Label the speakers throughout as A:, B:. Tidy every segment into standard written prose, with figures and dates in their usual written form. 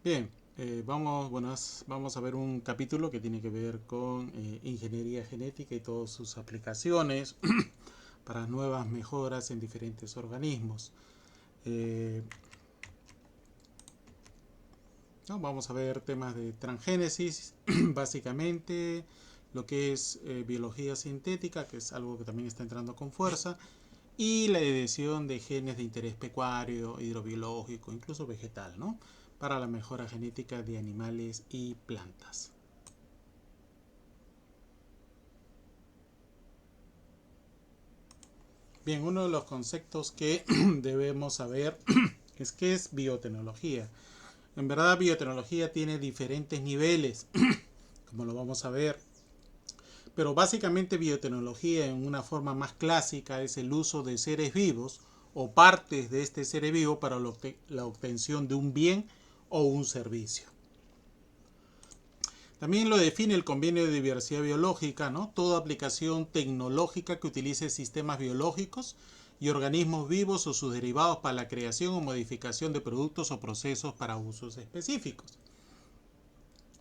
A: Bien, vamos a ver un capítulo que tiene que ver con ingeniería genética y todas sus aplicaciones para nuevas mejoras en diferentes organismos. Eh, ¿No? Vamos a ver temas de transgénesis, básicamente, lo que es biología sintética, que es algo que también está entrando con fuerza, y la edición de genes de interés pecuario, hidrobiológico, incluso vegetal, ¿no? Para la mejora genética de animales y plantas. Bien, uno de los conceptos que debemos saber es qué es biotecnología. En verdad, biotecnología tiene diferentes niveles, como lo vamos a ver. Pero básicamente biotecnología en una forma más clásica es el uso de seres vivos o partes de este ser vivo para la obtención de un bien o un servicio. También lo define el Convenio de Diversidad Biológica, ¿no? Toda aplicación tecnológica que utilice sistemas biológicos y organismos vivos o sus derivados para la creación o modificación de productos o procesos para usos específicos.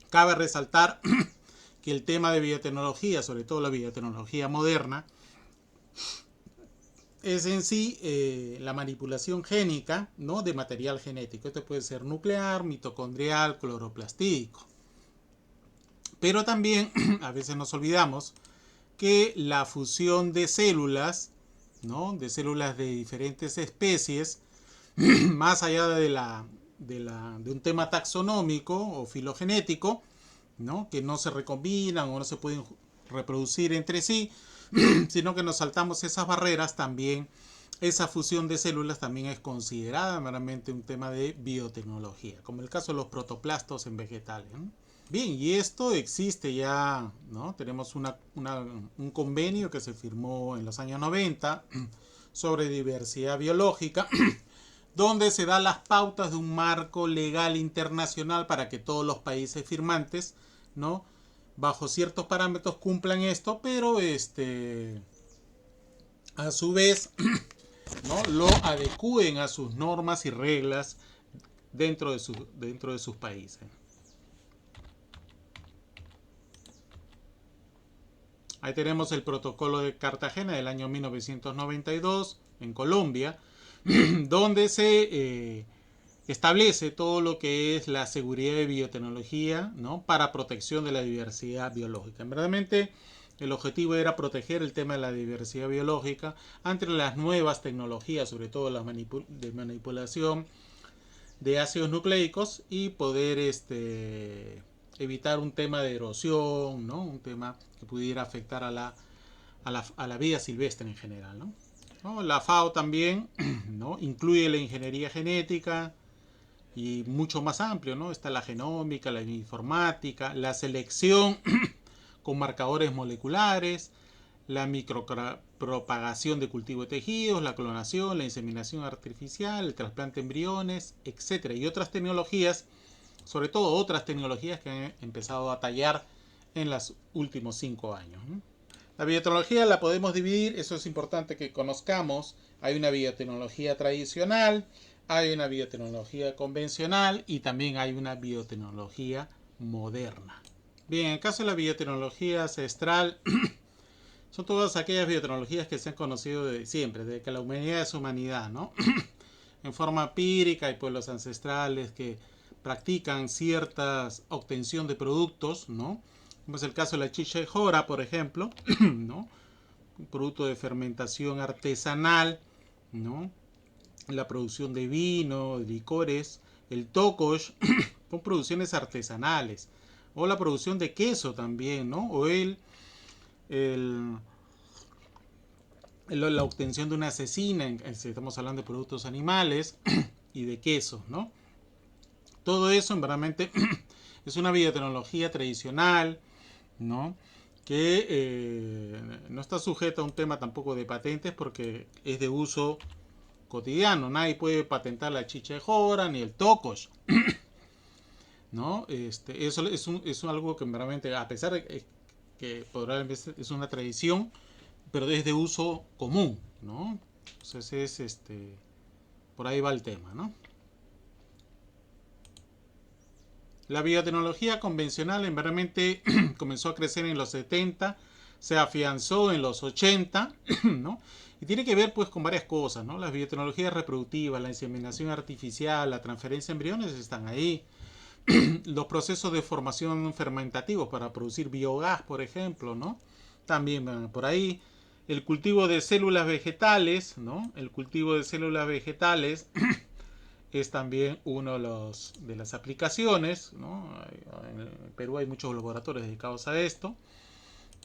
A: Cabe resaltar que el tema de biotecnología, sobre todo la biotecnología moderna, es en sí la manipulación génica, ¿no? De material genético. Esto puede ser nuclear, mitocondrial, cloroplastídico. Pero también a veces nos olvidamos que la fusión de células, ¿no? De células de diferentes especies, más allá de un tema taxonómico o filogenético, ¿no? Que no se recombinan o no se pueden reproducir entre sí, sino que nos saltamos esas barreras, también esa fusión de células también es considerada meramente un tema de biotecnología, como el caso de los protoplastos en vegetales, ¿no? Bien, y esto existe ya, ¿no? Tenemos un convenio que se firmó en los años 90 sobre diversidad biológica, donde se dan las pautas de un marco legal internacional para que todos los países firmantes, ¿no? Bajo ciertos parámetros cumplan esto, pero a su vez, ¿no? Lo adecúen a sus normas y reglas dentro de sus países. Ahí tenemos el protocolo de Cartagena del año 1992 en Colombia, donde se establece todo lo que es la seguridad de biotecnología, ¿no? Para protección de la diversidad biológica. Verdaderamente el objetivo era proteger el tema de la diversidad biológica ante las nuevas tecnologías, sobre todo la de manipulación de ácidos nucleicos, y poder evitar un tema de erosión, ¿no? Un tema que pudiera afectar a la vida silvestre en general, ¿no? ¿No? La FAO también, ¿no? Incluye la ingeniería genética y mucho más amplio, ¿no? Está la genómica, la informática, la selección con marcadores moleculares, la micropropagación de cultivo de tejidos, la clonación, la inseminación artificial, el trasplante de embriones, etcétera, y otras tecnologías, sobre todo otras tecnologías que han empezado a tallar en los últimos 5 años. La biotecnología la podemos dividir, eso es importante que conozcamos. Hay una biotecnología tradicional, hay una biotecnología convencional y también hay una biotecnología moderna. Bien, en el caso de la biotecnología ancestral, son todas aquellas biotecnologías que se han conocido desde siempre, desde que la humanidad es humanidad, ¿no? En forma empírica, hay pueblos ancestrales que practican cierta obtención de productos, ¿no? Como es el caso de la chicha de jora, por ejemplo, ¿no? Un producto de fermentación artesanal, ¿no? La producción de vino, de licores, el tokosh, son producciones artesanales, o la producción de queso también, ¿no? O el la obtención de una cecina, si estamos hablando de productos animales y de quesos, ¿no? Todo eso, realmente, es una biotecnología tradicional, ¿no? Que no está sujeta a un tema tampoco de patentes porque es de uso cotidiano. Nadie puede patentar la chicha de jora ni el tokosh, ¿no? Eso es algo que realmente, a pesar de que probablemente es una tradición, pero es de uso común, ¿no? Entonces por ahí va el tema, ¿no? La biotecnología convencional realmente comenzó a crecer en los 70, se afianzó en los 80, ¿no? Y tiene que ver pues con varias cosas, ¿no? Las biotecnologías reproductivas, la inseminación artificial, la transferencia de embriones están ahí. Los procesos de formación fermentativos para producir biogás, por ejemplo, ¿no? También van por ahí. El cultivo de células vegetales, ¿no? El cultivo de células vegetales es también uno de las aplicaciones, ¿no? En Perú hay muchos laboratorios dedicados a esto,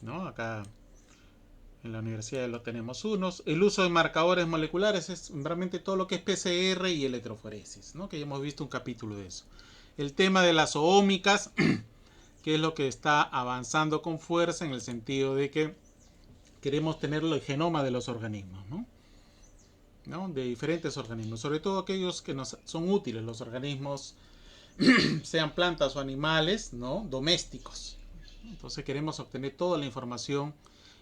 A: ¿no? Acá en la universidad lo tenemos unos. El uso de marcadores moleculares es realmente todo lo que es PCR y electroforesis, ¿no? Que ya hemos visto un capítulo de eso. El tema de las oómicas, que es lo que está avanzando con fuerza en el sentido de que queremos tener el genoma de los organismos, ¿no? ¿No? De diferentes organismos, sobre todo aquellos que nos son útiles, los organismos, sean plantas o animales, ¿no? Domésticos. Entonces queremos obtener toda la información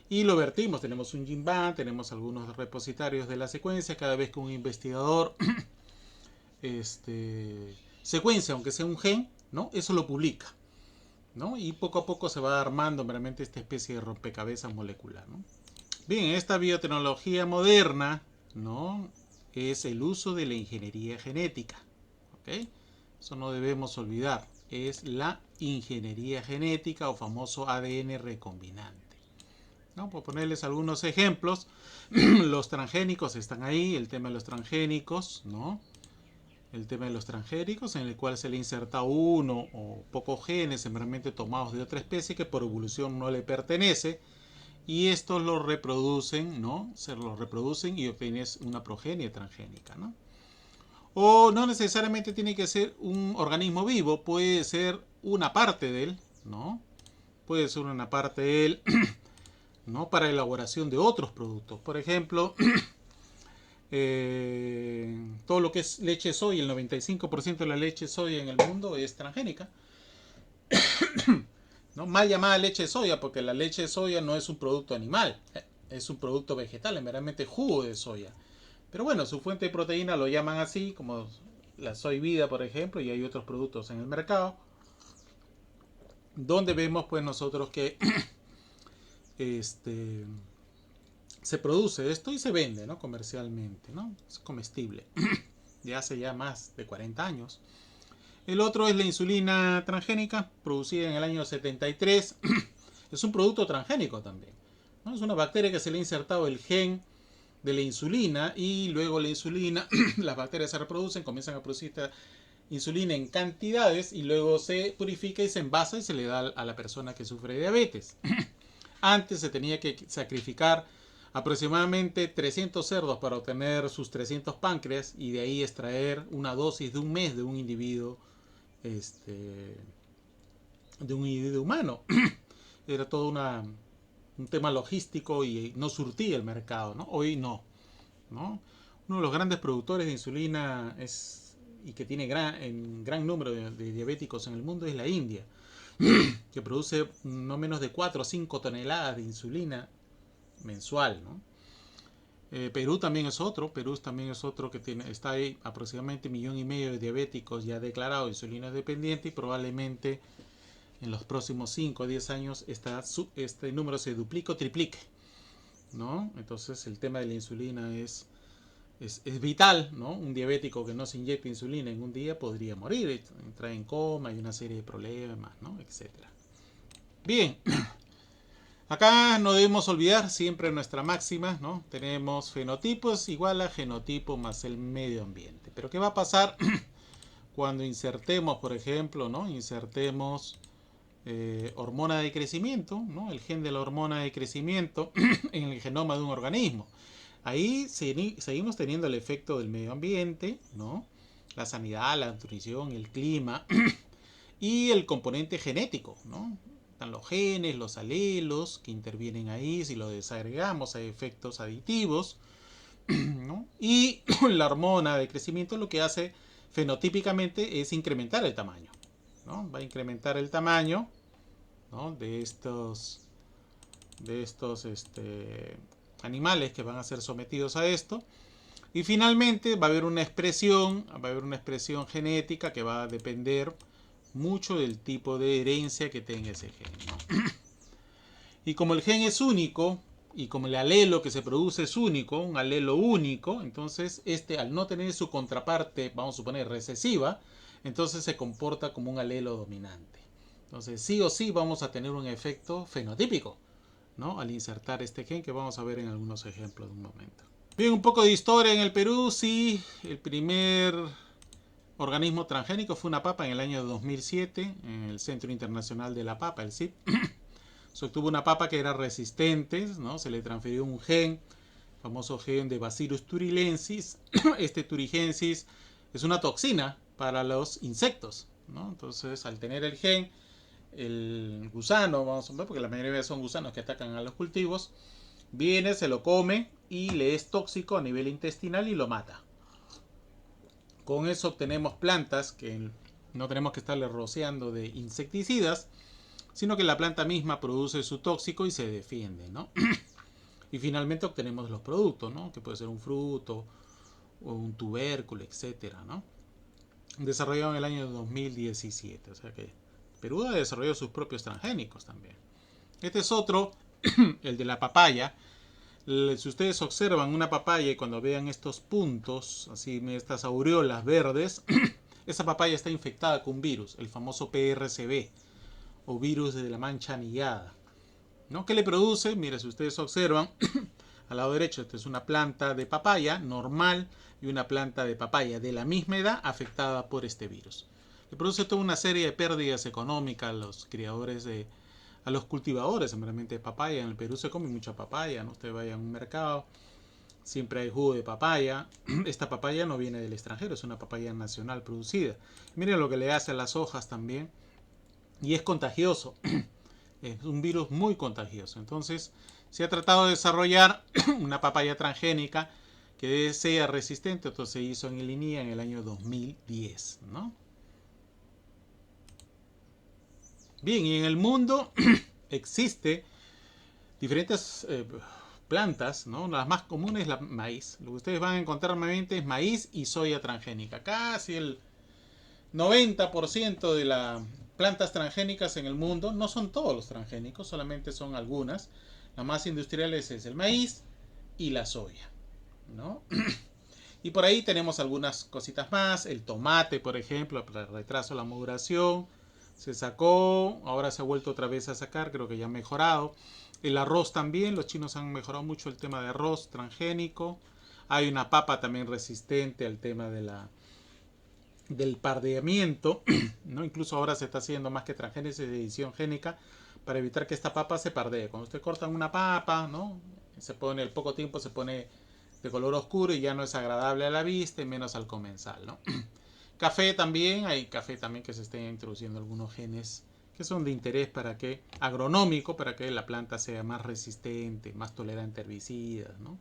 A: y lo vertimos. Tenemos un GenBank, tenemos algunos repositorios de la secuencia. Cada vez que un investigador secuencia, aunque sea un gen, ¿no? Eso lo publica, ¿no? Y poco a poco se va armando realmente esta especie de rompecabezas molecular, ¿no? Bien, esta biotecnología moderna, ¿no? Es el uso de la ingeniería genética, ¿ok? Eso no debemos olvidar. Es la ingeniería genética o famoso ADN recombinante, ¿no? Por ponerles algunos ejemplos, los transgénicos están ahí, el tema de los transgénicos, ¿no? El tema de los transgénicos, en el cual se le inserta uno o pocos genes simplemente tomados de otra especie que por evolución no le pertenece, y estos los reproducen, ¿no? Se los reproducen y obtienes una progenie transgénica, ¿no? O no necesariamente tiene que ser un organismo vivo, puede ser una parte de él, ¿no? Puede ser una parte de él, ¿no? Para elaboración de otros productos. Por ejemplo, todo lo que es leche soya, el 95% de la leche soya en el mundo es transgénica, ¿no? Mal llamada leche de soya, porque la leche de soya no es un producto animal, es un producto vegetal, es meramente jugo de soya. Pero bueno, su fuente de proteína lo llaman así, como la soy vida, por ejemplo, y hay otros productos en el mercado, donde vemos pues nosotros que este, se produce esto y se vende, ¿no? Comercialmente, ¿no? Es comestible, de hace ya más de 40 años. El otro es la insulina transgénica, producida en el año 73. Es un producto transgénico también, ¿no? Es una bacteria que se le ha insertado el gen de la insulina y luego la insulina, las bacterias se reproducen, comienzan a producir esta insulina en cantidades y luego se purifica y se envasa y se le da a la persona que sufre de diabetes. Antes se tenía que sacrificar aproximadamente 300 cerdos para obtener sus 300 páncreas y de ahí extraer una dosis de un mes de un individuo, de un individuo humano. Era todo un tema logístico y no surtía el mercado, ¿no? Hoy no, ¿no? Uno de los grandes productores de insulina y que tiene en gran número de diabéticos en el mundo es la India, que produce no menos de 4 o 5 toneladas de insulina mensual, ¿no? Perú también es otro. Perú también es otro que está ahí aproximadamente 1,5 millones de diabéticos ya declarados insulina dependiente y probablemente en los próximos 5 o 10 años este número se duplique o triplique, ¿no? Entonces el tema de la insulina es vital, ¿no? Un diabético que no se inyecta insulina en un día podría morir, entrar en coma y una serie de problemas, ¿no? Etcétera. Bien, acá no debemos olvidar siempre nuestra máxima, ¿no? Tenemos fenotipos igual a genotipo más el medio ambiente. Pero ¿qué va a pasar cuando insertemos, por ejemplo, ¿no? Insertemos hormona de crecimiento, ¿no? El gen de la hormona de crecimiento en el genoma de un organismo? Ahí seguimos teniendo el efecto del medio ambiente, ¿no? La sanidad, la nutrición, el clima y el componente genético, ¿no? Están los genes, los alelos que intervienen ahí, si lo desagregamos hay efectos aditivos, ¿no? Y la hormona de crecimiento lo que hace fenotípicamente es incrementar el tamaño, ¿no? Va a incrementar el tamaño, ¿no? de estos animales que van a ser sometidos a esto. Y finalmente va a haber una expresión genética que va a depender mucho del tipo de herencia que tenga ese gen, ¿no? Y como el gen es único, y como el alelo que se produce es único, un alelo único, entonces este al no tener su contraparte, vamos a suponer recesiva, entonces se comporta como un alelo dominante. Entonces sí o sí vamos a tener un efecto fenotípico, ¿no? Al insertar este gen que vamos a ver en algunos ejemplos de un momento. Bien, un poco de historia en el Perú, sí, el primer organismo transgénico fue una papa en el año 2007 en el Centro Internacional de la Papa, el CIP. Se obtuvo una papa que era resistente, ¿no? Se le transfirió un gen, el famoso gen de Bacillus thuringiensis. Este thuringiensis es una toxina para los insectos, ¿no? Entonces, al tener el gen, el gusano, vamos a ver, porque la mayoría son gusanos que atacan a los cultivos, viene, se lo come y le es tóxico a nivel intestinal y lo mata. Con eso obtenemos plantas que no tenemos que estarle rociando de insecticidas, sino que la planta misma produce su tóxico y se defiende, ¿no? Y finalmente obtenemos los productos, ¿no? Que puede ser un fruto o un tubérculo, etcétera, ¿no? Desarrollado en el año 2017, o sea que Perú ha desarrollado sus propios transgénicos también. Este es otro, el de la papaya. Si ustedes observan una papaya y cuando vean estos puntos, así estas aureolas verdes, esa papaya está infectada con un virus, el famoso PRCB o virus de la mancha anillada, ¿no? ¿Qué le produce? Mire, si ustedes observan, al lado derecho, esta es una planta de papaya normal y una planta de papaya de la misma edad afectada por este virus. Le produce toda una serie de pérdidas económicas a los criadores a los cultivadores, simplemente de papaya. En el Perú se come mucha papaya, ¿no? Usted vaya a un mercado, siempre hay jugo de papaya. Esta papaya no viene del extranjero, es una papaya nacional producida. Miren lo que le hace a las hojas también. Y es contagioso. Es un virus muy contagioso. Entonces, se ha tratado de desarrollar una papaya transgénica que sea resistente. Esto se hizo en el INIA en el año 2010, ¿no? Bien, y en el mundo existe diferentes plantas, ¿no? Las más comunes es la maíz. Lo que ustedes van a encontrar normalmente es maíz y soya transgénica. Casi el 90% de las plantas transgénicas en el mundo, no son todos los transgénicos, solamente son algunas. Las más industriales es el maíz y la soya, ¿no? Y por ahí tenemos algunas cositas más. El tomate, por ejemplo, para el retraso de la maduración, se sacó, ahora se ha vuelto otra vez a sacar, creo que ya ha mejorado. El arroz también, los chinos han mejorado mucho el tema de arroz transgénico. Hay una papa también resistente al tema del pardeamiento, ¿no? Incluso ahora se está haciendo más que transgénesis de edición génica para evitar que esta papa se pardee. Cuando usted corta una papa, ¿no? Se pone, al poco tiempo se pone de color oscuro y ya no es agradable a la vista y menos al comensal, ¿no? Café también, hay café también que se estén introduciendo algunos genes que son de interés para que, agronómico, para que la planta sea más resistente, más tolerante a herbicidas, ¿no?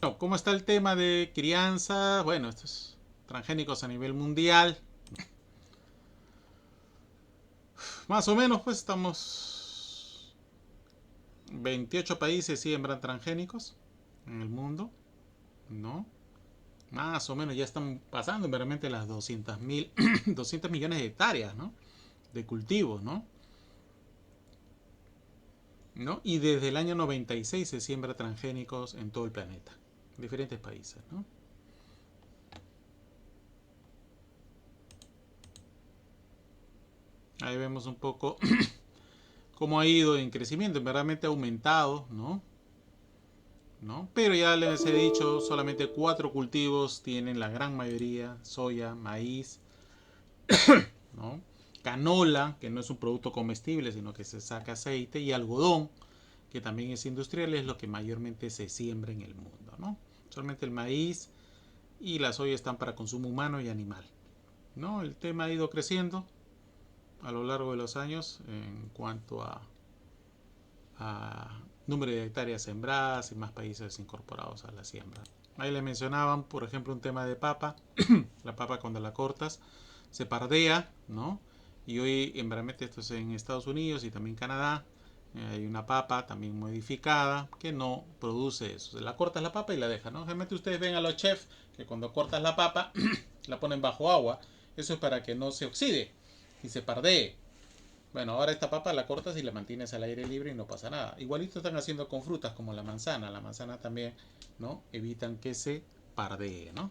A: Bueno, ¿cómo está el tema de crianza? Bueno, estos transgénicos a nivel mundial. Más o menos, pues estamos 28 países siembran transgénicos en el mundo, ¿no? Más o menos ya están pasando realmente las 200 millones de hectáreas, ¿no? De cultivos, ¿no? ¿No? Y desde el año 96 se siembra transgénicos en todo el planeta, en diferentes países, ¿no? Ahí vemos un poco cómo ha ido en crecimiento, realmente ha aumentado, ¿no? ¿No? Pero ya les he dicho, solamente 4 cultivos tienen la gran mayoría, soya, maíz, ¿no? Canola, que no es un producto comestible, sino que se saca aceite, y algodón, que también es industrial, es lo que mayormente se siembra en el mundo, ¿no? Solamente el maíz y la soya están para consumo humano y animal, ¿no? El tema ha ido creciendo a lo largo de los años en cuanto a número de hectáreas sembradas y más países incorporados a la siembra. Ahí le mencionaban, por ejemplo, un tema de papa. La papa cuando la cortas se pardea, ¿no? Y hoy, en verdad, esto es en Estados Unidos y también Canadá, hay una papa también modificada que no produce eso. Se la cortas la papa y la dejas, ¿no? Generalmente ustedes ven a los chefs que cuando cortas la papa la ponen bajo agua. Eso es para que no se oxide. y se pardee. Bueno, ahora esta papa la cortas y la mantienes al aire libre y no pasa nada. Igualito están haciendo con frutas como la manzana. La manzana también, ¿no? Evitan que se pardee, ¿no?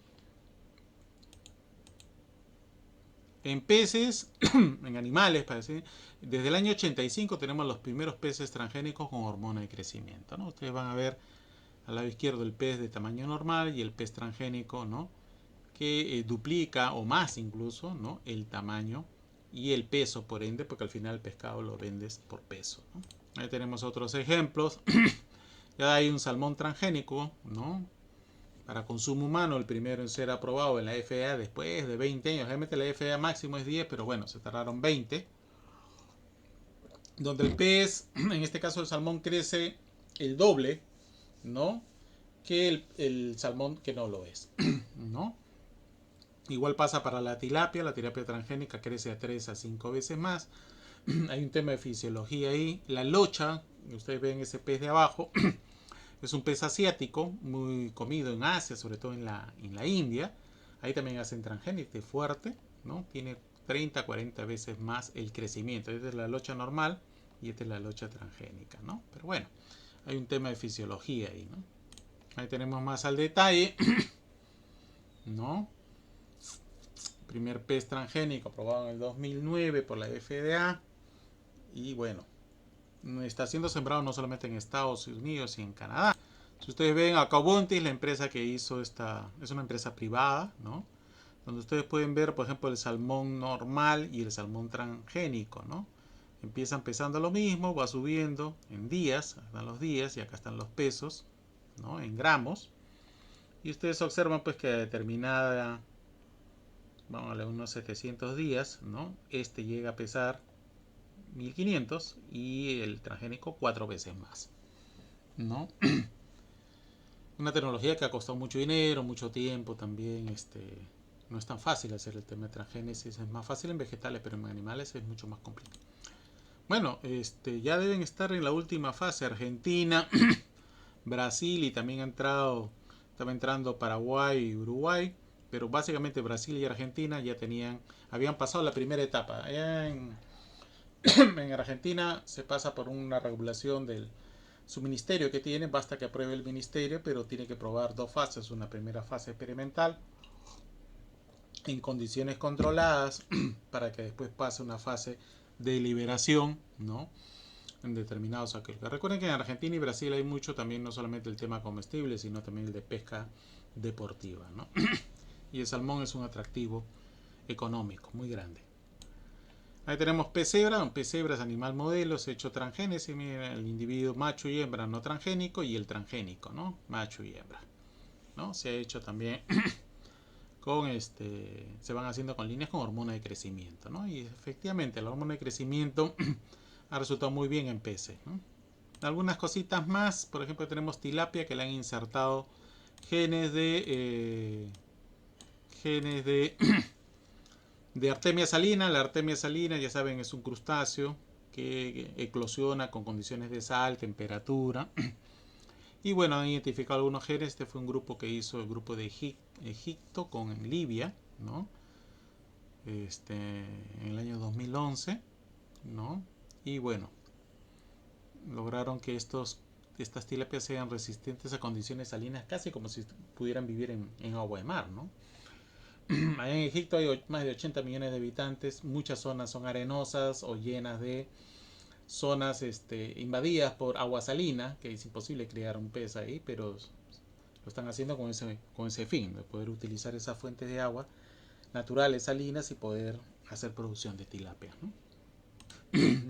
A: En peces, en animales, parece, desde el año 85 tenemos los primeros peces transgénicos con hormona de crecimiento, ¿no? Ustedes van a ver al lado izquierdo el pez de tamaño normal y el pez transgénico, ¿no? Que duplica o más incluso, ¿no? El tamaño y el peso, por ende, porque al final el pescado lo vendes por peso, ¿no? Ahí tenemos otros ejemplos. Ya hay un salmón transgénico, ¿no? Para consumo humano, el primero en ser aprobado en la FDA después de 20 años. Realmente la FDA máximo es 10, pero bueno, se tardaron 20. Donde el pez, en este caso el salmón, crece el doble, ¿no? Que el salmón que no lo es, ¿no? Igual pasa para la tilapia transgénica crece a 3 a 5 veces más. Hay un tema de fisiología ahí. La locha, ustedes ven ese pez de abajo, es un pez asiático, muy comido en Asia, sobre todo en la India. Ahí también hacen transgénico fuerte, ¿no? Tiene 30, 40 veces más el crecimiento. Esta es la locha normal y esta es la locha transgénica, ¿no? Pero bueno, hay un tema de fisiología ahí, ¿no? Ahí tenemos más al detalle, ¿no? Primer pez transgénico aprobado en el 2009 por la FDA. Y bueno, está siendo sembrado no solamente en Estados Unidos y en Canadá. Si ustedes ven, Acabontis, la empresa que hizo esta, es una empresa privada, ¿no? Donde ustedes pueden ver, por ejemplo, el salmón normal y el salmón transgénico, ¿no? Empiezan pesando lo mismo, va subiendo en días, están los días y acá están los pesos, ¿no? En gramos. Y ustedes observan pues que a determinada, vamos a ver, unos 700 días, ¿no? Este llega a pesar 1500 y el transgénico 4 veces más, ¿no? Una tecnología que ha costado mucho dinero, mucho tiempo también, no es tan fácil hacer el tema de transgénesis, es más fácil en vegetales, pero en animales es mucho más complicado. Bueno, ya deben estar en la última fase Argentina, Brasil y también estaba entrando Paraguay y Uruguay, pero básicamente Brasil y Argentina ya habían pasado la primera etapa. Allá en Argentina se pasa por una regulación del su ministerio que tiene, basta que apruebe el ministerio, pero tiene que probar dos fases, una primera fase experimental en condiciones controladas para que después pase una fase de liberación, ¿no? En determinados aquellos. Recuerden que en Argentina y Brasil hay mucho también, no solamente el tema comestible, sino también el de pesca deportiva, ¿no? Y el salmón es un atractivo económico muy grande. Ahí tenemos pez cebra. Un pez cebra es animal modelo, se ha hecho transgénesis, miren, el individuo macho y hembra no transgénico y el transgénico, ¿no? Macho y hembra, ¿no? Se ha hecho también se van haciendo con líneas con hormona de crecimiento, ¿no? Y efectivamente la hormona de crecimiento ha resultado muy bien en peces, ¿no? Algunas cositas más, por ejemplo tenemos tilapia que le han insertado genes de Artemia salina. La Artemia salina, ya saben, es un crustáceo que eclosiona con condiciones de sal, temperatura. Y bueno, han identificado algunos genes. Este fue un grupo que hizo el grupo de Egipto con Libia, ¿no? En el año 2011, ¿no? Y bueno, lograron que estas tilapias sean resistentes a condiciones salinas, casi como si pudieran vivir en agua de mar, ¿no? Allá en Egipto hay más de 80 millones de habitantes, muchas zonas son arenosas o llenas de zonas invadidas por agua salina, que es imposible criar un pez ahí, pero lo están haciendo con ese fin, de poder utilizar esas fuentes de agua naturales, salinas y poder hacer producción de tilapia, ¿no?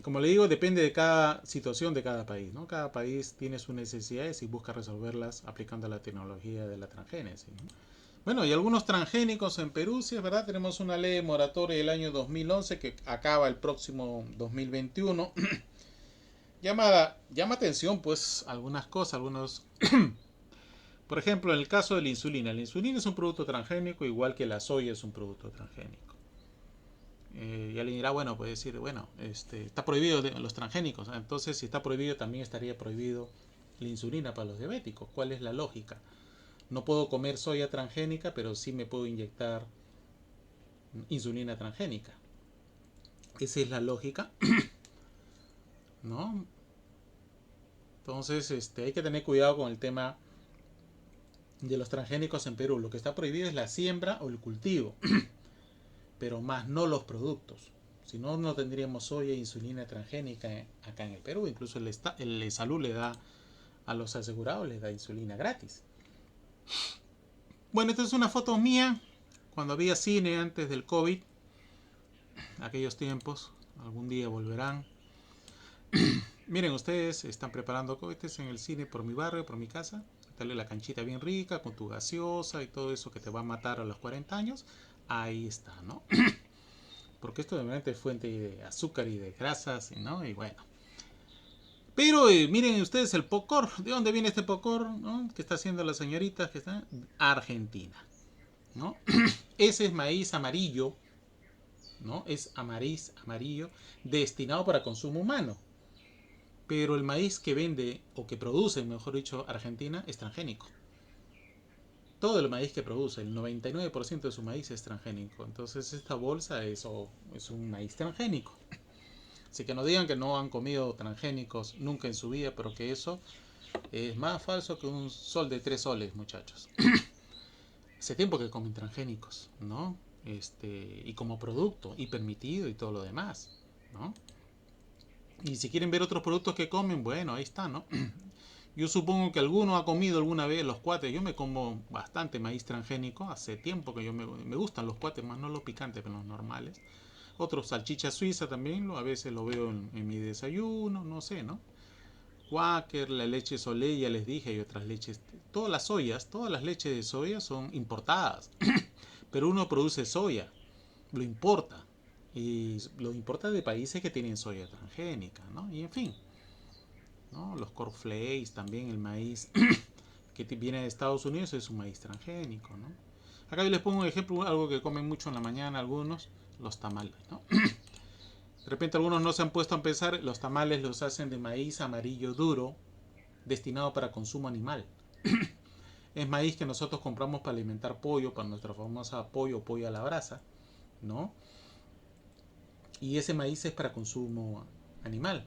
A: Como le digo, depende de cada situación de cada país, ¿no? Cada país tiene sus necesidades y busca resolverlas aplicando la tecnología de la transgénesis, ¿no? Bueno, y algunos transgénicos en Perú, sí es verdad, tenemos una ley moratoria del año 2011 que acaba el próximo 2021. Llama atención pues algunas cosas, por ejemplo, en el caso de la insulina es un producto transgénico igual que la soya es un producto transgénico. Y alguien dirá, bueno, puede decir, bueno, está prohibido los transgénicos, entonces si está prohibido también estaría prohibido la insulina para los diabéticos. ¿Cuál es la lógica? No puedo comer soya transgénica, pero sí me puedo inyectar insulina transgénica. Esa es la lógica, ¿no? Entonces, hay que tener cuidado con el tema de los transgénicos en Perú. Lo que está prohibido es la siembra o el cultivo, pero más no los productos. Si no, no tendríamos soya e insulina transgénica acá en el Perú. Incluso el salud le da a los asegurados, les da insulina gratis. Bueno, esta es una foto mía cuando había cine antes del COVID. Aquellos tiempos, algún día volverán. Miren, ustedes están preparando cohetes en el cine por mi barrio, por mi casa. Dale la canchita bien rica, con tu gaseosa y todo eso que te va a matar a los 40 años. Ahí está, ¿no? Porque esto realmente es fuente de azúcar y de grasas, ¿no? Y bueno. Pero miren ustedes el popcorn. ¿De dónde viene este popcorn? ¿No? Que está haciendo la señorita que está Argentina, ¿no? Ese es maíz amarillo, ¿no? Es amarillo destinado para consumo humano. Pero el maíz que vende, o que produce, mejor dicho, Argentina, es transgénico. Todo el maíz que produce, el 99% de su maíz es transgénico. Entonces esta bolsa es un maíz transgénico. Así que no digan que no han comido transgénicos nunca en su vida, pero que eso es más falso que un sol de 3 soles, muchachos. Hace tiempo que comen transgénicos, ¿no? Y como producto, y permitido y todo lo demás, ¿no? Y si quieren ver otros productos que comen, bueno, ahí está, ¿no? Yo supongo que alguno ha comido alguna vez los cuates. Yo me como bastante maíz transgénico. Hace tiempo que me gustan los cuates, más no los picantes, pero los normales. Otros salchicha suiza también, a veces lo veo en mi desayuno, no sé, ¿no? Quaker, la leche Soleil, ya les dije, hay otras leches. Todas las leches de soya son importadas. Pero uno produce soya, lo importa. Y lo importa de países que tienen soya transgénica, ¿no? Y en fin, ¿no? Los cornflakes, también el maíz que viene de Estados Unidos es un maíz transgénico, ¿no? Acá yo les pongo un ejemplo, algo que comen mucho en la mañana algunos, los tamales, ¿no? De repente algunos no se han puesto a pensar, los tamales los hacen de maíz amarillo duro, destinado para consumo animal. Es maíz que nosotros compramos para alimentar pollo, para nuestra famosa pollo a la brasa, ¿no? Y ese maíz es para consumo animal.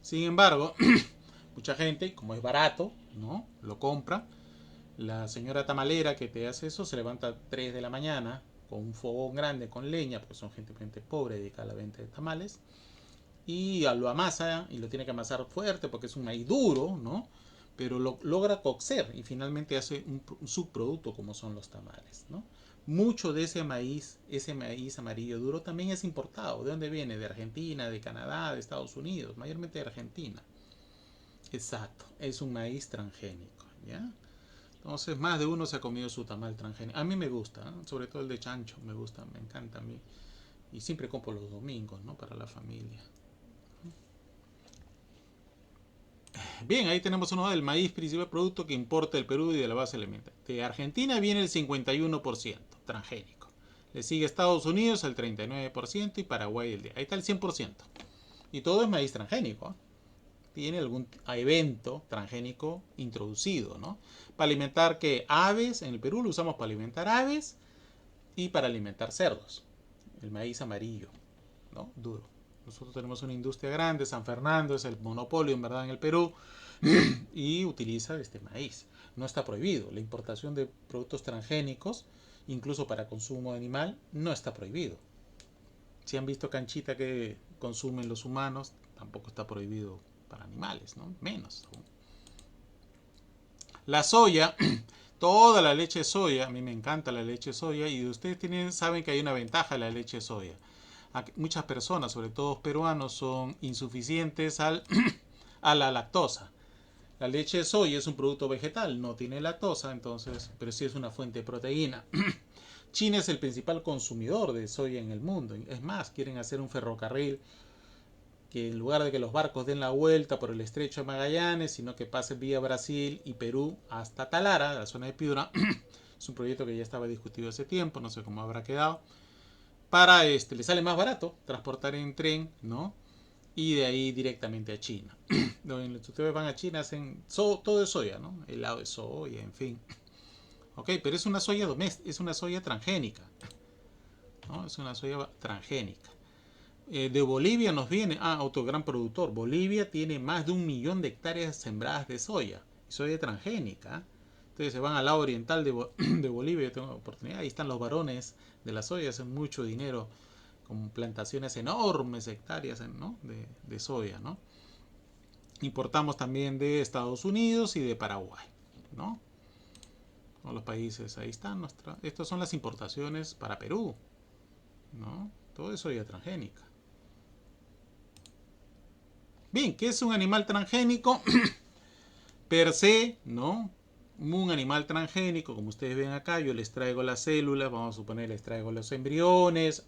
A: Sin embargo, mucha gente, como es barato, ¿no? Lo compra. La señora tamalera que te hace eso se levanta a 3 de la mañana con un fogón grande con leña, porque son gente pobre dedicada a la venta de tamales, y lo amasa y lo tiene que amasar fuerte porque es un maíz duro, ¿no? Pero lo logra cocer y finalmente hace un subproducto como son los tamales, ¿no? Mucho de ese maíz amarillo duro también es importado. ¿De dónde viene? De Argentina, de Canadá, de Estados Unidos, mayormente de Argentina. Exacto, es un maíz transgénico, ¿ya? Entonces más de uno se ha comido su tamal transgénico. A mí me gusta, ¿no? Sobre todo el de chancho, me gusta, me encanta a mí. Y siempre compro los domingos, ¿no? Para la familia. Bien, ahí tenemos uno del maíz, principal producto que importa el Perú y de la base alimentaria. De Argentina viene el 51% transgénico. Le sigue Estados Unidos al 39% y Paraguay el 10%. Ahí está el 100%. Y todo es maíz transgénico, ¿eh? Tiene algún evento transgénico introducido, ¿no? Para alimentar que aves, en el Perú lo usamos para alimentar aves y para alimentar cerdos. El maíz amarillo, ¿no? Duro. Nosotros tenemos una industria grande, San Fernando es el monopolio en verdad en el Perú y utiliza este maíz. No está prohibido. La importación de productos transgénicos, incluso para consumo animal, no está prohibido. Si han visto canchita que consumen los humanos, tampoco está prohibido para animales, ¿no? Menos. La soya, toda la leche de soya, a mí me encanta la leche de soya y ustedes saben que hay una ventaja de la leche de soya. Muchas personas, sobre todo peruanos, son insuficientes a la lactosa. La leche de soya es un producto vegetal, no tiene lactosa, entonces, pero sí es una fuente de proteína. China es el principal consumidor de soya en el mundo. Es más, quieren hacer un ferrocarril que en lugar de que los barcos den la vuelta por el estrecho de Magallanes, sino que pasen vía Brasil y Perú hasta Talara, la zona de Piura. Es un proyecto que ya estaba discutido hace tiempo, no sé cómo habrá quedado. Le sale más barato transportar en tren, ¿no? Y de ahí directamente a China. Donde ustedes van a China hacen todo de soya, ¿no? Helado de soya, en fin. Ok, pero es una soya doméstica, es una soya transgénica, ¿no? Es una soya transgénica. De Bolivia nos viene, otro gran productor. Bolivia tiene más de 1 millón de hectáreas sembradas de soya transgénica. Entonces se van al lado oriental de Bolivia, yo tengo oportunidad, ahí están los varones de la soya, hacen mucho dinero con plantaciones enormes, hectáreas, ¿no? de soya, ¿no? Importamos también de Estados Unidos y de Paraguay, ¿no? Los países, ahí están estas son las importaciones para Perú, ¿no? Todo eso soya transgénica. Bien, ¿qué es un animal transgénico? Per se, ¿no? Un animal transgénico, como ustedes ven acá, yo les traigo las células, vamos a suponer les traigo los embriones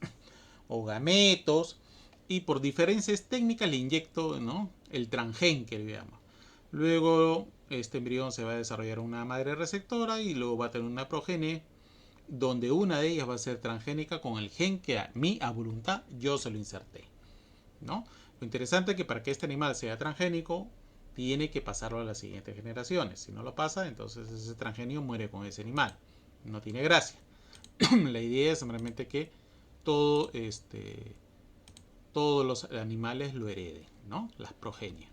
A: o gametos, y por diferencias técnicas le inyecto, ¿no? el transgen que le llamo. Luego este embrión se va a desarrollar una madre receptora y luego va a tener una progenie donde una de ellas va a ser transgénica con el gen que a voluntad yo se lo inserté, ¿no? Lo interesante es que para que este animal sea transgénico tiene que pasarlo a las siguientes generaciones. Si no lo pasa, entonces ese transgenio muere con ese animal. No tiene gracia. La idea es simplemente que todo, todos los animales lo hereden, ¿no? Las progenies.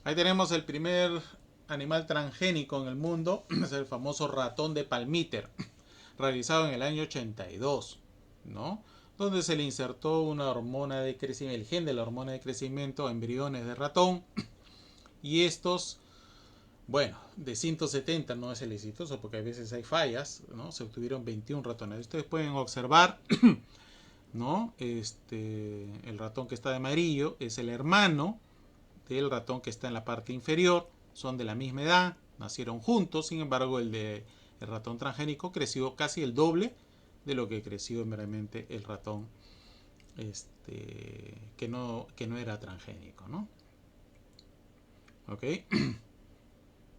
A: Ahí tenemos el primer animal transgénico en el mundo, es el famoso ratón de Palmiter, realizado en el año 82, ¿no? Donde se le insertó una hormona de crecimiento, el gen de la hormona de crecimiento a embriones de ratón, y estos, bueno, de 170 no es el exitoso porque a veces hay fallas, ¿no? Se obtuvieron 21 ratones. Ustedes pueden observar, ¿no? El ratón que está de amarillo es el hermano del ratón que está en la parte inferior, son de la misma edad, nacieron juntos, sin embargo el ratón transgénico creció casi el doble de lo que creció meramente el ratón que no era transgénico, ¿no? ¿Ok?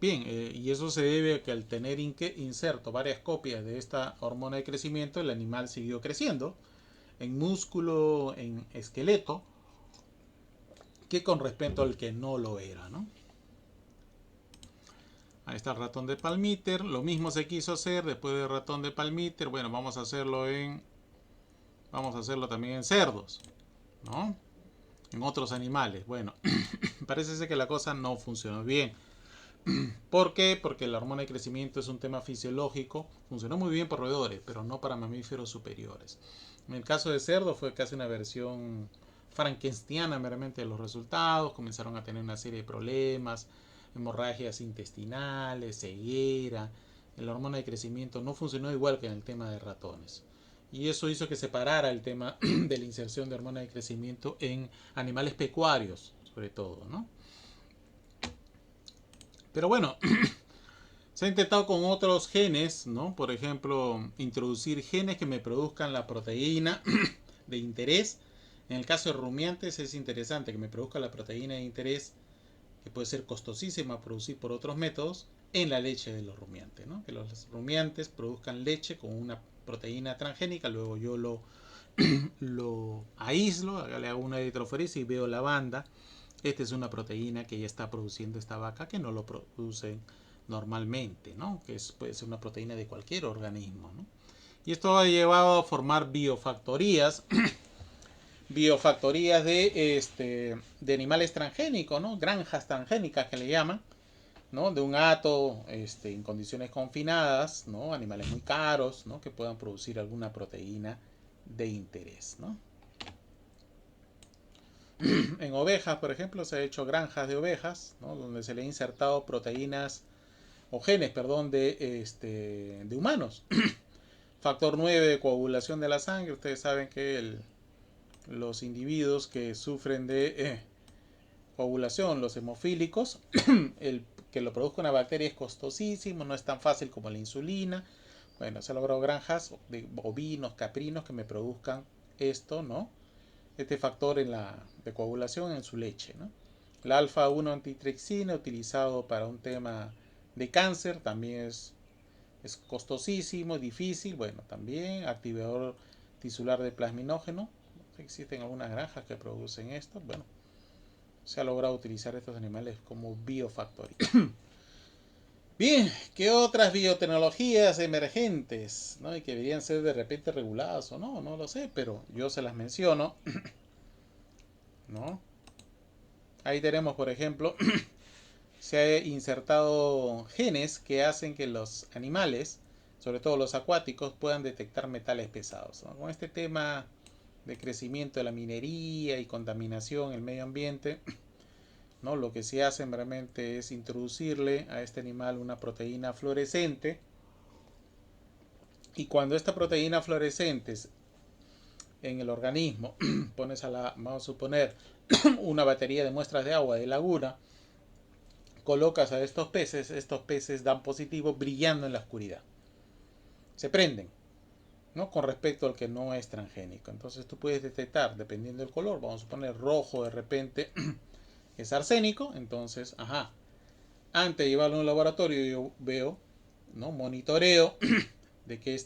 A: Bien, y eso se debe a que al tener inserto varias copias de esta hormona de crecimiento, el animal siguió creciendo en músculo, en esqueleto, que con respecto al que no lo era, ¿no? Ahí está el ratón de Palmiter. Lo mismo se quiso hacer después del ratón de Palmiter. Bueno, vamos a hacerlo también en cerdos, ¿no? En otros animales. Bueno, parece ser que la cosa no funcionó bien. ¿Por qué? Porque la hormona de crecimiento es un tema fisiológico. Funcionó muy bien para roedores, pero no para mamíferos superiores. En el caso de cerdo fue casi una versión frankensteiniana meramente de los resultados. Comenzaron a tener una serie de problemas, hemorragias intestinales, ceguera. La hormona de crecimiento no funcionó igual que en el tema de ratones. Y eso hizo que se parara el tema de la inserción de hormona de crecimiento en animales pecuarios, sobre todo, ¿no? Pero bueno, se ha intentado con otros genes, ¿no? Por ejemplo, introducir genes que me produzcan la proteína de interés. En el caso de rumiantes es interesante que me produzca la proteína de interés, que puede ser costosísima producir por otros métodos, en la leche de los rumiantes, ¿no? Que los rumiantes produzcan leche con una proteína transgénica, luego yo lo aíslo, le hago una eritroforesis y veo la banda. Esta es una proteína que ya está produciendo esta vaca que no lo producen normalmente, ¿no? Puede ser una proteína de cualquier organismo, ¿no? Y esto ha llevado a formar biofactorías, biofactorías de animales transgénicos, ¿no? Granjas transgénicas que le llaman, ¿no? De un hato en condiciones confinadas, ¿no? Animales muy caros, ¿no? Que puedan producir alguna proteína de interés, ¿no? En ovejas, por ejemplo, se ha hecho granjas de ovejas, ¿no? Donde se le ha insertado proteínas o genes, perdón, de humanos. Factor 9 de coagulación de la sangre. Ustedes saben que los individuos que sufren de coagulación, los hemofílicos, el que lo produzca una bacteria es costosísimo, no es tan fácil como la insulina. Bueno, se han logrado granjas de bovinos, caprinos que me produzcan esto, ¿no? Este factor de coagulación en su leche, ¿no? La alfa-1 antitrexina utilizado para un tema de cáncer también es costosísimo, difícil. Bueno, también activador tisular de plasminógeno. Existen algunas granjas que producen esto. Bueno, se ha logrado utilizar estos animales como biofactoría. Bien, ¿qué otras biotecnologías emergentes, ¿no? Y que deberían ser de repente reguladas o no, no lo sé, pero yo se las menciono, ¿no? Ahí tenemos, por ejemplo, se ha insertado genes que hacen que los animales, sobre todo los acuáticos, puedan detectar metales pesados, ¿no? Con este tema de crecimiento de la minería y contaminación en el medio ambiente, ¿no? Lo que se hace realmente es introducirle a este animal una proteína fluorescente, y cuando esta proteína fluorescente en el organismo pones vamos a suponer, una batería de muestras de agua de laguna, colocas a estos peces dan positivo brillando en la oscuridad. Se prenden, ¿no? Con respecto al que no es transgénico. Entonces tú puedes detectar, dependiendo del color, vamos a suponer rojo de repente es arsénico, entonces, ajá, antes de llevarlo a un laboratorio yo veo, ¿no? Monitoreo de que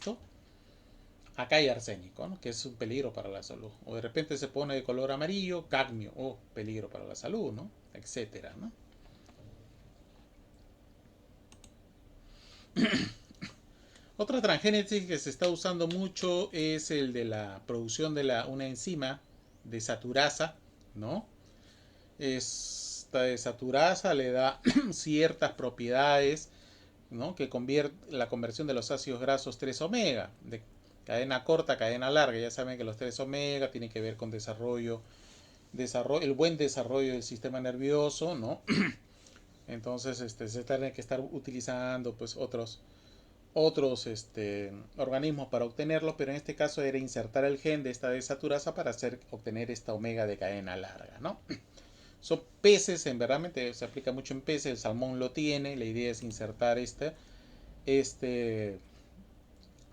A: acá hay arsénico, ¿no? Que es un peligro para la salud. O de repente se pone de color amarillo, cadmio, peligro para la salud, ¿no? Etcétera, ¿no? Otra transgénesis que se está usando mucho es el de la producción de una enzima desaturasa, ¿no? Esta desaturasa le da ciertas propiedades, ¿no? Que convierte la conversión de los ácidos grasos 3 omega, de cadena corta a cadena larga. Ya saben que los 3 omega tienen que ver con el buen desarrollo del sistema nervioso, ¿no? Entonces se tiene que estar utilizando pues otros organismos para obtenerlo, pero en este caso era insertar el gen de esta desaturasa para obtener esta omega de cadena larga, ¿no? Son peces, en verdad se aplica mucho en peces, el salmón lo tiene, la idea es insertar este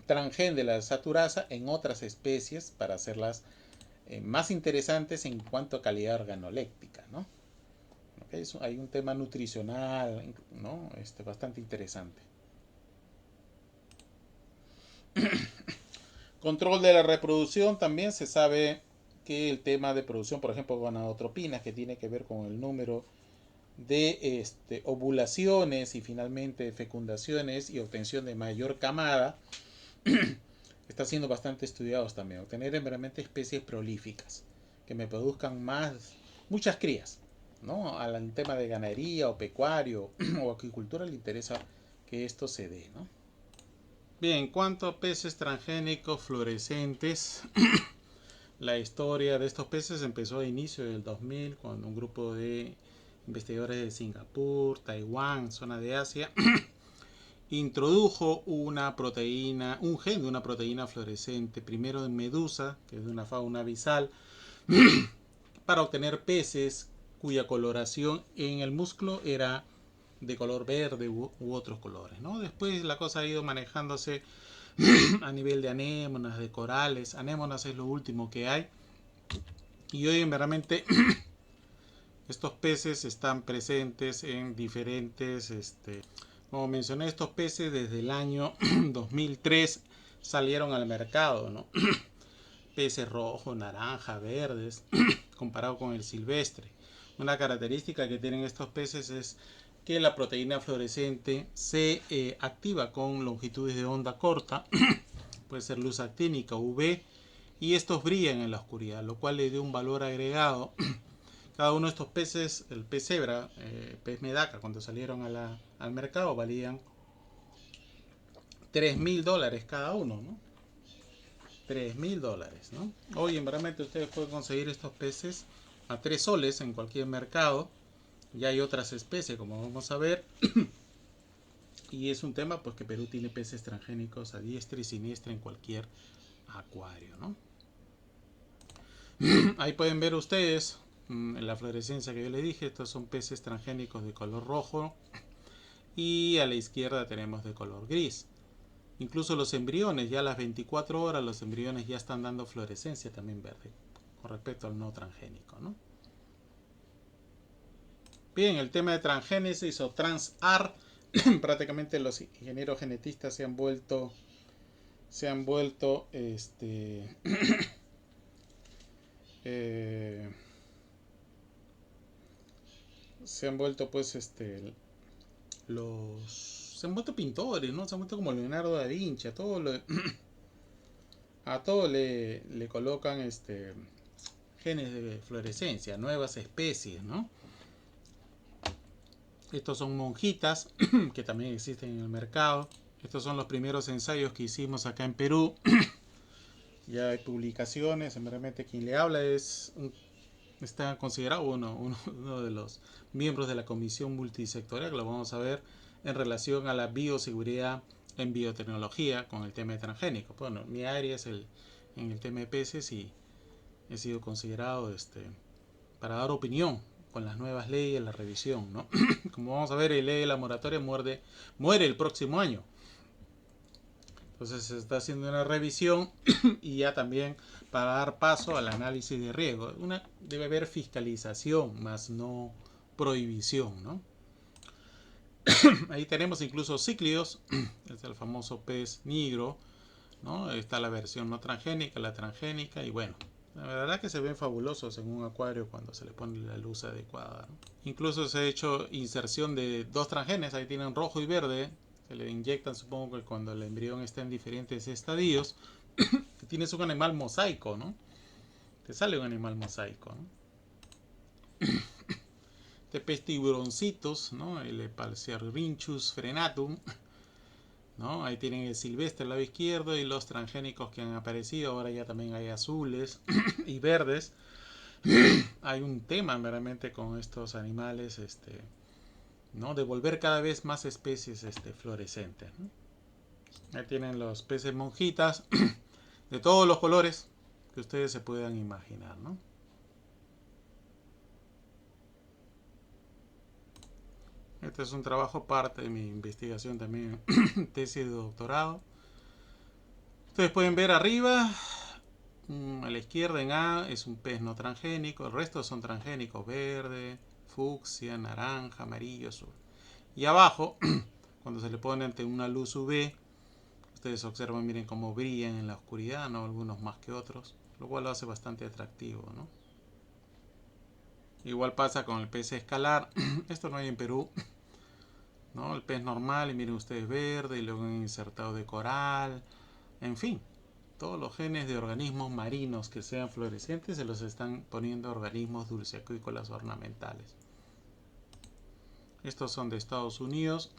A: transgen de la desaturasa en otras especies para hacerlas más interesantes en cuanto a calidad organoléctica, ¿no? Okay, hay un tema nutricional, ¿no? Bastante interesante. Control de la reproducción también se sabe que el tema de producción, por ejemplo, gonadotropinas, que tiene que ver con el número de ovulaciones y finalmente fecundaciones y obtención de mayor camada, está siendo bastante estudiados también. Obtener realmente especies prolíficas que me produzcan muchas crías, ¿no? Al tema de ganadería o pecuario o acuicultura le interesa que esto se dé, ¿no? Bien, en cuanto a peces transgénicos fluorescentes, la historia de estos peces empezó a inicio del 2000 con un grupo de investigadores de Singapur, Taiwán, zona de Asia, introdujo un gen de una proteína fluorescente, primero en medusa, que es de una fauna abisal, para obtener peces cuya coloración en el músculo era de color verde u otros colores, ¿no? Después la cosa ha ido manejándose a nivel de anémonas, de corales. Anémonas es lo último que hay. Y hoy realmente estos peces están presentes en diferentes, como mencioné, estos peces desde el año 2003 salieron al mercado, ¿no? Peces rojos, naranja, verdes, comparado con el silvestre. Una característica que tienen estos peces es que la proteína fluorescente se activa con longitudes de onda corta, puede ser luz actínica UV, y estos brillan en la oscuridad, lo cual le da un valor agregado. Cada uno de estos peces, el pez cebra, pez medaka, cuando salieron al mercado valían $3.000 cada uno, ¿no? $3.000, ¿no? Hoy en realmente ustedes pueden conseguir estos peces a 3 soles en cualquier mercado. Ya hay otras especies, como vamos a ver. Y es un tema pues que Perú tiene peces transgénicos a diestra y siniestra en cualquier acuario, ¿no? Ahí pueden ver ustedes la fluorescencia que yo les dije. Estos son peces transgénicos de color rojo. Y a la izquierda tenemos de color gris. Incluso los embriones, ya a las 24 horas los embriones ya están dando fluorescencia también verde con respecto al no transgénico, ¿no? Bien, el tema de transgénesis o transar, prácticamente los ingenieros genetistas se han vuelto eh, se han vuelto pues los se han vuelto pintores, ¿no? Se han vuelto como Leonardo da Vinci, a todo le colocan genes de fluorescencia, nuevas especies, ¿no? Estos son monjitas que también existen en el mercado. Estos son los primeros ensayos que hicimos acá en Perú. Ya hay publicaciones, simplemente quien le habla está considerado uno de los miembros de la comisión multisectorial, que lo vamos a ver en relación a la bioseguridad en biotecnología con el tema de transgénicos. Bueno, mi área es en el tema de peces y he sido considerado para dar opinión con las nuevas leyes, la revisión, ¿no? Como vamos a ver, la ley de la moratoria muere el próximo año. Entonces se está haciendo una revisión y ya también para dar paso al análisis de riesgo. Debe haber fiscalización, más no prohibición, ¿no? Ahí tenemos incluso cíclidos, es el famoso pez negro, ¿no? Está la versión no transgénica, la transgénica, y bueno, la verdad que se ven fabulosos en un acuario cuando se le pone la luz adecuada, ¿no? Incluso se ha hecho inserción de dos transgenes, ahí tienen rojo y verde, se le inyectan, supongo que cuando el embrión está en diferentes estadios, que tienes un animal mosaico, ¿no? Te sale un animal mosaico, ¿no? De pez tiburoncitos, ¿no? El Epalcervinchus frenatum, ¿no? Ahí tienen el silvestre al lado izquierdo y los transgénicos que han aparecido. Ahora ya también hay azules y verdes. Hay un tema realmente con estos animales, ¿no? De volver cada vez más especies fluorescentes, ¿no? Ahí tienen los peces monjitas de todos los colores que ustedes se puedan imaginar, ¿no? Este es un trabajo parte de mi investigación también, tesis de doctorado. Ustedes pueden ver arriba, a la izquierda en A es un pez no transgénico, el resto son transgénicos, verde, fucsia, naranja, amarillo, azul. Y abajo, cuando se le pone ante una luz UV, ustedes observan, miren cómo brillan en la oscuridad, ¿no? Algunos más que otros, lo cual lo hace bastante atractivo, ¿no? Igual pasa con el pez escalar, esto no hay en Perú, ¿no? El pez normal, y miren ustedes verde, y luego han insertado de coral, en fin, todos los genes de organismos marinos que sean fluorescentes se los están poniendo a organismos dulceacuícolas ornamentales. Estos son de Estados Unidos.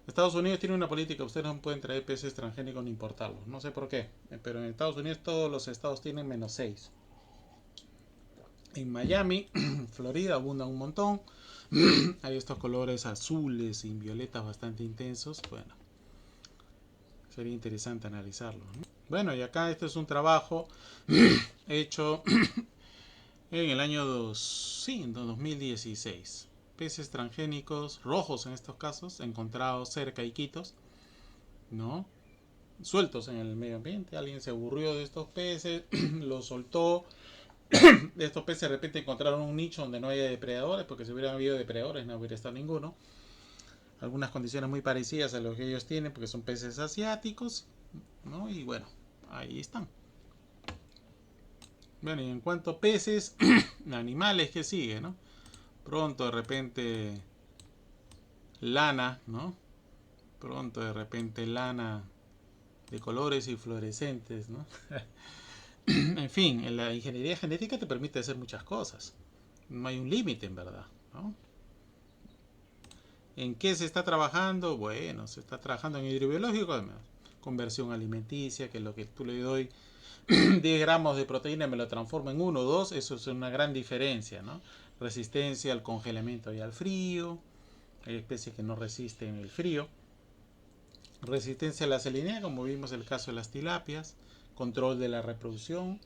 A: Estados Unidos tiene una política, ustedes no pueden traer peces transgénicos ni importarlos, no sé por qué, pero en Estados Unidos todos los estados tienen -6. En Miami, Florida, abundan un montón. Hay estos colores azules y violetas bastante intensos. Bueno, sería interesante analizarlo, ¿no? Bueno, y acá este es un trabajo hecho en el año 2016. Peces transgénicos, rojos en estos casos, encontrados cerca de Iquitos, ¿no? Sueltos en el medio ambiente. Alguien se aburrió de estos peces, los soltó. Estos peces de repente encontraron un nicho donde no haya depredadores, porque si hubieran habido depredadores no hubiera estado ninguno. Algunas condiciones muy parecidas a lo que ellos tienen, porque son peces asiáticos, ¿no? Y bueno, ahí están. Bueno, y en cuanto a peces, animales, que sigue, ¿no? Pronto de repente lana, ¿no? Pronto de repente lana de colores y fluorescentes, ¿no? En fin, la ingeniería genética te permite hacer muchas cosas. No hay un límite, en verdad, ¿no? ¿En qué se está trabajando? Bueno, se está trabajando en hidrobiológico, conversión alimenticia, que es lo que tú le doy 10 gramos de proteína me lo transforma en 1 o 2, eso es una gran diferencia, ¿no? Resistencia al congelamiento y al frío, hay especies que no resisten el frío. Resistencia a la salinidad, como vimos en el caso de las tilapias. Control de la reproducción.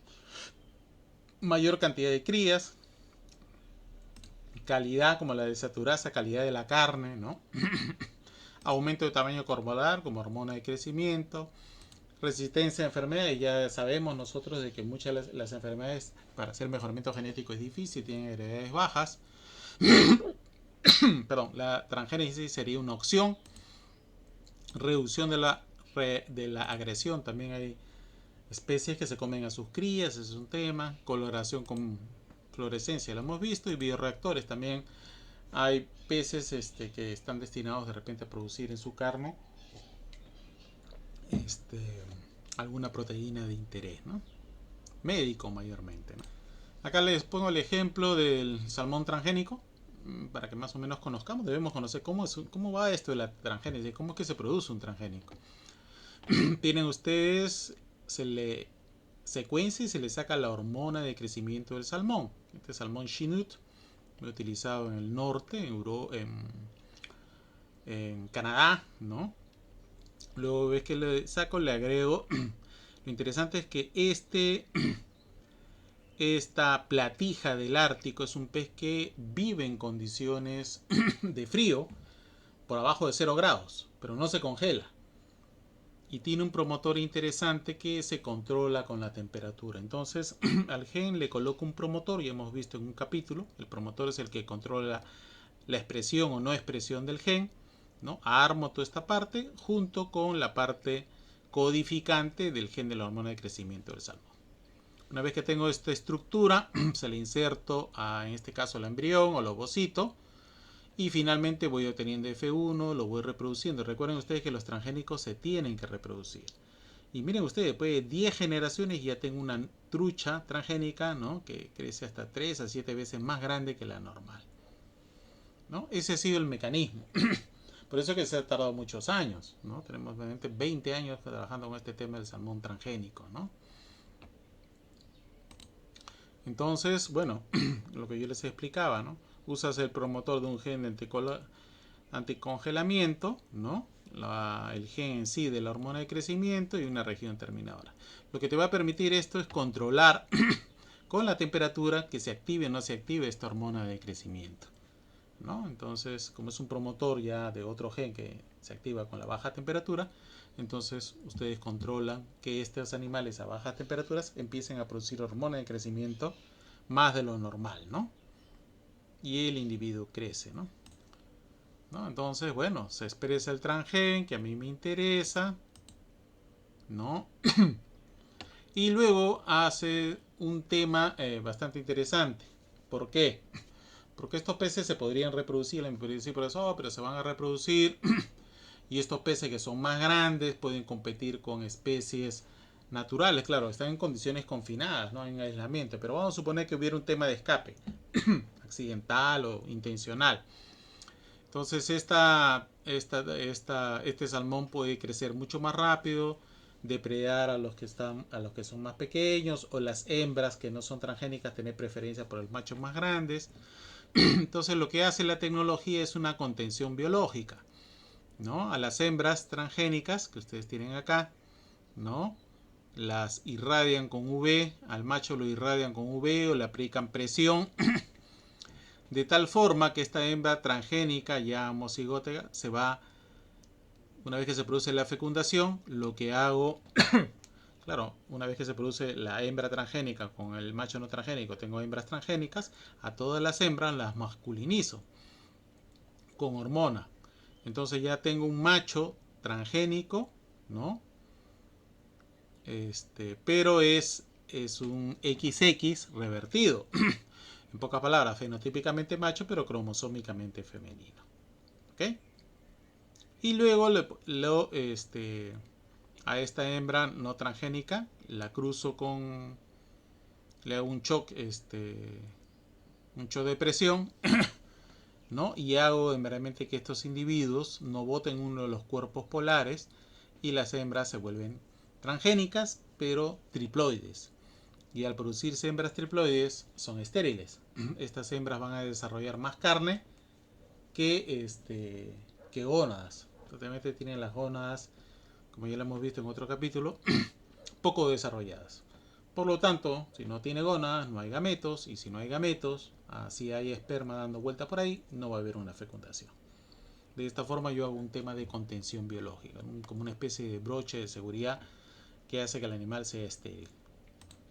A: Mayor cantidad de crías. Calidad como la desaturasa, calidad de la carne, ¿no? Aumento de tamaño corporal como hormona de crecimiento. Resistencia a enfermedades, ya sabemos nosotros de que muchas de las enfermedades para hacer mejoramiento genético es difícil, tienen heredades bajas. Perdón, la transgénesis sería una opción. Reducción de la agresión, también hay especies que se comen a sus crías, ese es un tema. Coloración con fluorescencia, lo hemos visto, y bioreactores también hay peces que están destinados de repente a producir en su carne este, alguna proteína de interés, ¿no? Médico mayormente, ¿no? Acá les pongo el ejemplo del salmón transgénico, para que más o menos conozcamos. Debemos conocer cómo va esto de la transgénesis, cómo es que se produce un transgénico. Tienen ustedes, se le secuencia y se le saca la hormona de crecimiento del salmón. Este salmón Chinook, lo he utilizado en el norte, en Canadá, ¿no? Luego ves que le saco, le agrego. Lo interesante es que esta platija del Ártico es un pez que vive en condiciones de frío por abajo de 0 grados, pero no se congela. Y tiene un promotor interesante que se controla con la temperatura. Entonces al gen le coloco un promotor, ya hemos visto en un capítulo, el promotor es el que controla la expresión o no expresión del gen, ¿no? Armo toda esta parte junto con la parte codificante del gen de la hormona de crecimiento del salmón. Una vez que tengo esta estructura, se le inserto en este caso el embrión o el ovocito, y finalmente voy obteniendo F1, lo voy reproduciendo. Recuerden ustedes que los transgénicos se tienen que reproducir. Y miren ustedes, después de 10 generaciones ya tengo una trucha transgénica, ¿no? Que crece hasta 3 a 7 veces más grande que la normal, ¿no? Ese ha sido el mecanismo. Por eso es que se ha tardado muchos años, ¿no? Tenemos 20 años trabajando con este tema del salmón transgénico, ¿no? Entonces, bueno, lo que yo les explicaba, ¿no? Usas el promotor de un gen de anticongelamiento, ¿no? El gen en sí de la hormona de crecimiento y una región terminadora. Lo que te va a permitir esto es controlar con la temperatura que se active o no se active esta hormona de crecimiento, ¿no? Entonces, como es un promotor ya de otro gen que se activa con la baja temperatura, entonces ustedes controlan que estos animales a bajas temperaturas empiecen a producir hormona de crecimiento más de lo normal, ¿no? Y el individuo crece, ¿no? Entonces, bueno, se expresa el transgen que a mí me interesa, ¿no? Y luego hace un tema bastante interesante. ¿Por qué? Porque estos peces se podrían reproducir, me podrían decir por eso, pero se van a reproducir. Y estos peces que son más grandes pueden competir con especies naturales. Claro, están en condiciones confinadas, no en aislamiento. Pero vamos a suponer que hubiera un tema de escape, accidental o intencional. Entonces este salmón puede crecer mucho más rápido, depredar a los que son más pequeños, o las hembras que no son transgénicas tener preferencia por los machos más grandes. Entonces lo que hace la tecnología es una contención biológica, ¿no? A las hembras transgénicas que ustedes tienen acá, ¿no? Las irradian con UV, al macho lo irradian con UV o le aplican presión de tal forma que esta hembra transgénica ya homocigótica se va, una vez que se produce la fecundación, lo que hago, claro, una vez que se produce la hembra transgénica con el macho no transgénico, tengo hembras transgénicas, a todas las hembras las masculinizo con hormona. Entonces ya tengo un macho transgénico, ¿no? Pero es un XX revertido. En pocas palabras, fenotípicamente macho, pero cromosómicamente femenino. ¿Ok? Y luego a esta hembra no transgénica la cruzo le hago un shock de presión, ¿no? Y hago meramente que estos individuos no boten uno de los cuerpos polares y las hembras se vuelven transgénicas, pero triploides. Y al producirse hembras triploides son estériles. Estas hembras van a desarrollar más carne que gónadas. Totalmente tienen las gónadas, como ya lo hemos visto en otro capítulo, poco desarrolladas. Por lo tanto, si no tiene gónadas, no hay gametos, y si no hay gametos, si hay esperma dando vuelta por ahí, no va a haber una fecundación. De esta forma yo hago un tema de contención biológica, como una especie de broche de seguridad que hace que el animal sea estéril.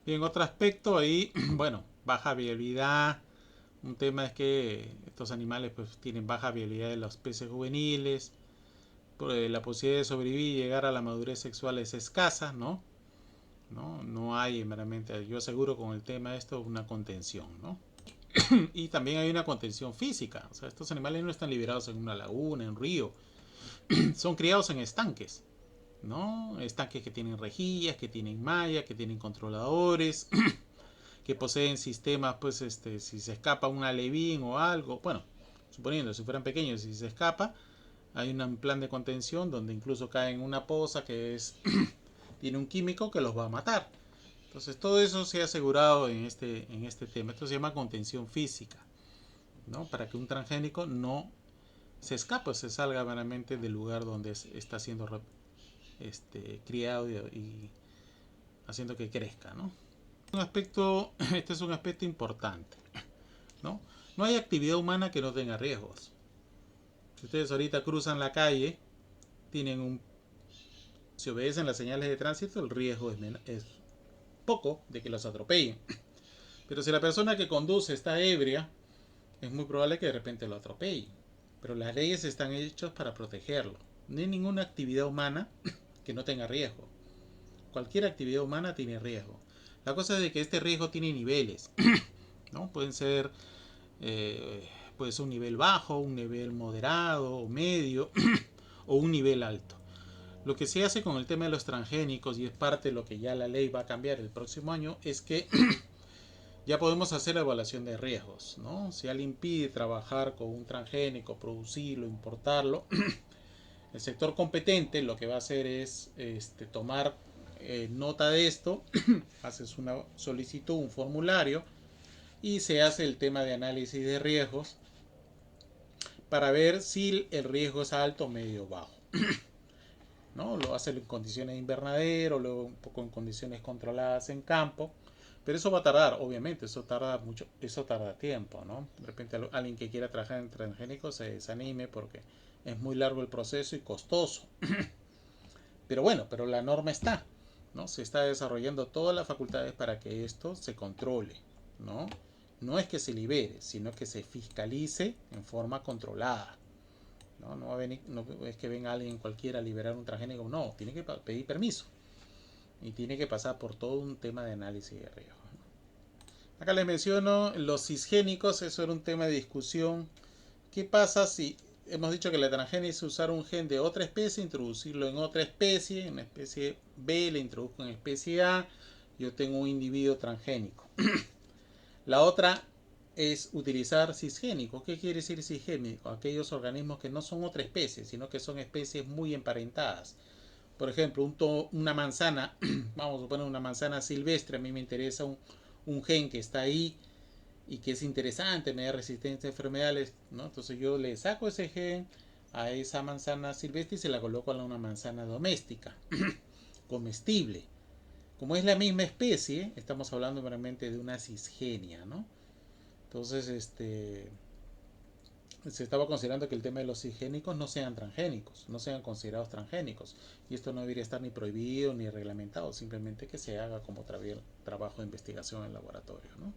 A: Y en otro aspecto ahí, bueno, baja viabilidad. Un tema es que estos animales pues tienen baja viabilidad de los peces juveniles. La posibilidad de sobrevivir y llegar a la madurez sexual es escasa, ¿no? No hay meramente, yo aseguro con el tema esto una contención, ¿no? Y también hay una contención física. O sea, estos animales no están liberados en una laguna, en un río. Son criados en estanques, ¿no? Estanques que tienen rejillas, que tienen mallas, que tienen controladores, que poseen sistemas, pues, si se escapa un alevín o algo, bueno, suponiendo, si fueran pequeños, si se escapa, hay un plan de contención donde incluso cae en una poza que es tiene un químico que los va a matar. Entonces todo eso se ha asegurado en este tema. Esto se llama contención física, ¿no? Para que un transgénico no se escape, se salga vanamente del lugar donde está siendo criado y haciendo que crezca, ¿no? Este es un aspecto importante, ¿no? No hay actividad humana que no tenga riesgos. Si ustedes ahorita cruzan la calle, tienen un si obedecen las señales de tránsito, el riesgo es poco de que los atropellen. Pero si la persona que conduce está ebria, es muy probable que de repente lo atropellen. Pero las leyes están hechas para protegerlo. No hay ninguna actividad humana que no tenga riesgo. Cualquier actividad humana tiene riesgo. La cosa es de que este riesgo tiene niveles, ¿no? Pueden ser pues un nivel bajo, un nivel moderado o medio o un nivel alto. Lo que se hace con el tema de los transgénicos, y es parte de lo que ya la ley va a cambiar el próximo año, es que ya podemos hacer la evaluación de riesgos, ¿no? Si alguien pide trabajar con un transgénico, producirlo, importarlo, el sector competente lo que va a hacer es tomar nota de esto, haces una solicitud, un formulario, y se hace el tema de análisis de riesgos para ver si el riesgo es alto, medio o bajo. ¿No? Lo hace en condiciones de invernadero, luego un poco en condiciones controladas en campo. Pero eso va a tardar, obviamente, eso tarda mucho, eso tarda tiempo, ¿no? De repente alguien que quiera trabajar en transgénicos se desanime porque es muy largo el proceso y costoso. Pero bueno, pero la norma está, ¿no? Se está desarrollando todas las facultades para que esto se controle, ¿no? No es que se libere, sino que se fiscalice en forma controlada. No, no, va a venir, no es que venga alguien cualquiera a liberar un transgénico, no, tiene que pedir permiso y tiene que pasar por todo un tema de análisis de riesgo. Acá les menciono los cisgénicos, eso era un tema de discusión. ¿Qué pasa si hemos dicho que la transgénesis es usar un gen de otra especie, introducirlo en otra especie, en la especie B le introduzco en especie A, yo tengo un individuo transgénico? La otra es utilizar cisgénicos. ¿Qué quiere decir cisgénico? Aquellos organismos que no son otra especie, sino que son especies muy emparentadas. Por ejemplo, una manzana, vamos a suponer una manzana silvestre, a mí me interesa un gen que está ahí y que es interesante, me da resistencia a enfermedades, ¿no? Entonces yo le saco ese gen a esa manzana silvestre y se la coloco a una manzana doméstica, comestible. Como es la misma especie, estamos hablando realmente de una cisgenia, ¿no? Entonces, se estaba considerando que el tema de los cisgénicos no sean transgénicos, no sean considerados transgénicos. Y esto no debería estar ni prohibido ni reglamentado, simplemente que se haga como trabajo de investigación en laboratorio, ¿no?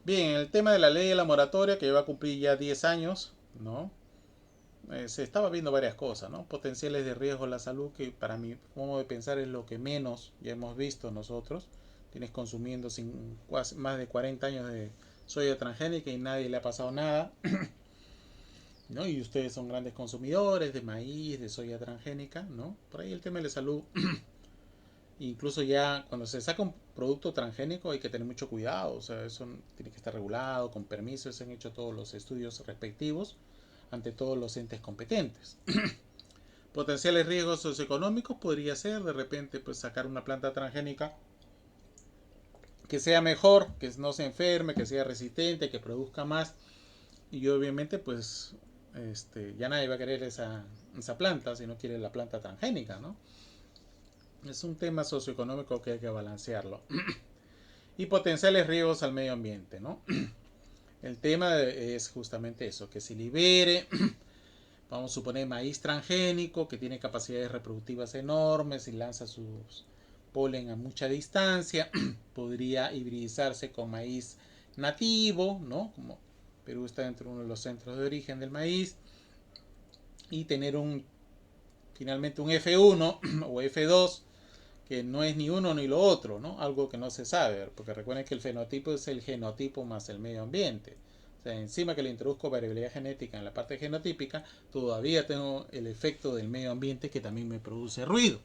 A: Bien, el tema de la ley de la moratoria, que va a cumplir ya 10 años, ¿no? Se estaba viendo varias cosas, ¿no? Potenciales de riesgo a la salud, que para mi modo de pensar es lo que menos ya hemos visto nosotros. Tienes consumiendo más de 40 años de soya transgénica y nadie le ha pasado nada, ¿no? Y ustedes son grandes consumidores de maíz, de soya transgénica, ¿no? Por ahí el tema de la salud, incluso ya cuando se saca un producto transgénico hay que tener mucho cuidado, o sea, eso tiene que estar regulado, con permiso, se han hecho todos los estudios respectivos ante todos los entes competentes. Potenciales riesgos socioeconómicos podría ser de repente pues sacar una planta transgénica que sea mejor, que no se enferme, que sea resistente, que produzca más, y obviamente pues ya nadie va a querer esa planta si no quiere la planta transgénica, ¿no? Es un tema socioeconómico que hay que balancearlo. Y potenciales riesgos al medio ambiente, ¿no? El tema es justamente eso, que se libere, vamos a suponer maíz transgénico, que tiene capacidades reproductivas enormes y lanza sus polen a mucha distancia, podría hibridizarse con maíz nativo, ¿no? Como Perú está dentro de uno de los centros de origen del maíz, y tener finalmente un F1 o F2 que no es ni uno ni lo otro, ¿no? Algo que no se sabe, porque recuerden que el fenotipo es el genotipo más el medio ambiente. O sea, encima que le introduzco variabilidad genética en la parte genotípica, todavía tengo el efecto del medio ambiente que también me produce ruido.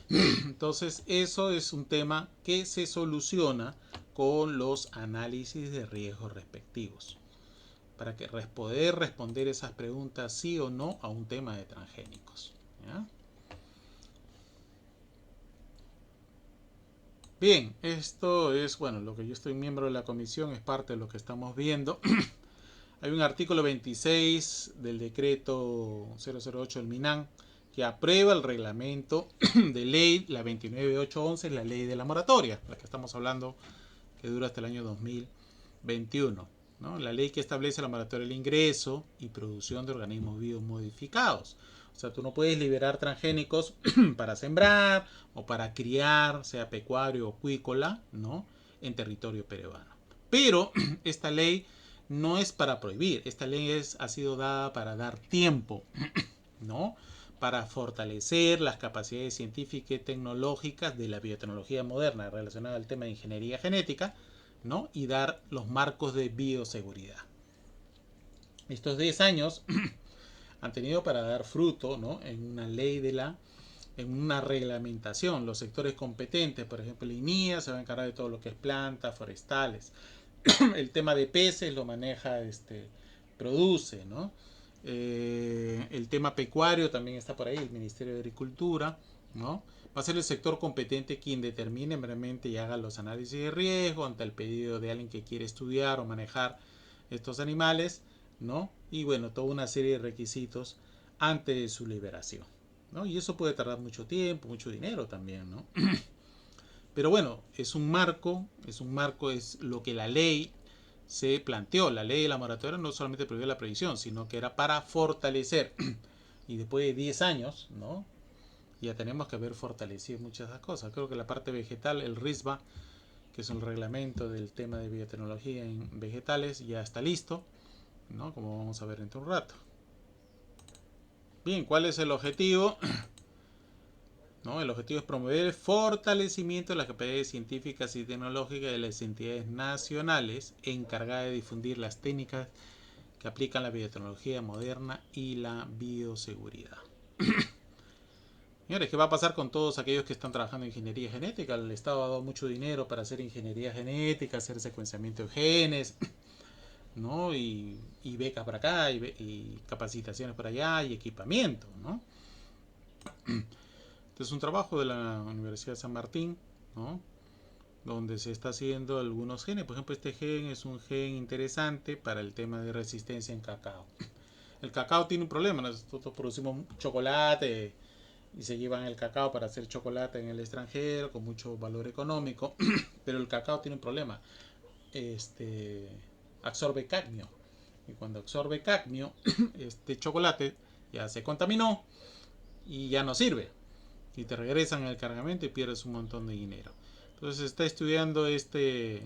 A: Entonces, eso es un tema que se soluciona con los análisis de riesgos respectivos, para que poder responder esas preguntas sí o no a un tema de transgénicos. ¿Ya? Bien, esto es, bueno, lo que yo estoy miembro de la comisión, es parte de lo que estamos viendo. Hay un artículo 26 del decreto 008 del MINAN que aprueba el reglamento de ley, la 29811, la ley de la moratoria, la que estamos hablando, que dura hasta el año 2021. ¿No? La ley que establece la moratoria del ingreso y producción de organismos vivos modificados. O sea, tú no puedes liberar transgénicos para sembrar o para criar, sea pecuario o acuícola, ¿no? En territorio peruano. Pero esta ley no es para prohibir, esta ley ha sido dada para dar tiempo, ¿no? Para fortalecer las capacidades científicas y tecnológicas de la biotecnología moderna relacionada al tema de ingeniería genética, ¿no? Y dar los marcos de bioseguridad. Estos 10 años han tenido para dar fruto, ¿no? En una ley en una reglamentación. Los sectores competentes, por ejemplo, el INIA se va a encargar de todo lo que es plantas, forestales. El tema de peces lo maneja, produce, ¿no? El tema pecuario también está por ahí, el Ministerio de Agricultura, ¿no? Va a ser el sector competente quien determine realmente y haga los análisis de riesgo ante el pedido de alguien que quiere estudiar o manejar estos animales, ¿no? Y bueno, toda una serie de requisitos antes de su liberación, ¿no? Y eso puede tardar mucho tiempo, mucho dinero también, ¿no? Pero bueno, es lo que la ley se planteó. La ley de la moratoria no solamente prohibió la prohibición, sino que era para fortalecer. Y después de 10 años, ¿no? Ya tenemos que haber fortalecido muchas de esas cosas. Creo que la parte vegetal, el RISBA, que es un reglamento del tema de biotecnología en vegetales, ya está listo, ¿no? Como vamos a ver dentro de un rato. Bien, ¿cuál es el objetivo? ¿No? El objetivo es promover el fortalecimiento de las capacidades científicas y tecnológicas de las entidades nacionales encargadas de difundir las técnicas que aplican la biotecnología moderna y la bioseguridad. Señores, ¿qué va a pasar con todos aquellos que están trabajando en ingeniería genética? El Estado ha dado mucho dinero para hacer ingeniería genética, hacer secuenciamiento de genes, ¿no? Y becas para acá, y capacitaciones para allá, y equipamiento, ¿no? Este es un trabajo de la Universidad de San Martín, ¿no? Donde se está haciendo algunos genes. Por ejemplo, este gen es un gen interesante para el tema de resistencia en cacao. El cacao tiene un problema. Nosotros producimos chocolate y se llevan el cacao para hacer chocolate en el extranjero con mucho valor económico, pero el cacao tiene un problema. Absorbe cadmio. Y cuando absorbe cadmio, este chocolate ya se contaminó y ya no sirve. Y te regresan el cargamento y pierdes un montón de dinero. Entonces se está estudiando este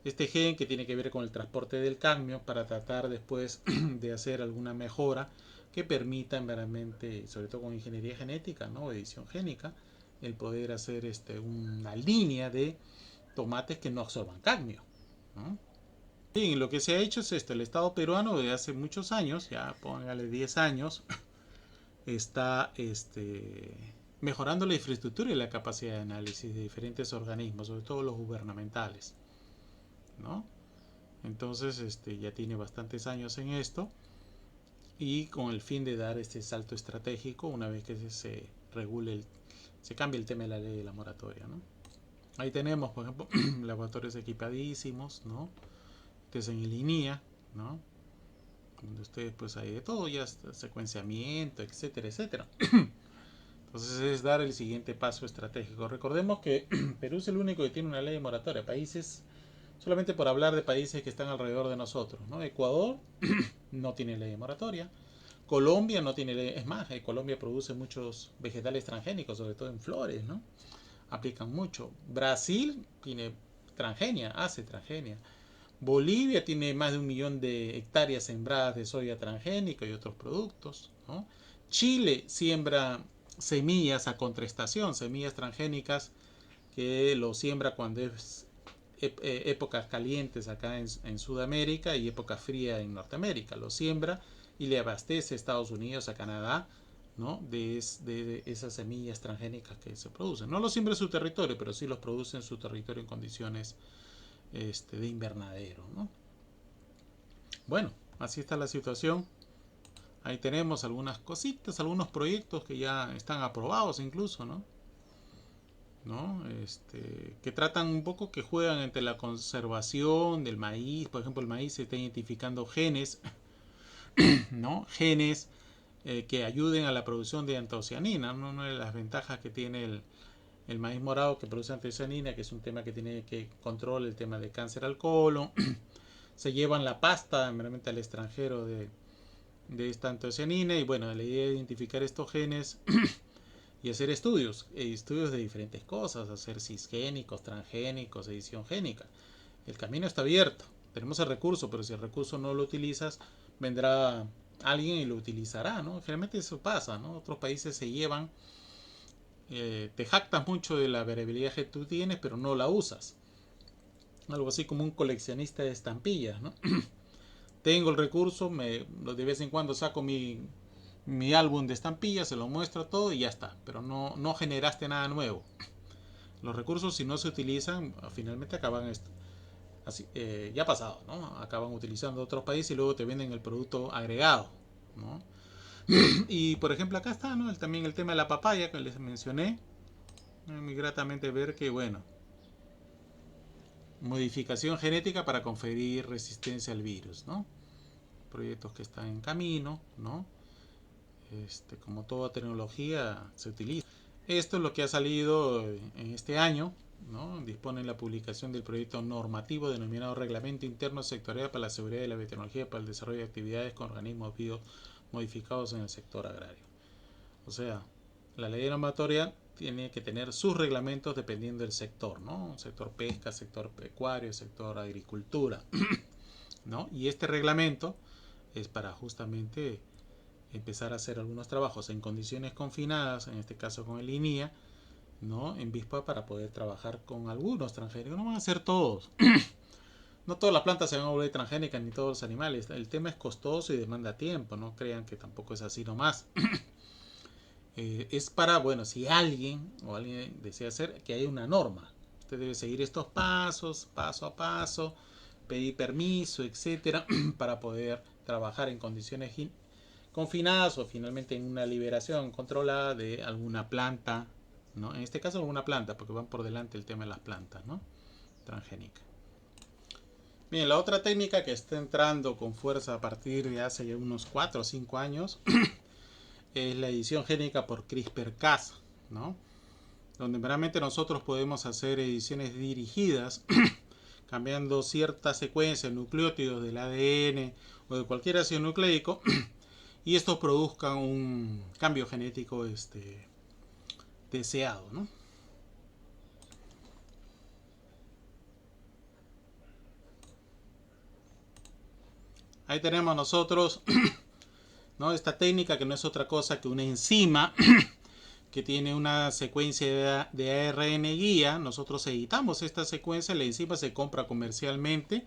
A: gen que tiene que ver con el transporte del cadmio para tratar después de hacer alguna mejora que permita realmente, sobre todo con ingeniería genética, ¿no? Edición génica, el poder hacer una línea de tomates que no absorban cadmio, ¿no? Bien, lo que se ha hecho es esto. El Estado peruano desde hace muchos años, ya póngale 10 años, está mejorando la infraestructura y la capacidad de análisis de diferentes organismos, sobre todo los gubernamentales, ¿no? Entonces ya tiene bastantes años en esto y con el fin de dar este salto estratégico una vez que se regule, se cambie el tema de la ley de la moratoria, ¿no? Ahí tenemos, por ejemplo, laboratorios equipadísimos, ¿no? Este es en el INIA, ¿no? Donde ustedes pues hay de todo, ya secuenciamiento, etcétera, etcétera. Entonces es dar el siguiente paso estratégico. Recordemos que Perú es el único que tiene una ley de moratoria. Países, solamente por hablar de países que están alrededor de nosotros, ¿no? Ecuador no tiene ley de moratoria. Colombia no tiene ley. Es más, Colombia produce muchos vegetales transgénicos, sobre todo en flores, ¿no? Aplican mucho. Brasil tiene transgenia, hace transgenia. Bolivia tiene más de 1 millón de hectáreas sembradas de soya transgénica y otros productos, ¿no? Chile siembra semillas a contraestación, semillas transgénicas que lo siembra cuando es épocas calientes acá en Sudamérica y épocas frías en Norteamérica. Lo siembra y le abastece a Estados Unidos, a Canadá, ¿no? de esas semillas transgénicas que se producen. No los siembra en su territorio, pero sí los produce en su territorio en condiciones de invernadero, ¿no? Bueno, así está la situación. Ahí tenemos algunas cositas, algunos proyectos que ya están aprobados incluso, ¿no? ¿No? Que tratan un poco, que juegan entre la conservación del maíz. Por ejemplo, el maíz se está identificando genes, ¿no? Genes que ayuden a la producción de antocianina, ¿no? Una de las ventajas que tiene el maíz morado que produce antocianina, que es un tema que tiene que controlar el tema de cáncer al colon. Se llevan la pasta realmente al extranjero de esta antocianina, y bueno, la idea es identificar estos genes y hacer estudios de diferentes cosas, hacer cisgénicos, transgénicos, edición génica. El camino está abierto, tenemos el recurso, pero si el recurso no lo utilizas, vendrá alguien y lo utilizará, ¿no? Generalmente eso pasa, ¿no? Otros países se llevan, te jactas mucho de la variabilidad que tú tienes, pero no la usas. Algo así como un coleccionista de estampillas, ¿no? Tengo el recurso, de vez en cuando saco mi álbum de estampillas, se lo muestro todo y ya está. Pero no generaste nada nuevo. Los recursos, si no se utilizan, finalmente acaban así, ya pasado, ¿no? Acaban utilizando otros países y luego te venden el producto agregado, ¿no? Y por ejemplo acá está, ¿no? También el tema de la papaya que les mencioné. Muy gratamente ver que, bueno, modificación genética para conferir resistencia al virus, ¿no? Proyectos que están en camino, ¿no? Como toda tecnología se utiliza. Esto es lo que ha salido en este año, ¿no? Dispone la publicación del proyecto normativo denominado Reglamento Interno Sectorial para la Seguridad de la Biotecnología para el Desarrollo de Actividades con organismos biomodificados en el sector agrario. O sea, la ley normatoria tiene que tener sus reglamentos dependiendo del sector, ¿no? Sector pesca, sector pecuario, sector agricultura, ¿no? Y este reglamento es para justamente empezar a hacer algunos trabajos en condiciones confinadas, en este caso con el INIA, ¿no? En Vispa, para poder trabajar con algunos transgénicos. No van a ser todos. No todas las plantas se van a volver transgénicas ni todos los animales. El tema es costoso y demanda tiempo. No crean que tampoco es así nomás. Es para, bueno, si alguien desea hacer, que haya una norma. Usted debe seguir estos pasos, paso a paso, pedir permiso, etcétera, para poder trabajar en condiciones confinadas o finalmente en una liberación controlada de alguna planta, ¿no? En este caso alguna planta, porque van por delante el tema de las plantas, ¿no? Transgénica. Bien, la otra técnica que está entrando con fuerza a partir de hace ya unos 4 o 5 años es la edición génica por CRISPR-Cas, ¿no? Donde realmente nosotros podemos hacer ediciones dirigidas cambiando cierta secuencia de nucleótidos del ADN o de cualquier ácido nucleico y esto produzca un cambio genético deseado, ¿no? Ahí tenemos nosotros, ¿no? Esta técnica que no es otra cosa que una enzima que tiene una secuencia de ARN guía. Nosotros editamos esta secuencia, la enzima se compra comercialmente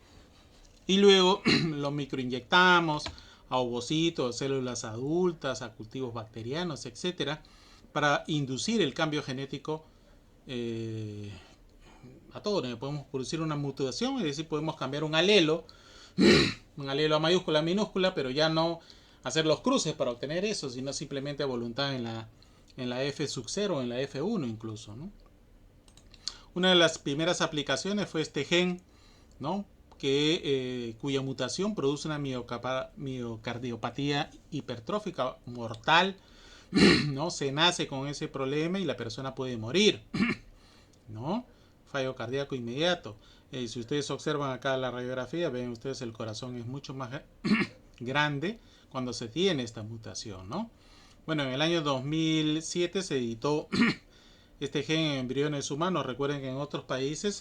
A: y luego lo microinyectamos a ovocitos, células adultas, a cultivos bacterianos, etcétera, para inducir el cambio genético a todo. Podemos producir una mutación, es decir, podemos cambiar un alelo a mayúscula, minúscula, pero ya no hacer los cruces para obtener eso, sino simplemente a voluntad en la F sub 0 o en la F1 incluso, ¿no? Una de las primeras aplicaciones fue este gen, ¿no? Cuya mutación produce una miocardiopatía hipertrófica mortal, ¿no? Se nace con ese problema y la persona puede morir, ¿no? Fallo cardíaco inmediato. Si ustedes observan acá la radiografía, ven ustedes el corazón es mucho más grande cuando se tiene esta mutación, ¿no? Bueno, en el año 2007 se editó este gen en embriones humanos. Recuerden que en otros países,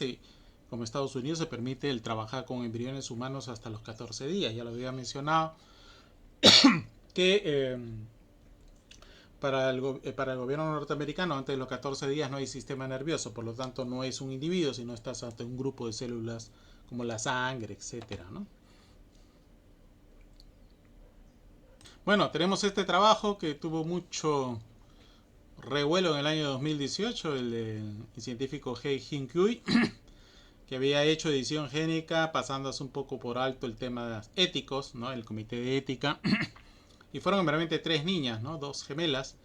A: como Estados Unidos, se permite el trabajar con embriones humanos hasta los 14 días. Ya lo había mencionado que para el gobierno norteamericano, antes de los 14 días no hay sistema nervioso, por lo tanto no es un individuo, sino estás ante un grupo de células como la sangre, etcétera, ¿no? Bueno, tenemos este trabajo que tuvo mucho revuelo en el año 2018, el científico Hei Jin Kui, que había hecho edición génica pasándose un poco por alto el tema éticos, ¿no? El comité de ética. Y fueron meramente tres niñas, ¿no? Dos gemelas,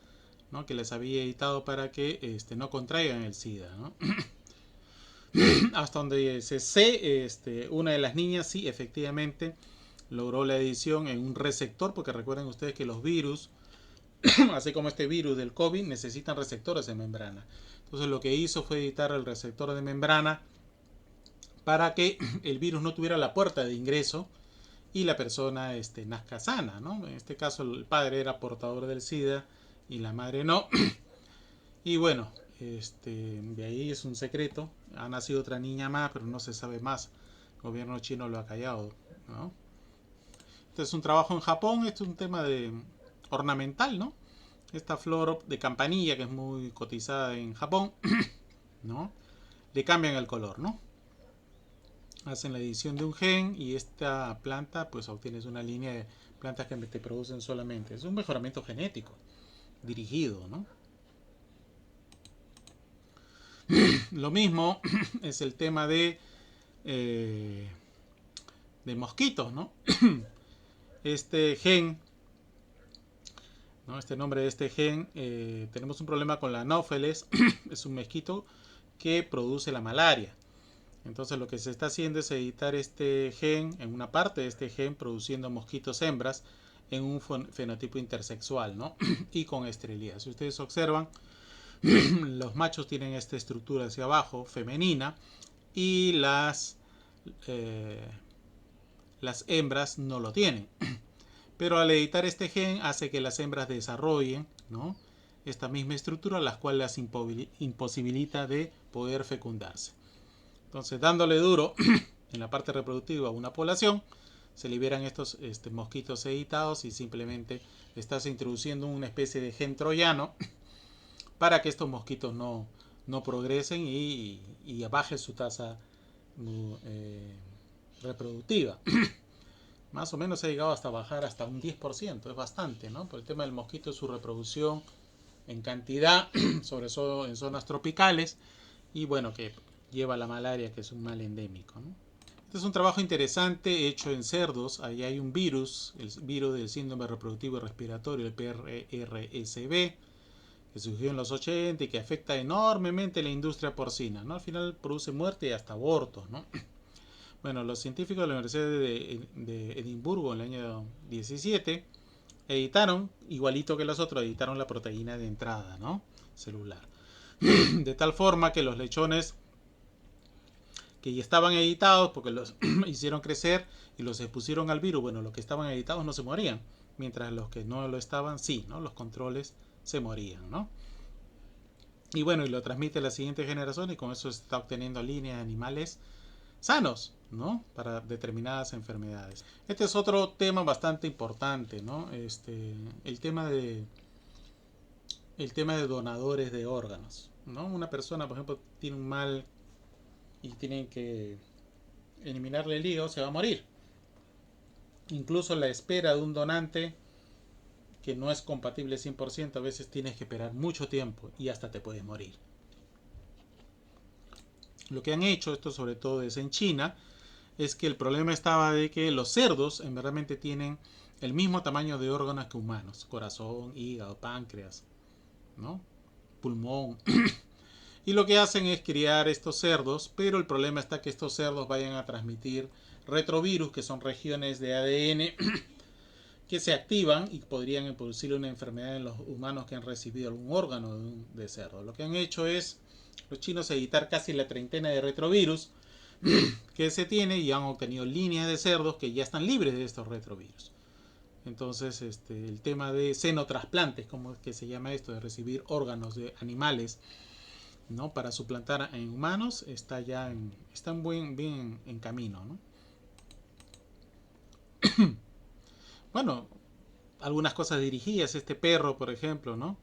A: ¿no? Que les había editado para que no contraigan el SIDA, ¿no? Hasta donde se sé, una de las niñas sí efectivamente logró la edición en un receptor, porque recuerden ustedes que los virus, así como este virus del COVID, necesitan receptores de membrana. Entonces lo que hizo fue editar el receptor de membrana para que el virus no tuviera la puerta de ingreso y la persona nazca sana, ¿no? En este caso el padre era portador del SIDA y la madre no. Y bueno, de ahí es un secreto. Ha nacido otra niña más, pero no se sabe más. El gobierno chino lo ha callado, ¿no? Este es un trabajo en Japón, este es un tema de ornamental, ¿no? Esta flor de campanilla que es muy cotizada en Japón, ¿no? Le cambian el color, ¿no? Hacen la edición de un gen y esta planta pues obtienes una línea de plantas que te producen solamente. Es un mejoramiento genético dirigido, ¿no? Lo mismo es el tema de mosquitos, ¿no? Este gen, ¿no? Este nombre de este gen, tenemos un problema con la anófeles, es un mosquito que produce la malaria. Entonces lo que se está haciendo es editar este gen, en una parte de este gen, produciendo mosquitos hembras en un fenotipo intersexual, ¿no? Y con esterilidad. Si ustedes observan, los machos tienen esta estructura hacia abajo, femenina, y eh, las hembras no lo tienen. Pero al editar este gen hace que las hembras desarrollen, ¿no? Esta misma estructura, la cual las imposibilita de poder fecundarse. Entonces, dándole duro en la parte reproductiva a una población, se liberan estos mosquitos editados y simplemente estás introduciendo una especie de gen troyano para que estos mosquitos no progresen y baje su tasa reproductiva. Más o menos ha llegado hasta bajar hasta un 10%, es bastante, ¿no? Por el tema del mosquito, su reproducción en cantidad, sobre todo en zonas tropicales, y bueno, que lleva la malaria, que es un mal endémico, ¿no? Este es un trabajo interesante hecho en cerdos. Ahí hay un virus, el virus del síndrome reproductivo y respiratorio, el PRSB, que surgió en los 80 y que afecta enormemente la industria porcina, ¿no? Al final produce muerte y hasta abortos, ¿no? Bueno, los científicos de la Universidad de Edimburgo en el año 17 editaron, igualito que los otros, editaron la proteína de entrada, ¿no? Celular. De tal forma que los lechones que ya estaban editados, porque los hicieron crecer y los expusieron al virus, bueno, los que estaban editados no se morían, mientras los que no lo estaban, sí, ¿no? Los controles se morían, ¿no? Y bueno, y lo transmite a la siguiente generación y con eso se está obteniendo líneas de animales sanos, ¿no? Para determinadas enfermedades. Este es otro tema bastante importante, ¿no? El tema de donadores de órganos, ¿no? Una persona, por ejemplo, tiene un mal y tienen que eliminarle el hígado, se va a morir. Incluso la espera de un donante que no es compatible 100%, a veces tienes que esperar mucho tiempo y hasta te puedes morir. Lo que han hecho, esto sobre todo es en China, es que el problema estaba de que los cerdos en realmente tienen el mismo tamaño de órganos que humanos, corazón, hígado, páncreas, ¿no? Pulmón. Y lo que hacen es criar estos cerdos, pero el problema está que estos cerdos vayan a transmitir retrovirus, que son regiones de ADN que se activan y podrían producir una enfermedad en los humanos que han recibido algún órgano de cerdo. Lo que han hecho es los chinos editar casi la treintena de retrovirus que se tiene y han obtenido líneas de cerdos que ya están libres de estos retrovirus. Entonces, el tema de senotrasplantes, como es que se llama esto, de recibir órganos de animales, ¿no? Para suplantar en humanos, está bien en camino, ¿no? Bueno, algunas cosas dirigidas. Este perro, por ejemplo, ¿no?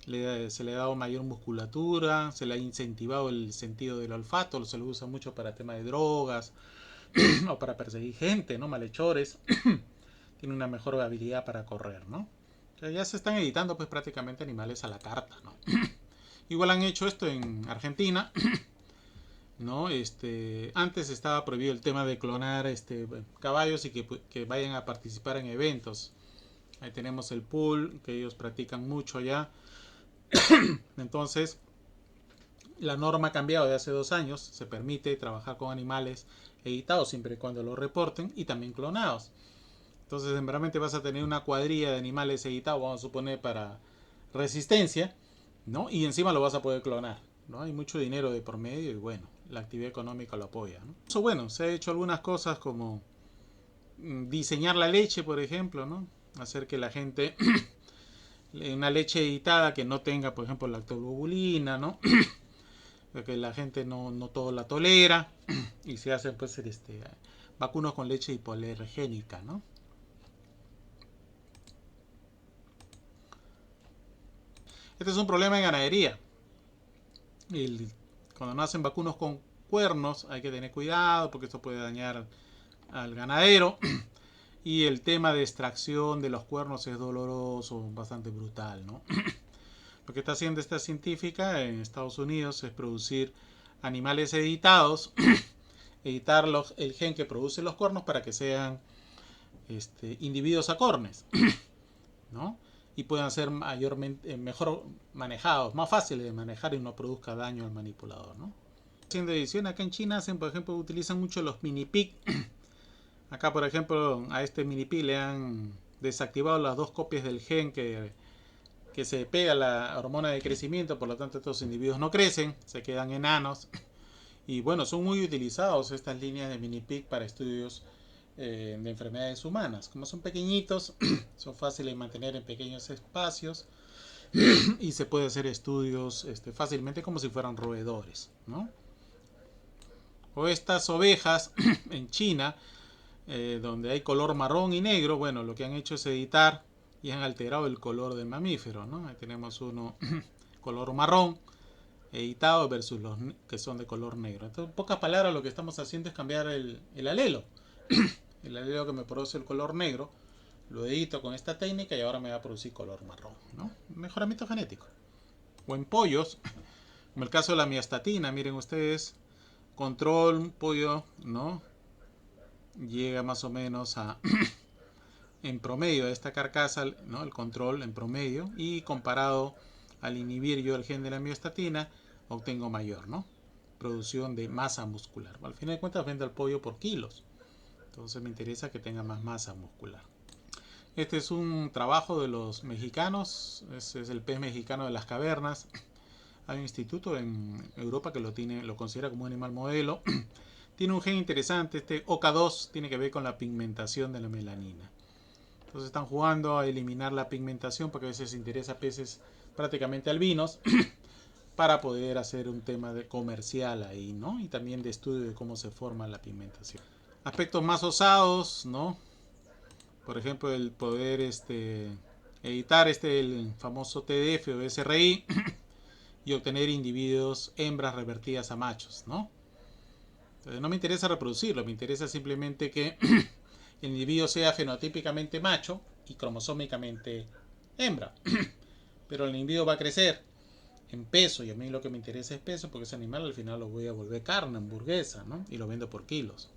A: Se le ha dado mayor musculatura, se le ha incentivado el sentido del olfato, se lo usa mucho para temas de drogas o para perseguir gente, ¿no? Malhechores. Tiene una mejor habilidad para correr, ¿no? O sea, ya se están editando pues prácticamente animales a la carta, ¿no? Igual han hecho esto en Argentina, ¿no? Antes estaba prohibido el tema de clonar caballos y que vayan a participar en eventos. Ahí tenemos el pool, que ellos practican mucho ya. Entonces, la norma ha cambiado de hace 2 años. Se permite trabajar con animales editados siempre y cuando lo reporten y también clonados. Entonces, realmente vas a tener una cuadrilla de animales editados, vamos a suponer, para resistencia, ¿no? Y encima lo vas a poder clonar, ¿no? Hay mucho dinero de por medio y bueno, la actividad económica lo apoya, ¿no? Eso, bueno, se ha hecho algunas cosas como diseñar la leche, por ejemplo, ¿no? Hacer que la gente, una leche editada que no tenga, por ejemplo, lactoglobulina, ¿no? Que la gente no todo la tolera y se hacen pues vacunos con leche hipoalergénica, ¿no? Este es un problema en ganadería. Cuando no hacen vacunos con cuernos hay que tener cuidado porque esto puede dañar al ganadero. Y el tema de extracción de los cuernos es doloroso, bastante brutal, ¿no? Lo que está haciendo esta científica en Estados Unidos es producir animales editados, editar el gen que produce los cuernos para que sean individuos acornes, ¿no? Y puedan ser mejor manejados, más fáciles de manejar y no produzca daño al manipulador, ¿no? Haciendo edición acá en China por ejemplo, utilizan mucho los mini pig. Acá, por ejemplo, a este mini pig le han desactivado las 2 copias del gen que se pega a la hormona de crecimiento, por lo tanto estos individuos no crecen, se quedan enanos. Y bueno, son muy utilizados estas líneas de mini pig para estudios de enfermedades humanas. Como son pequeñitos, son fáciles de mantener en pequeños espacios y se puede hacer estudios fácilmente como si fueran roedores, ¿no? O estas ovejas en China, donde hay color marrón y negro, bueno, lo que han hecho es editar y han alterado el color del mamífero, ¿no? Ahí tenemos uno color marrón editado versus los que son de color negro. Entonces, en pocas palabras, lo que estamos haciendo es cambiar el alelo. El alelo que me produce el color negro, lo edito con esta técnica y ahora me va a producir color marrón, ¿no? Mejoramiento genético. O en pollos, como el caso de la miastatina, miren ustedes, control pollo, ¿no? Llega más o menos a en promedio de esta carcasa, ¿no? El control en promedio, y comparado al inhibir yo el gen de la miostatina, obtengo mayor, ¿no? Producción de masa muscular. Al final de cuentas vendo el pollo por kilos, entonces me interesa que tenga más masa muscular. Este es un trabajo de los mexicanos, este es el pez mexicano de las cavernas. Hay un instituto en Europa que lo considera como un animal modelo. Tiene un gen interesante, este OCA2 tiene que ver con la pigmentación de la melanina. Entonces están jugando a eliminar la pigmentación porque a veces interesa a peces prácticamente albinos para poder hacer un tema de comercial ahí, ¿no? Y también de estudio de cómo se forma la pigmentación. Aspectos más osados, ¿no? Por ejemplo, el poder editar el famoso TDF o SRI y obtener individuos hembras revertidas a machos, ¿no? Entonces, no me interesa reproducirlo, me interesa simplemente que el individuo sea fenotípicamente macho y cromosómicamente hembra. Pero el individuo va a crecer en peso y a mí lo que me interesa es peso porque ese animal al final lo voy a volver carne, hamburguesa, ¿no? Y lo vendo por kilos.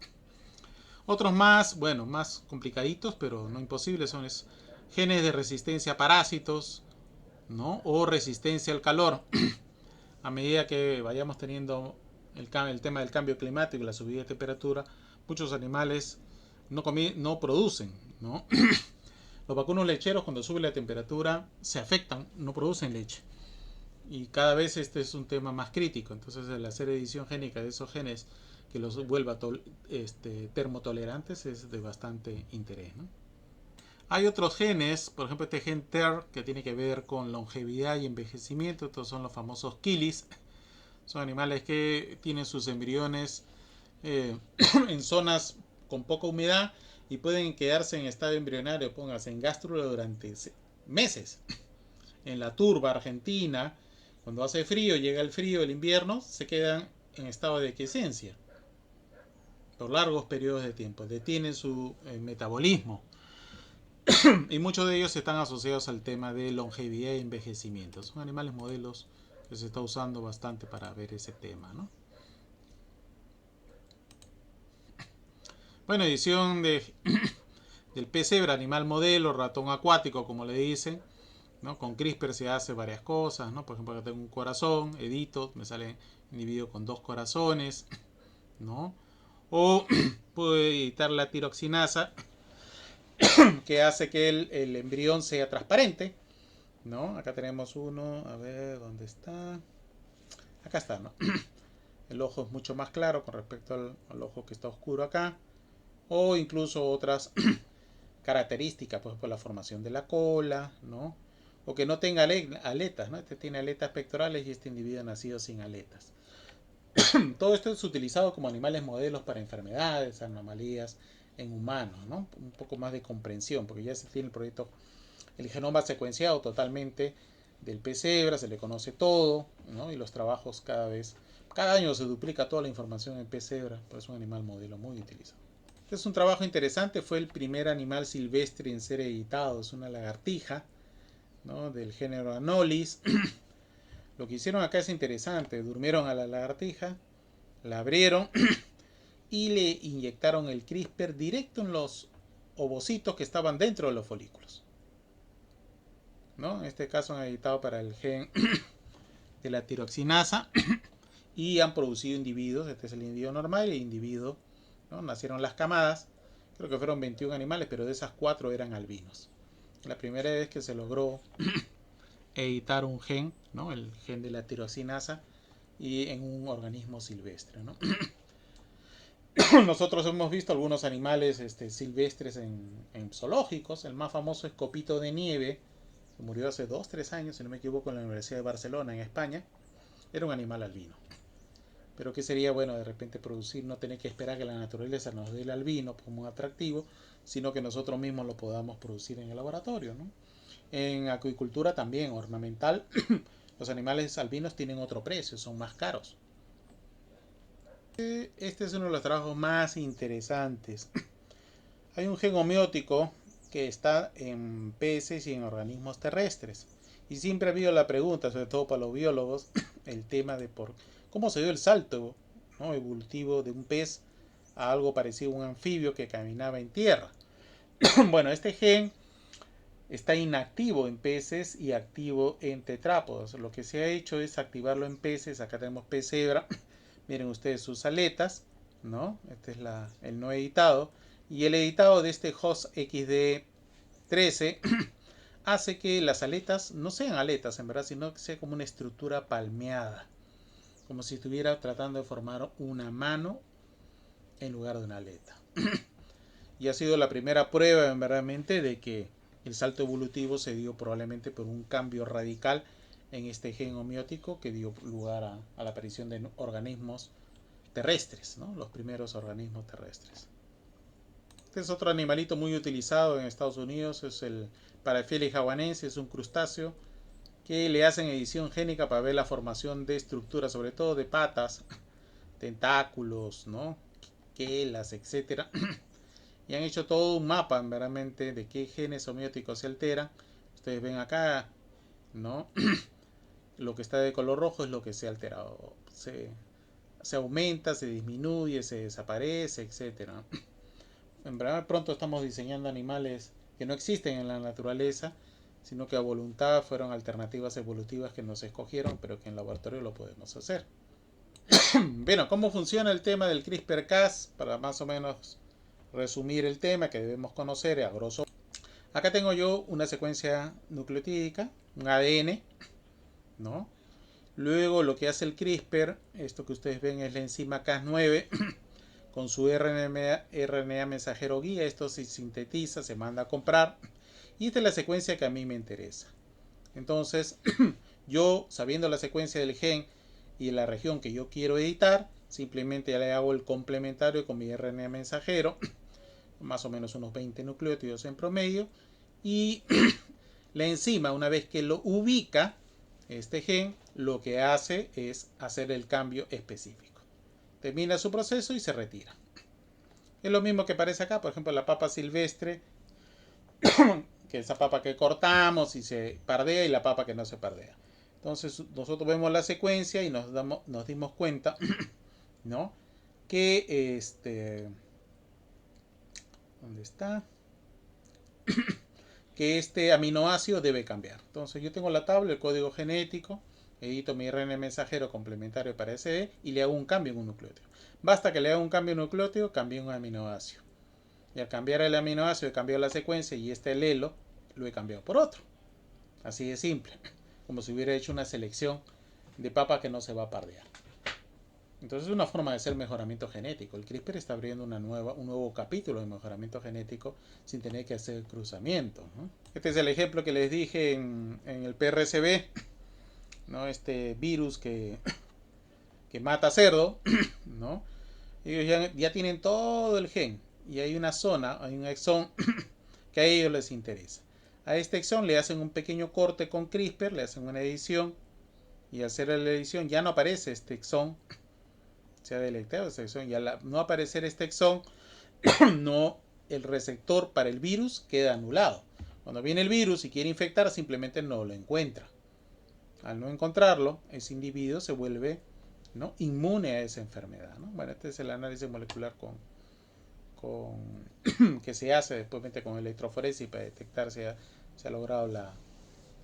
A: Otros más, bueno, más complicaditos, pero no imposibles, son genes de resistencia a parásitos, ¿no? O resistencia al calor. A medida que vayamos teniendo el tema del cambio climático y la subida de temperatura, muchos animales no producen, ¿no? Los vacunos lecheros, cuando sube la temperatura, se afectan, no producen leche. Y cada vez este es un tema más crítico. Entonces, el hacer edición génica de esos genes que los vuelva termotolerantes es de bastante interés, ¿no? Hay otros genes, por ejemplo este gen TER, que tiene que ver con longevidad y envejecimiento. Estos son los famosos kilis. Son animales que tienen sus embriones en zonas con poca humedad y pueden quedarse en estado embrionario, póngase en gástrula durante meses. En la turba argentina, cuando hace frío, llega el frío, el invierno, se quedan en estado de quiescencia por largos periodos de tiempo, detienen su metabolismo y muchos de ellos están asociados al tema de longevidad y envejecimiento. Son animales modelos que se está usando bastante para ver ese tema, ¿no? Bueno, edición del pez cebra, animal modelo, ratón acuático, como le dicen, ¿no? Con CRISPR se hace varias cosas, ¿no? Por ejemplo, acá tengo un corazón, edito, me sale individuo con 2 corazones, ¿no? O puedo editar la tiroxinasa, que hace que el embrión sea transparente, ¿no? Acá tenemos uno, a ver, ¿dónde está? Acá está, ¿no? El ojo es mucho más claro con respecto al ojo que está oscuro acá. O incluso otras características, por ejemplo, la formación de la cola, ¿no? O que no tenga aletas, ¿no? Este tiene aletas pectorales y este individuo ha nacido sin aletas. Todo esto es utilizado como animales modelos para enfermedades, anomalías en humanos, ¿no? Un poco más de comprensión, porque ya se tiene el proyecto, el genoma secuenciado totalmente del pez cebra, se le conoce todo, ¿no? Y los trabajos cada año se duplica toda la información en pez cebra, pero es un animal modelo muy utilizado. Este es un trabajo interesante, fue el primer animal silvestre en ser editado, es una lagartija, ¿no? Del género Anolis. Lo que hicieron acá es interesante, durmieron a la lagartija, la abrieron y le inyectaron el CRISPR directo en los ovocitos que estaban dentro de los folículos, ¿no? En este caso han editado para el gen de la tiroxinasa y han producido individuos. Este es el individuo normal y el individuo, ¿no? Nacieron las camadas, creo que fueron 21 animales, pero de esas 4 eran albinos. La primera vez que se logró editar un gen, ¿no? El gen de la tiroxinasa, y en un organismo silvestre, ¿no? Nosotros hemos visto algunos animales silvestres en zoológicos. El más famoso es Copito de Nieve, que murió hace 2-3 años, si no me equivoco, en la Universidad de Barcelona, en España. Era un animal albino. Pero que sería bueno de repente producir, no tener que esperar que la naturaleza nos dé el albino como un atractivo, sino que nosotros mismos lo podamos producir en el laboratorio, ¿no? En acuicultura también, ornamental, los animales albinos tienen otro precio, son más caros. Este es uno de los trabajos más interesantes. Hay un gen homeótico que está en peces y en organismos terrestres. Y siempre ha habido la pregunta, sobre todo para los biólogos, el tema de cómo se dio el salto, ¿no? Evolutivo de un pez a algo parecido a un anfibio que caminaba en tierra. Bueno, este gen está inactivo en peces y activo en tetrápodos. Lo que se ha hecho es activarlo en peces. Acá tenemos pez cebra. Miren ustedes sus aletas, ¿no? Este es el no editado. Y el editado de este host XD13 hace que las aletas no sean aletas en verdad, sino que sea como una estructura palmeada, como si estuviera tratando de formar una mano en lugar de una aleta. Y ha sido la primera prueba en verdad de que el salto evolutivo se dio probablemente por un cambio radical en este gen homeótico que dio lugar a la aparición de organismos terrestres, ¿no? Los primeros organismos terrestres. Este es otro animalito muy utilizado en Estados Unidos, es el Parafelis hawaiensis, es un crustáceo que le hacen edición génica para ver la formación de estructuras, sobre todo de patas, tentáculos, ¿no? Quelas, etcétera. Y han hecho todo un mapa, verdaderamente, de qué genes homeóticos se alteran. Ustedes ven acá, ¿no? Lo que está de color rojo es lo que se ha alterado. Se aumenta, se disminuye, se desaparece, etcétera. En verdad, pronto estamos diseñando animales que no existen en la naturaleza, sino que a voluntad fueron alternativas evolutivas que nos escogieron, pero que en laboratorio lo podemos hacer. Bueno, ¿cómo funciona el tema del CRISPR-Cas? Para más o menos resumir el tema que debemos conocer a grosso. Acá tengo yo una secuencia nucleotídica, un ADN, ¿no? Luego lo que hace el CRISPR, esto que ustedes ven es la enzima Cas9 con su RNA mensajero guía. Esto se sintetiza, se manda a comprar y esta es la secuencia que a mí me interesa. Entonces yo, sabiendo la secuencia del gen y la región que yo quiero editar, simplemente le hago el complementario con mi RNA mensajero más o menos unos 20 nucleótidos en promedio, y la enzima, una vez que lo ubica, este gen, lo que hace es hacer el cambio específico. Termina su proceso y se retira. Es lo mismo que aparece acá, por ejemplo, la papa silvestre, que es esa papa que cortamos y se pardea, y la papa que no se pardea. Entonces nosotros vemos la secuencia y nos dimos cuenta, ¿no? Que ¿dónde está? Que este aminoácido debe cambiar. Entonces yo tengo la tabla, el código genético, edito mi RNA mensajero complementario para ese y le hago un cambio en un nucleótido. Basta que le haga un cambio en un nucleótido, cambie un aminoácido. Y al cambiar el aminoácido he cambiado la secuencia y este alelo lo he cambiado por otro. Así de simple. Como si hubiera hecho una selección de papa que no se va a pardear. Entonces es una forma de hacer mejoramiento genético. El CRISPR está abriendo un nuevo capítulo de mejoramiento genético sin tener que hacer cruzamiento, ¿no? Este es el ejemplo que les dije en el PRCB, ¿no? Este virus que mata cerdo, ¿no? Ellos ya tienen todo el gen y hay una zona, hay un exón que a ellos les interesa. A este exón le hacen un pequeño corte con CRISPR, le hacen una edición y al hacer la edición ya no aparece este exón. Se ha deletreado esta exón y al no aparecer este exón, no, el receptor para el virus queda anulado. Cuando viene el virus y quiere infectar, simplemente no lo encuentra. Al no encontrarlo, ese individuo se vuelve, ¿no?, inmune a esa enfermedad, ¿no? Bueno, este es el análisis molecular que se hace después con electroforesis para detectar si se ha logrado la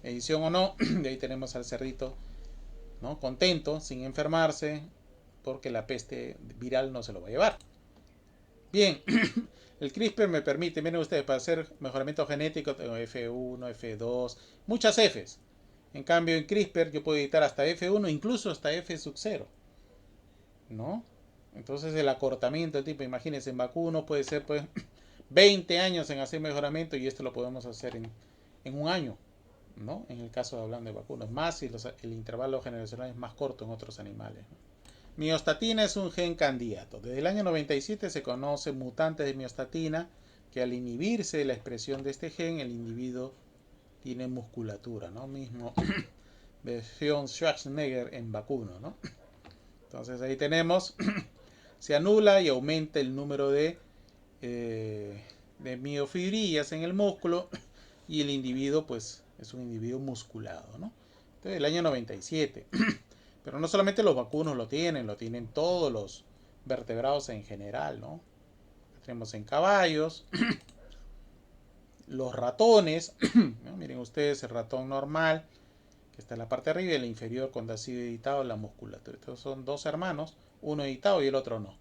A: edición o no. De ahí tenemos al cerdito, ¿no?, contento, sin enfermarse, porque la peste viral no se lo va a llevar. Bien, el CRISPR me permite, miren ustedes, para hacer mejoramiento genético tengo F1, F2, muchas Fs. En cambio en CRISPR yo puedo editar hasta F1, incluso hasta F sub 0, ¿no? Entonces el acortamiento, tipo, imagínense, en vacuno puede ser pues 20 años en hacer mejoramiento y esto lo podemos hacer en un año, ¿no? En el caso de hablando de vacunas, más si el intervalo generacional es más corto en otros animales, ¿no? Miostatina es un gen candidato. Desde el año 97 se conocen mutantes de miostatina que al inhibirse la expresión de este gen, el individuo tiene musculatura, ¿no? Mismo versión Schwarzenegger en vacuno, ¿no? Entonces ahí tenemos, se anula y aumenta el número de miofibrillas en el músculo y el individuo pues es un individuo musculado, ¿no? Entonces el año 97. Pero no solamente los vacunos lo tienen todos los vertebrados en general, ¿no? Lo tenemos en caballos, los ratones, ¿no? Miren ustedes el ratón normal, que está en la parte de arriba y el inferior cuando ha sido editado la musculatura. Estos son dos hermanos, uno editado y el otro no.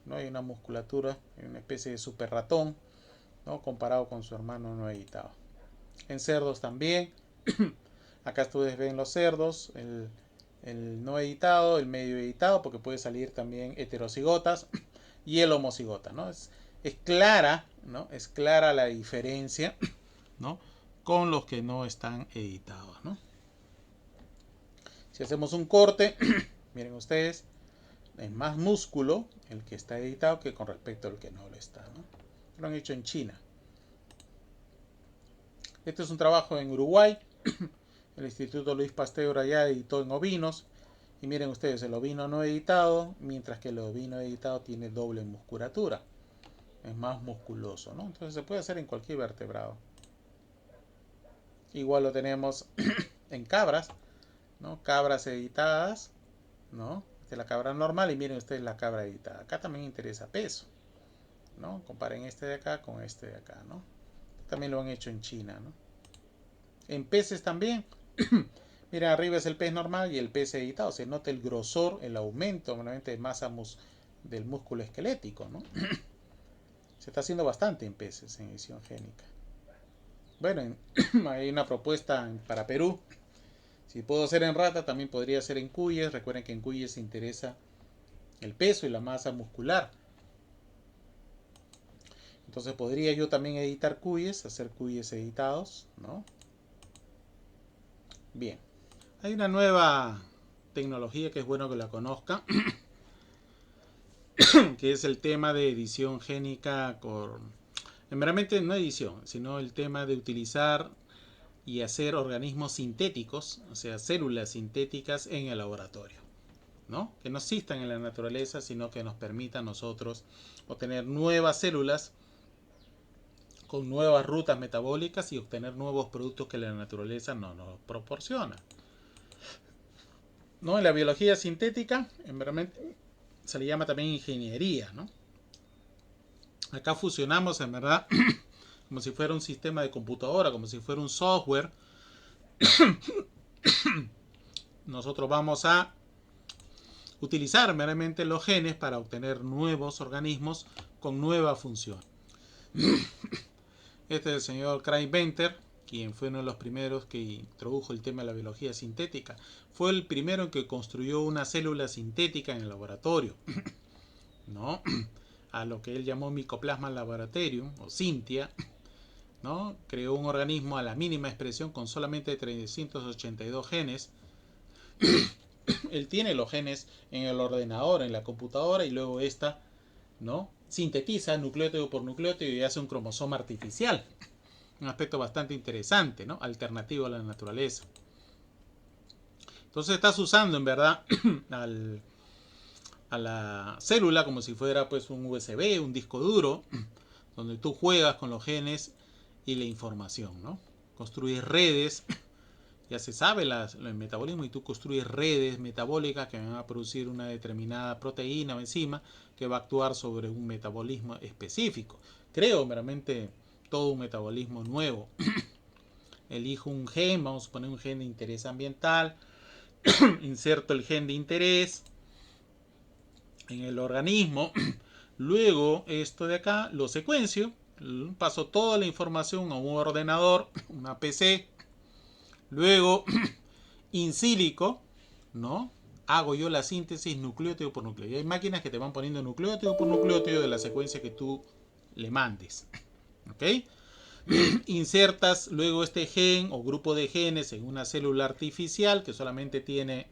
A: ¿No? Hay una musculatura, hay una especie de super ratón, ¿no?, comparado con su hermano no editado. En cerdos también. Acá ustedes ven los cerdos, el no editado, el medio editado, porque puede salir también heterocigotas y el homocigota, ¿no? Es clara, ¿no? Es clara la diferencia, ¿no?, con los que no están editados, ¿no? Si hacemos un corte, miren ustedes, es más músculo el que está editado que con respecto al que no lo está, ¿no? Lo han hecho en China. Este es un trabajo en Uruguay. El Instituto Luis Pasteur allá editó en ovinos. Y miren ustedes, el ovino no editado, mientras que el ovino editado tiene doble musculatura. Es más musculoso, ¿no? Entonces se puede hacer en cualquier vertebrado. Igual lo tenemos en cabras, ¿no? Cabras editadas, ¿no? Esta es la cabra normal y miren ustedes la cabra editada. Acá también interesa peso, ¿no? Comparen este de acá con este de acá, ¿no? También lo han hecho en China, ¿no? En peces también. Miren, arriba es el pez normal y el pez editado. Se nota el grosor, el aumento obviamente de masa del músculo esquelético, ¿no? Se está haciendo bastante en peces en edición génica. Bueno, hay una propuesta para Perú. Si puedo hacer en rata, también podría hacer en cuyes. Recuerden que en cuyes se interesa el peso y la masa muscular. Entonces podría yo también editar cuyes, hacer cuyes editados, ¿no? Bien. Hay una nueva tecnología que es bueno que la conozcan, que es el tema de edición génica meramente no edición, sino el tema de utilizar y hacer organismos sintéticos, o sea, células sintéticas en el laboratorio, ¿no? Que no existan en la naturaleza, sino que nos permita a nosotros obtener nuevas células con nuevas rutas metabólicas y obtener nuevos productos que la naturaleza no nos proporciona. ¿No? En la biología sintética, realmente se le llama también ingeniería, ¿no? Acá fusionamos, en verdad, como si fuera un sistema de computadora, como si fuera un software. Nosotros vamos a utilizar meramente los genes para obtener nuevos organismos con nueva función. Este es el señor Craig Venter, quien fue uno de los primeros que introdujo el tema de la biología sintética. Fue el primero en que construyó una célula sintética en el laboratorio, ¿no? A lo que él llamó Mycoplasma laboratorium o Cintia, ¿no? Creó un organismo a la mínima expresión con solamente 382 genes. Él tiene los genes en el ordenador, en la computadora, y luego esta, ¿no? Sintetiza nucleótido por nucleótido y hace un cromosoma artificial. Un aspecto bastante interesante, ¿no? Alternativo a la naturaleza. Entonces estás usando en verdad a la célula como si fuera pues un USB, un disco duro, donde tú juegas con los genes y la información, ¿no? Construyes redes, ya se sabe el metabolismo, y tú construyes redes metabólicas que van a producir una determinada proteína o enzima que va a actuar sobre un metabolismo específico. Creo meramente todo un metabolismo nuevo. Elijo un gen, vamos a poner un gen de interés ambiental, inserto el gen de interés en el organismo, luego esto de acá lo secuencio, paso toda la información a un ordenador, una PC, luego in silico, ¿no? Hago yo la síntesis nucleótido por nucleótido. Y hay máquinas que te van poniendo nucleótido por nucleótido de la secuencia que tú le mandes. ¿Ok? Insertas luego este gen o grupo de genes en una célula artificial que solamente tiene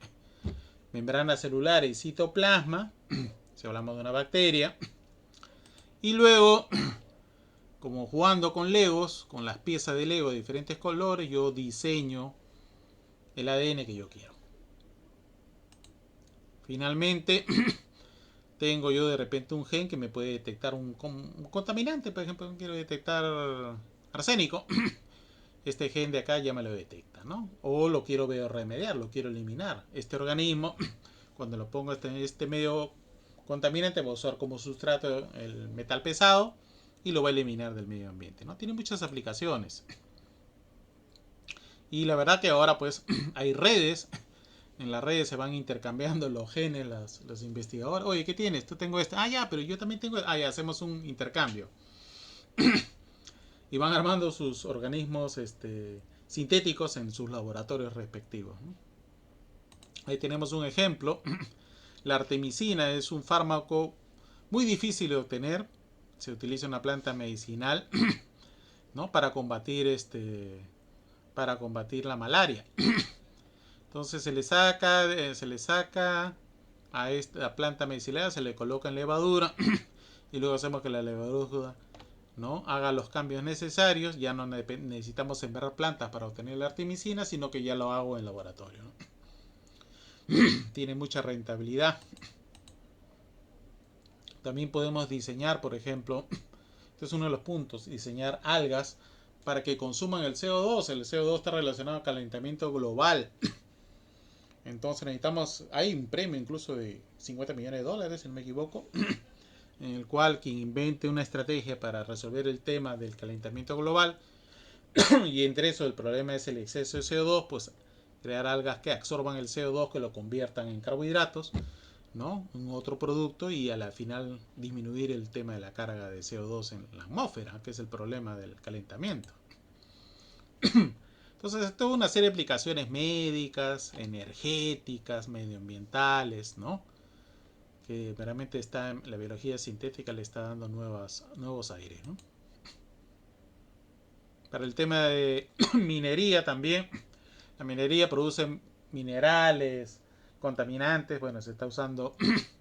A: membrana celular y citoplasma, si hablamos de una bacteria, y luego, como jugando con legos, con las piezas de lego de diferentes colores, yo diseño el ADN que yo quiero. Finalmente, tengo yo de repente un gen que me puede detectar un contaminante, por ejemplo, quiero detectar arsénico. Este gen de acá ya me lo detecta, ¿no? O lo quiero remediar, lo quiero eliminar. Este organismo, cuando lo pongo en este medio contaminante, va a usar como sustrato el metal pesado y lo va a eliminar del medio ambiente, ¿no? Tiene muchas aplicaciones. Y la verdad que ahora pues hay redes. En las redes se van intercambiando los genes, los investigadores. Oye, ¿qué tienes? Tú tengo este. Ah, ya, pero yo también tengo. Ah, ya, hacemos un intercambio. Y van armando sus organismos sintéticos en sus laboratorios respectivos, ¿no? Ahí tenemos un ejemplo. La artemisina es un fármaco muy difícil de obtener. Se utiliza una planta medicinal, ¿no? Para combatir la malaria. Entonces se le saca a esta planta medicinal, se le coloca en levadura y luego hacemos que la levadura, ¿no? Haga los cambios necesarios. Ya no necesitamos sembrar plantas para obtener la artemisina, sino que ya lo hago en laboratorio, ¿no? Tiene mucha rentabilidad. También podemos diseñar, por ejemplo, este es uno de los puntos, diseñar algas para que consuman el CO2. El CO2 está relacionado al calentamiento global. Entonces necesitamos, hay un premio incluso de 50 millones de dólares, si no me equivoco, en el cual quien invente una estrategia para resolver el tema del calentamiento global, y entre eso el problema es el exceso de CO2, pues crear algas que absorban el CO2, que lo conviertan en carbohidratos, ¿no? Un otro producto, y a la final disminuir el tema de la carga de CO2 en la atmósfera, que es el problema del calentamiento. Entonces, toda una serie de aplicaciones médicas, energéticas, medioambientales, ¿no? Que realmente la biología sintética le está dando nuevos aires, ¿no? Para el tema de minería también, la minería produce minerales, contaminantes, bueno, se está usando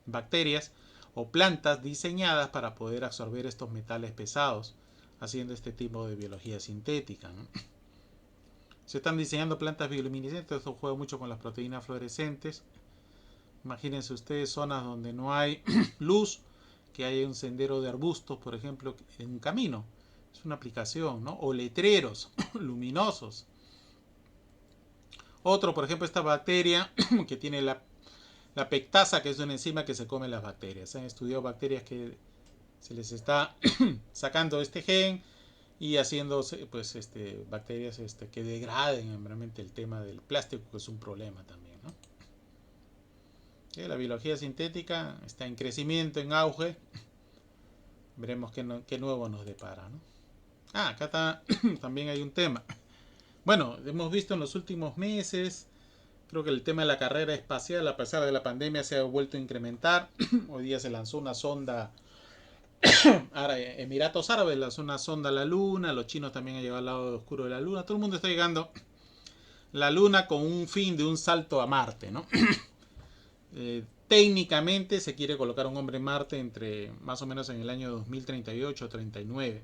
A: bacterias o plantas diseñadas para poder absorber estos metales pesados haciendo este tipo de biología sintética, ¿no? Se están diseñando plantas bioluminiscentes, esto juega mucho con las proteínas fluorescentes. Imagínense ustedes zonas donde no hay luz, que haya un sendero de arbustos, por ejemplo, en un camino. Es una aplicación, ¿no? O letreros luminosos. Otro, por ejemplo, esta bacteria que tiene la pectasa, que es una enzima que se come las bacterias. Se han estudiado bacterias que se les está sacando este gen y haciendo pues bacterias que degraden realmente el tema del plástico, que es un problema también, ¿no? La biología sintética está en crecimiento, en auge. Veremos qué nuevo nos depara, ¿no? Acá está, también hay un tema. Bueno, hemos visto en los últimos meses, creo que el tema de la carrera espacial, a pesar de la pandemia, se ha vuelto a incrementar. Hoy día se lanzó una sonda, Emiratos Árabes lanzó una sonda a la Luna, los chinos también han llegado al lado oscuro de la Luna, todo el mundo está llegando a la Luna con un fin de un salto a Marte, ¿no? Técnicamente se quiere colocar un hombre en Marte entre más o menos en el año 2038 o 39,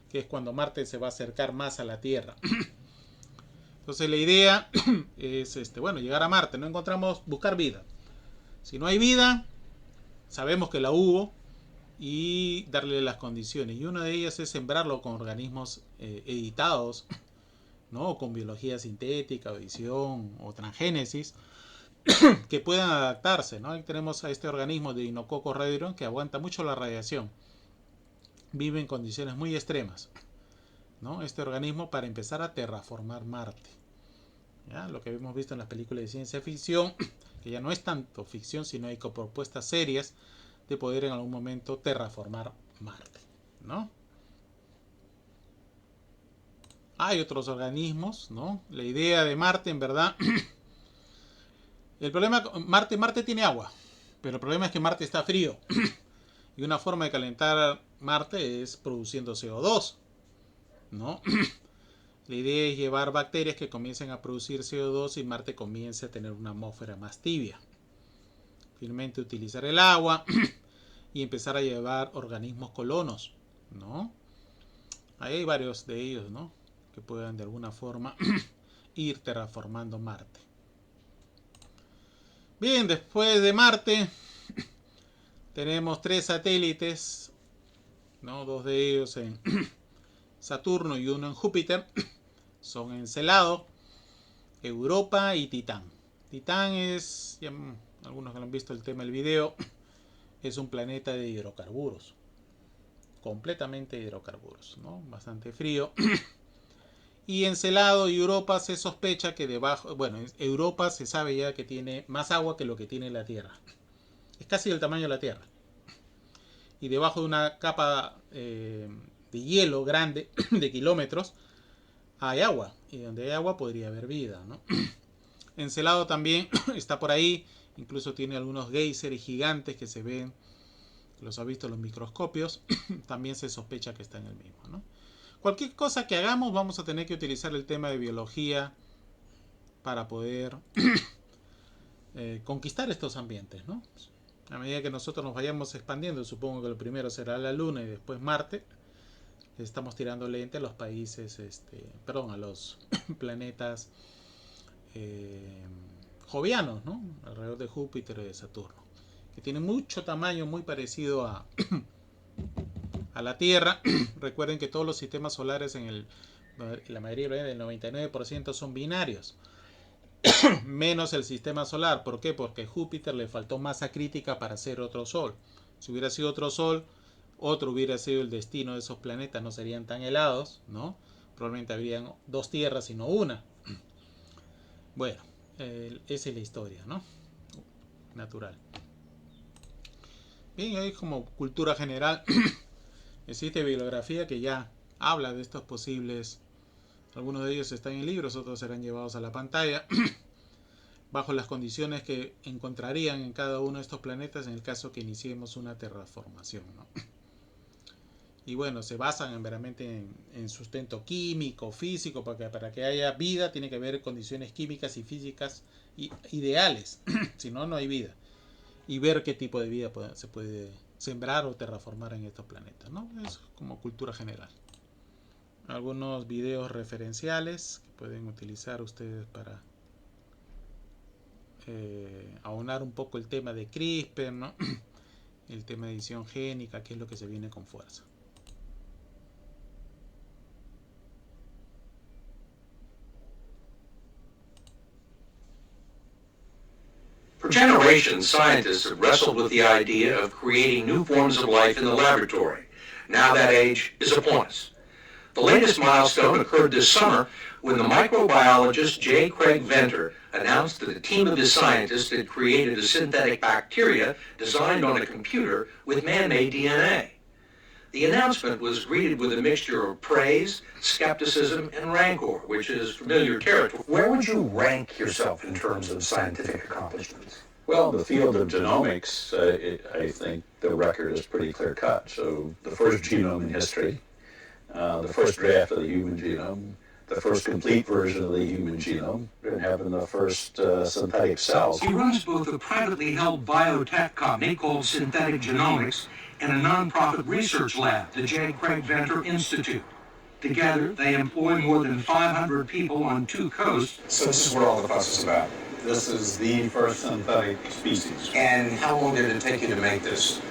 A: que es cuando Marte se va a acercar más a la Tierra. Entonces la idea es llegar a Marte, no encontramos, buscar vida. Si no hay vida, sabemos que la hubo y darle las condiciones. Y una de ellas es sembrarlo con organismos editados, ¿no? O con biología sintética, edición o transgénesis, que puedan adaptarse, ¿no? Ahí tenemos a este organismo de Inococcus redron que aguanta mucho la radiación. Vive en condiciones muy extremas, ¿no? Este organismo para empezar a terraformar Marte. ¿Ya? Lo que hemos visto en las películas de ciencia ficción, que ya no es tanto ficción, sino hay propuestas serias de poder en algún momento terraformar Marte, ¿no? Hay otros organismos, ¿no? La idea de Marte, en verdad, el problema, Marte tiene agua, pero el problema es que Marte está frío. Y una forma de calentar Marte es produciendo CO2, ¿no? La idea es llevar bacterias que comiencen a producir CO2 y Marte comience a tener una atmósfera más tibia. Finalmente utilizar el agua y empezar a llevar organismos colonos, ¿no? Ahí hay varios de ellos, ¿no? Que puedan de alguna forma ir terraformando Marte. Bien, después de Marte tenemos 3 satélites, ¿no? 2 de ellos en Saturno y 1 en Júpiter. Son Encelado, Europa y Titán. Titán es, ya algunos que lo han visto el tema del video, es un planeta de hidrocarburos. Completamente hidrocarburos, ¿no? Bastante frío. Y Encelado y Europa se sospecha que debajo, bueno, Europa se sabe ya que tiene más agua que lo que tiene la Tierra. Es casi del tamaño de la Tierra. Y debajo de una capa de hielo grande, de kilómetros, hay agua. Y donde hay agua podría haber vida, ¿no? Encelado también está por ahí. Incluso tiene algunos geysers gigantes que se ven, los ha visto en los microscopios. También se sospecha que está en el mismo, ¿no? Cualquier cosa que hagamos vamos a tener que utilizar el tema de biología para poder conquistar estos ambientes, ¿no? A medida que nosotros nos vayamos expandiendo, supongo que lo primero será la Luna y después Marte, estamos tirando lente a los países, a los planetas jovianos, ¿no? Alrededor de Júpiter y de Saturno, que tienen mucho tamaño, muy parecido a la Tierra. Recuerden que todos los sistemas solares la mayoría del 99% son binarios, menos el sistema solar. ¿Por qué? Porque a Júpiter le faltó masa crítica para hacer otro sol. Si hubiera sido otro sol, otro hubiera sido el destino de esos planetas, no serían tan helados, ¿no? Probablemente habrían 2 tierras y no una. Bueno, esa es la historia, ¿no? Natural. Bien, ahí como cultura general existe bibliografía que ya habla de estos posibles. Algunos de ellos están en libros, otros serán llevados a la pantalla bajo las condiciones que encontrarían en cada uno de estos planetas en el caso que iniciemos una terraformación, ¿no? Y bueno, se basan verdaderamente en sustento químico, físico, porque para que haya vida tiene que haber condiciones químicas y físicas ideales, si no, no hay vida. Y ver qué tipo de vida se puede sembrar o terraformar en estos planetas, ¿no? Es como cultura general. algunos videos referenciales que pueden utilizar ustedes para aunar un poco el tema de CRISPR, ¿no? El tema de edición génica, que es lo que se viene con fuerza.
B: For generations, scientists have wrestled with the idea of creating new forms of life in the laboratory. Now that age is upon us. The latest milestone occurred this summer when the microbiologist J. Craig Venter announced that a team of his scientists had created a synthetic bacteria designed on a computer with man-made DNA. The announcement was greeted with a mixture of praise, skepticism, and rancor, which is familiar territory.
C: Where would you rank yourself in terms of scientific accomplishments?
D: Well, the field of genomics, I think the record is pretty clear-cut. So the first genome in history, the first draft of the human genome, the first complete version of the human genome, and having the first synthetic cells.
B: He runs both a privately held biotech company called Synthetic Genomics and a nonprofit research lab, the J. Craig Venter Institute. Together, they employ more than 500 people on 2 coasts.
C: So this is where all the fuss is about.
D: This is the first synthetic species.
C: And how long did it take you to make this?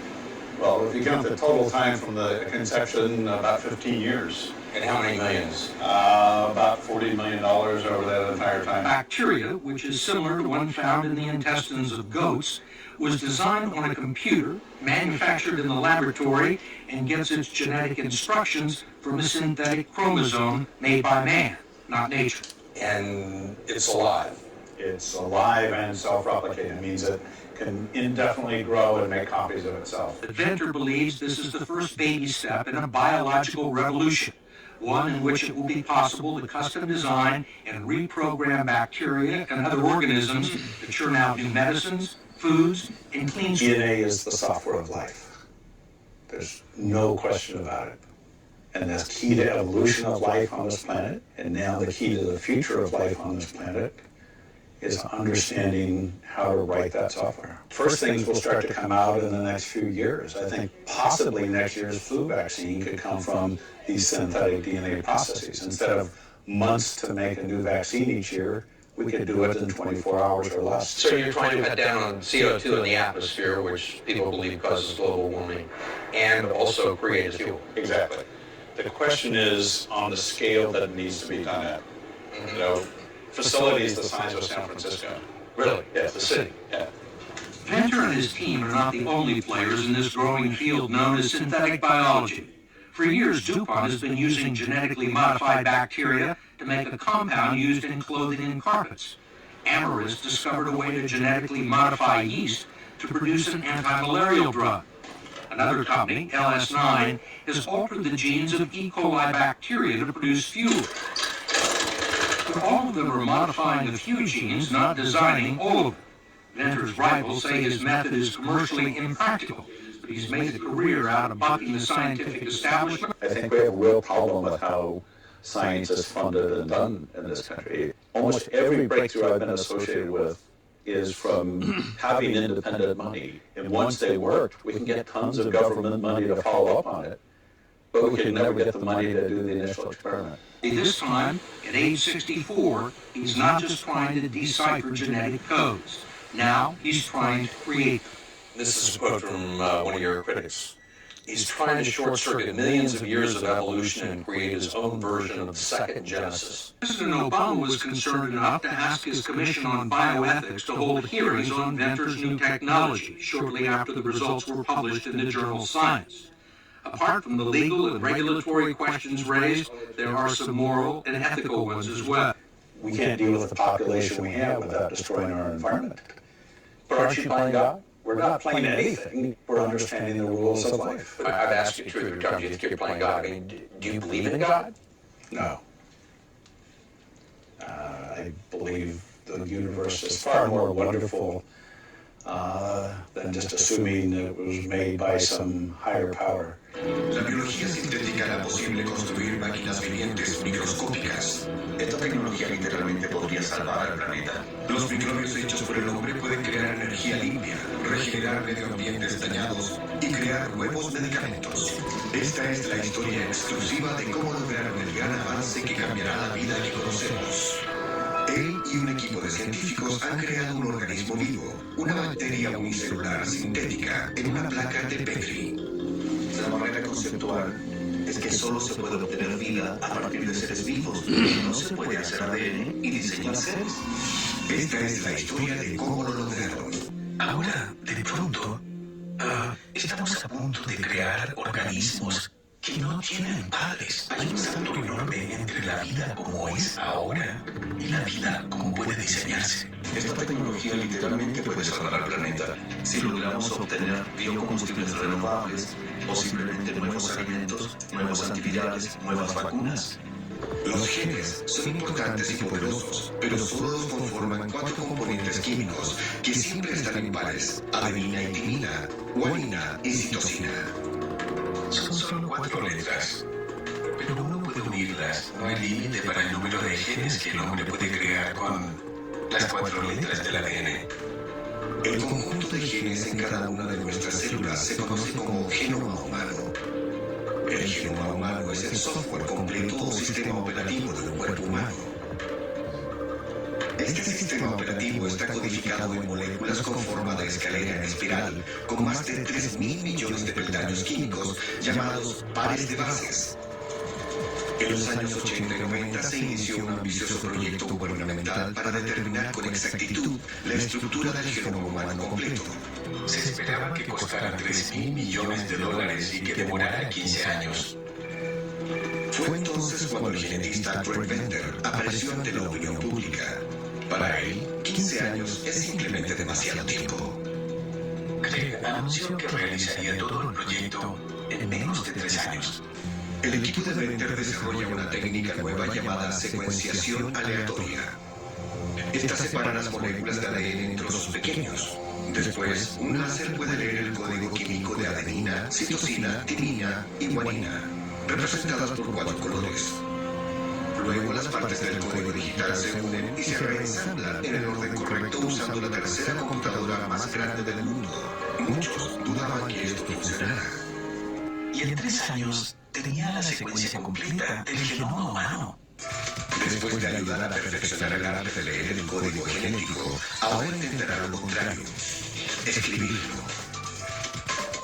D: Well, if you count the total time from the conception, about 15 years.
C: And how many millions?
D: About $40 million over that entire time.
B: Bacteria, which is similar to one found in the intestines of goats, was designed on a computer, manufactured in the laboratory, and gets its genetic instructions from a synthetic chromosome made by man, not nature.
C: And it's alive.
D: It's alive and self-replicating. It means it can indefinitely grow and make copies of itself.
B: Venter believes this is the first baby step in a biological revolution, one in which it will be possible to custom design and reprogram bacteria and other organisms to churn out new medicines, foods, and clean.
C: DNA is the software of life. There's no question about it. And that's key to evolution of life on this planet, and now the key to the future of life on this planet is understanding how to write that software. First things will start to come out in the next few years. I think possibly next year's flu vaccine could come from these synthetic DNA processes. Instead of months to make a new vaccine each year, we could do it in 24 hours or less.
B: So you're trying to cut down on CO2 in the atmosphere, which people believe causes global warming, and also create a fuel.
D: Exactly. The question is on the scale that it needs to be done at. You know, facilities the size of San Francisco.
B: Really?
D: Yes, the city. Yeah.
B: Venter and his team are not the only players in this growing field known as synthetic biology. For years, DuPont has been using genetically modified bacteria to make a compound used in clothing and carpets. Amyris discovered a way to genetically modify yeast to produce an anti-malarial drug. Another company, LS9, has altered the genes of E. coli bacteria to produce fuel. But all of them are modifying a few genes, not designing all of them. Venter's rivals say his method is commercially impractical, but he's made a career out of bucking the scientific establishment.
D: I think we have a real problem with how science is funded and done in this country. Almost every breakthrough I've been associated with is from having independent money. And once they worked, we can get tons of government money to follow up on it, but we can never get the money to do the initial experiment.
B: This time, at age 64, he's not just trying to decipher genetic codes. Now he's trying to create them.
C: This is a quote from one of your critics. He's trying to short-circuit millions of years of evolution and create his own version of the second Genesis.
B: President Obama was concerned enough to ask his Commission on Bioethics to hold hearings on Venter's new technology shortly after the results were published in the journal Science. Apart from the legal and regulatory questions raised, there are some moral and ethical ones as well.
C: We can't deal with the population we have without destroying our environment. But aren't you playing God? We're not playing anything. We're understanding the rules of life.
B: I've asked you 2 or 3 times, you think you're playing God. I mean, do you believe in God?
C: No. I believe the universe is far more wonderful than just assuming it was made by some higher power.
E: La biología sintética hará posible construir máquinas vivientes microscópicas. Esta tecnología literalmente podría salvar al planeta. Los microbios hechos por el hombre pueden crear energía limpia, regenerar medio ambientes dañados y crear nuevos medicamentos. Esta es la historia exclusiva de cómo lograron el gran avance que cambiará la vida que conocemos. Él y un equipo de científicos han creado un organismo vivo, una bacteria unicelular sintética en una placa de Petri. La manera conceptual es que solo se puede obtener vida a partir de seres vivos. No se puede hacer ADN y diseñar seres. Esta es la historia de cómo lo lograron. Ahora, de pronto, estamos a punto de crear organismos que no tienen padres. Hay un salto enorme entre la vida como es ahora y la vida como puede diseñarse. Esta tecnología literalmente puede salvar al planeta si logramos obtener biocombustibles renovables o simplemente nuevos alimentos, nuevos antivirales, nuevas vacunas. Los genes son importantes y poderosos, pero solo los conforman 4 componentes químicos que siempre están impares: adenina y timina, guanina y citosina. Son solo 4 letras, pero uno puede unirlas. No hay límite para el número de genes que el hombre puede crear con las 4 letras del ADN. El conjunto de genes en cada una de nuestras células se conoce como genoma humano. El genoma humano es el software completo o sistema operativo de un cuerpo humano. Este sistema operativo está codificado en moléculas con forma de escalera en espiral, con más de 3.000 millones de peldaños químicos llamados pares de bases. En los años 80 y 90 se inició un ambicioso proyecto gubernamental para determinar con exactitud la estructura del genoma humano completo. Se esperaba que costara $3.000 millones y que demorara 15 años. Fue entonces cuando el genetista Greg Venter apareció ante la opinión pública. Para él, 15 años es simplemente demasiado tiempo. Greg anunció que realizaría todo el proyecto en menos de 3 años. El equipo de Venter desarrolla una técnica nueva llamada secuenciación aleatoria. Esta separa las moléculas de ADN en trozos pequeños. Después, un láser puede leer el código químico de adenina, citosina, timina y guanina, representadas por 4 colores. Luego las partes del código digital se unen y se reensamblan en el orden correcto usando la tercera computadora más grande del mundo. Muchos dudaban que esto funcionara. Y en 3 años tenía la secuencia completa del genoma humano. Después de ayudar a perfeccionar el arte de leer el código genético, ahora intentará lo contrario: escribirlo.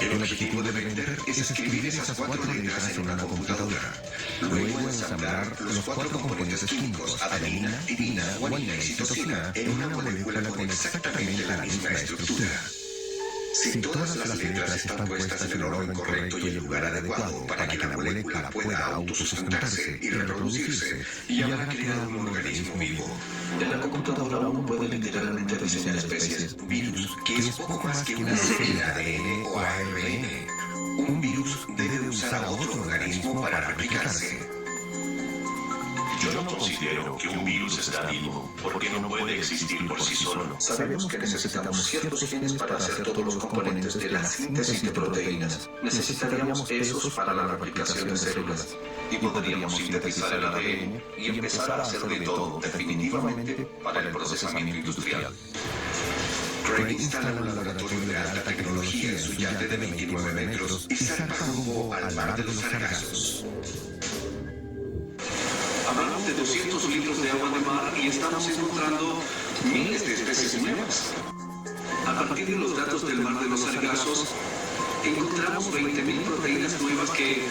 E: El objetivo de Venter es escribir esas 4 letras en una computadora. Luego ensamblar los 4 componentes químicos, adenina, timina, guanina y citosina, en una molécula con exactamente la misma estructura. Si todas las letras están puestas en el orden correcto y el lugar adecuado para que la molécula pueda autosustentarse y reproducirse, y habrá creado un organismo vivo. En la computadora uno puede literalmente diseñar especies, virus, que es poco más que una serie de ADN o ARN. Un virus debe usar a otro organismo para replicarse. Yo no considero que un virus está vivo, porque no puede existir por sí solo. Sabemos que necesitamos ciertos genes para hacer todos los componentes de la síntesis de proteínas. Necesitaríamos esos para la replicación de células. Y podríamos sintetizar el ADN y empezar a hacer de todo, definitivamente, para el procesamiento industrial. Craig instala un laboratorio de alta tecnología en su yate de 29 metros y zarpa rumbo al mar de los Sargazos. Hablamos de 200 litros de agua de mar y estamos encontrando miles de especies nuevas. A partir de los datos del mar de los Sargazos, encontramos 20.000 proteínas nuevas que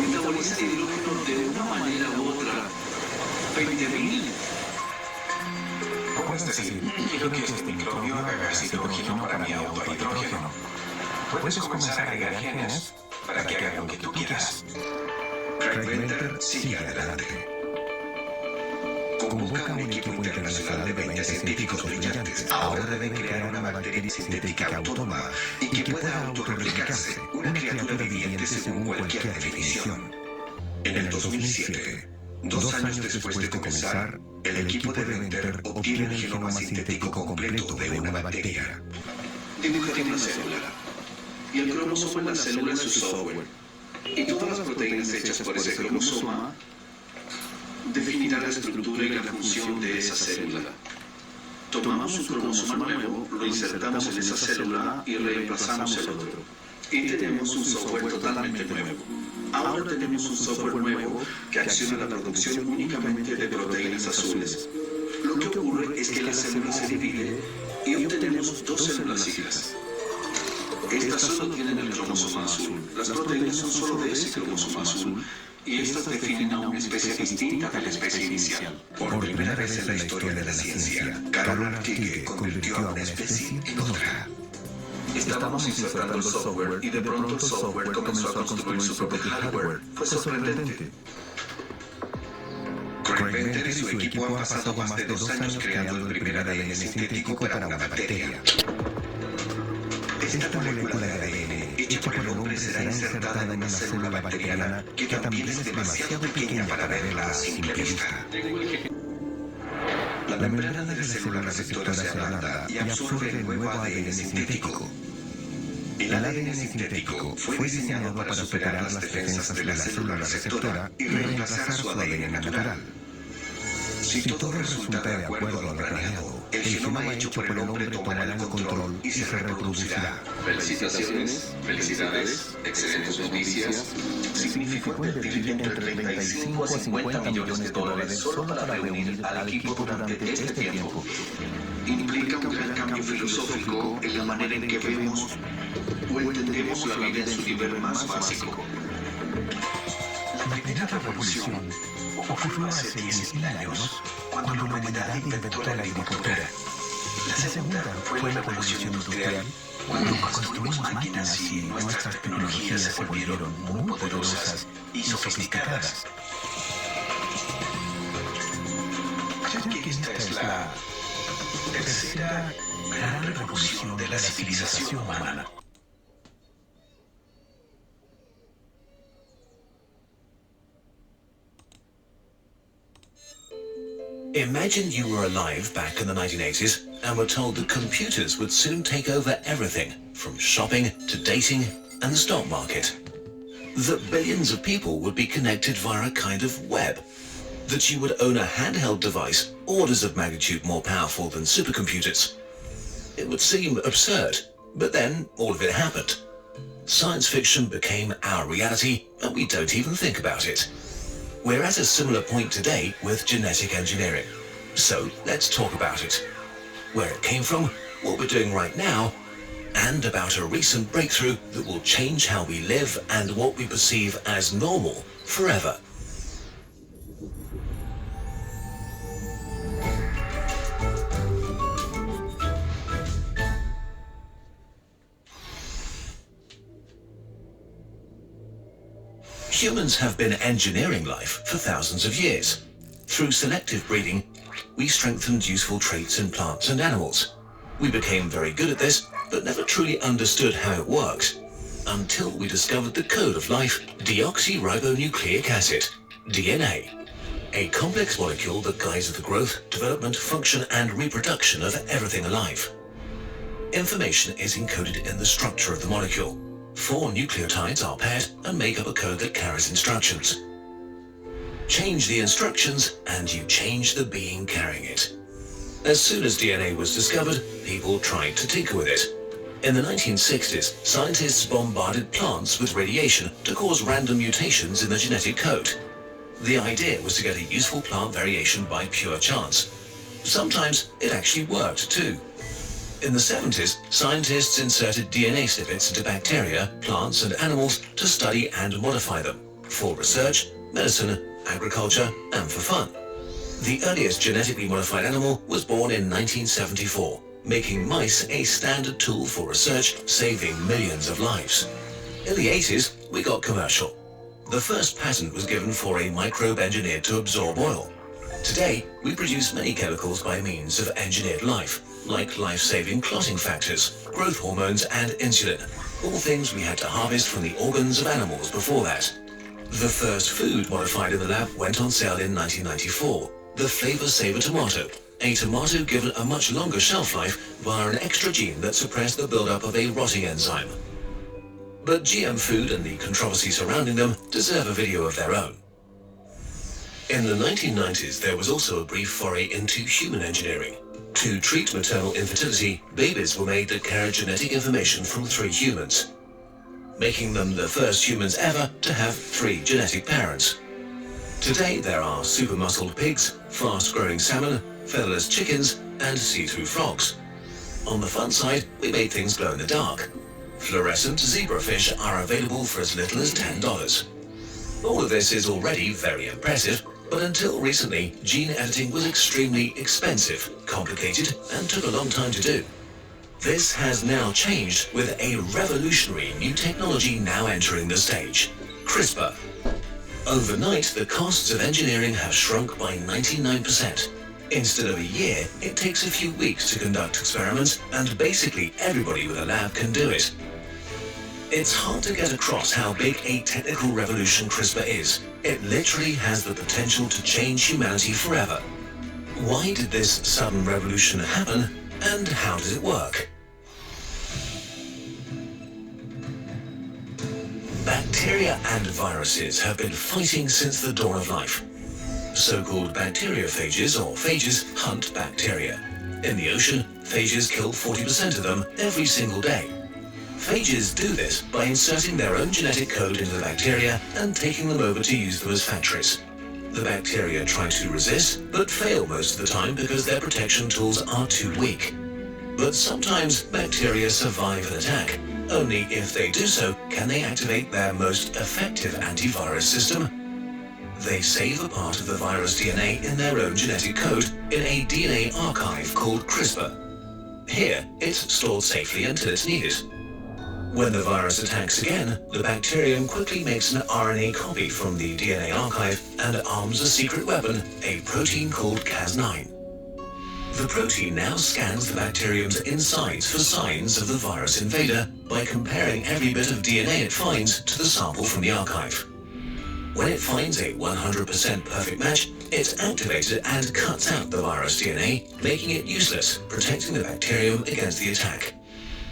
E: metabolizan hidrógeno de una manera u otra. 20.000.
F: ¿Cómo es decir? Quiero que este microbio haga hidrógeno para mi autohidrógeno. Puedes comenzar a agregar genes para que haga lo que tú quieras.
E: Craig Venter sigue adelante. Convoca a un equipo internacional de 20 científicos brillantes. Ahora deben crear una bacteria sintética autónoma y que pueda autorreplicarse, una criatura viviente según cualquier definición. En el 2007, 2 años después de comenzar, el equipo de Venter obtiene el genoma sintético completo de una bacteria. Dibujan una célula, y el cromosoma en la célula es su software.
B: Y todas las proteínas hechas por ese cromosoma definirán la estructura y la función de esa célula. Tomamos un cromosoma nuevo, lo insertamos en esa célula y reemplazamos el otro. Y tenemos un software totalmente nuevo. Ahora tenemos un software nuevo que acciona la producción únicamente de proteínas azules. Lo que ocurre es que la célula se divide y obtenemos dos células hijas. Estas solo tienen el cromosoma azul. Las proteínas son solo de ese cromosoma azul y estas definen a una especie distinta de la especie inicial.
E: Por primera vez en la historia de la ciencia, Carol Artigue convirtió a una especie en otra.
B: Estábamos insertando el software y de pronto el software comenzó a construir su propio hardware. Fue sorprendente.
E: Craig Venter y su equipo han pasado más de 2 años creando el primer ADN sintético para una bacteria. Esta molécula de ADN hecha por el hombre será insertada en una célula bacteriana que también es demasiado pequeña para verla a simple vista. La membrana de la célula receptora se ablanda y absorbe el nuevo ADN sintético. El ADN sintético fue diseñado para superar las defensas de la célula receptora y reemplazar su ADN natural. Si todo resulta de acuerdo a lo planeado, el genoma hecho por el hombre tomará el control y se reproducirá.
F: Felicitaciones, felicidades, excelentes noticias.
E: Significó invertir entre 35 a 50 millones de dólares solo para reunir al equipo durante este tiempo.
B: Implica un gran cambio filosófico en la manera en que vemos o entendemos la vida en su nivel más básico.
E: La primera revolución ocurrió hace 10.000 años, cuando la humanidad inventó la agricultura. La segunda fue la revolución industrial, cuando construimos máquinas y nuestras tecnologías se volvieron muy poderosas y sofisticadas. Creo que esta es la tercera gran revolución de la civilización humana.
G: Imagine you were alive back in the 1980s and were told that computers would soon take over everything, from shopping to dating and the stock market. That billions of people would be connected via a kind of web. That you would own a handheld device orders of magnitude more powerful than supercomputers. It would seem absurd, but then all of it happened. Science fiction became our reality and we don't even think about it. We're at a similar point today with genetic engineering. So let's talk about it. Where it came from, what we're doing right now, and about a recent breakthrough that will change how we live and what we perceive as normal forever. Humans have been engineering life for thousands of years. Through selective breeding, we strengthened useful traits in plants and animals. We became very good at this, but never truly understood how it works, until we discovered the code of life, deoxyribonucleic acid, DNA, a complex molecule that guides the growth, development, function, and reproduction of everything alive. Information is encoded in the structure of the molecule. 4 nucleotides are paired and make up a code that carries instructions. Change the instructions and you change the being carrying it. As soon as DNA was discovered, people tried to tinker with it. In the 1960s, scientists bombarded plants with radiation to cause random mutations in the genetic code. The idea was to get a useful plant variation by pure chance. Sometimes it actually worked too. In the 70s, scientists inserted DNA snippets into bacteria, plants, and animals to study and modify them, for research, medicine, agriculture, and for fun. The earliest genetically modified animal was born in 1974, making mice a standard tool for research, saving millions of lives. In the 80s, we got commercial. The first patent was given for a microbe engineered to absorb oil. Today, we produce many chemicals by means of engineered life, like life-saving clotting factors, growth hormones, and insulin, all things we had to harvest from the organs of animals before that. The first food modified in the lab went on sale in 1994, the Flavor Saver tomato, a tomato given a much longer shelf life via an extra gene that suppressed the buildup of a rotting enzyme. But GM food and the controversy surrounding them deserve a video of their own. In the 1990s, there was also a brief foray into human engineering. To treat maternal infertility, babies were made that carried genetic information from 3 humans, making them the first humans ever to have 3 genetic parents. Today, there are super-muscled pigs, fast-growing salmon, featherless chickens, and see-through frogs. On the fun side, we made things glow in the dark. Fluorescent zebrafish are available for as little as $10. All of this is already very impressive, but until recently, gene editing was extremely expensive, complicated, and took a long time to do. This has now changed with a revolutionary new technology now entering the stage: CRISPR. Overnight, the costs of engineering have shrunk by 99%. Instead of a year, it takes a few weeks to conduct experiments, and basically everybody with a lab can do it. It's hard to get across how big a technical revolution CRISPR is. It literally has the potential to change humanity forever. Why did this sudden revolution happen, and how does it work? Bacteria and viruses have been fighting since the dawn of life. So-called bacteriophages or phages hunt bacteria. In the ocean, phages kill 40% of them every single day. Phages do this by inserting their own genetic code into the bacteria and taking them over to use them as factories. The bacteria try to resist, but fail most of the time because their protection tools are too weak. But sometimes bacteria survive an attack. Only if they do so can they activate their most effective antivirus system. They save a part of the virus DNA in their own genetic code in a DNA archive called CRISPR. Here, it's stored safely until it's needed. When the virus attacks again, the bacterium quickly makes an RNA copy from the DNA archive and arms a secret weapon, a protein called Cas9. The protein now scans the bacterium's insides for signs of the virus invader by comparing every bit of DNA it finds to the sample from the archive. When it finds a 100% perfect match, it's activated and cuts out the virus DNA, making it useless, protecting the bacterium against the attack.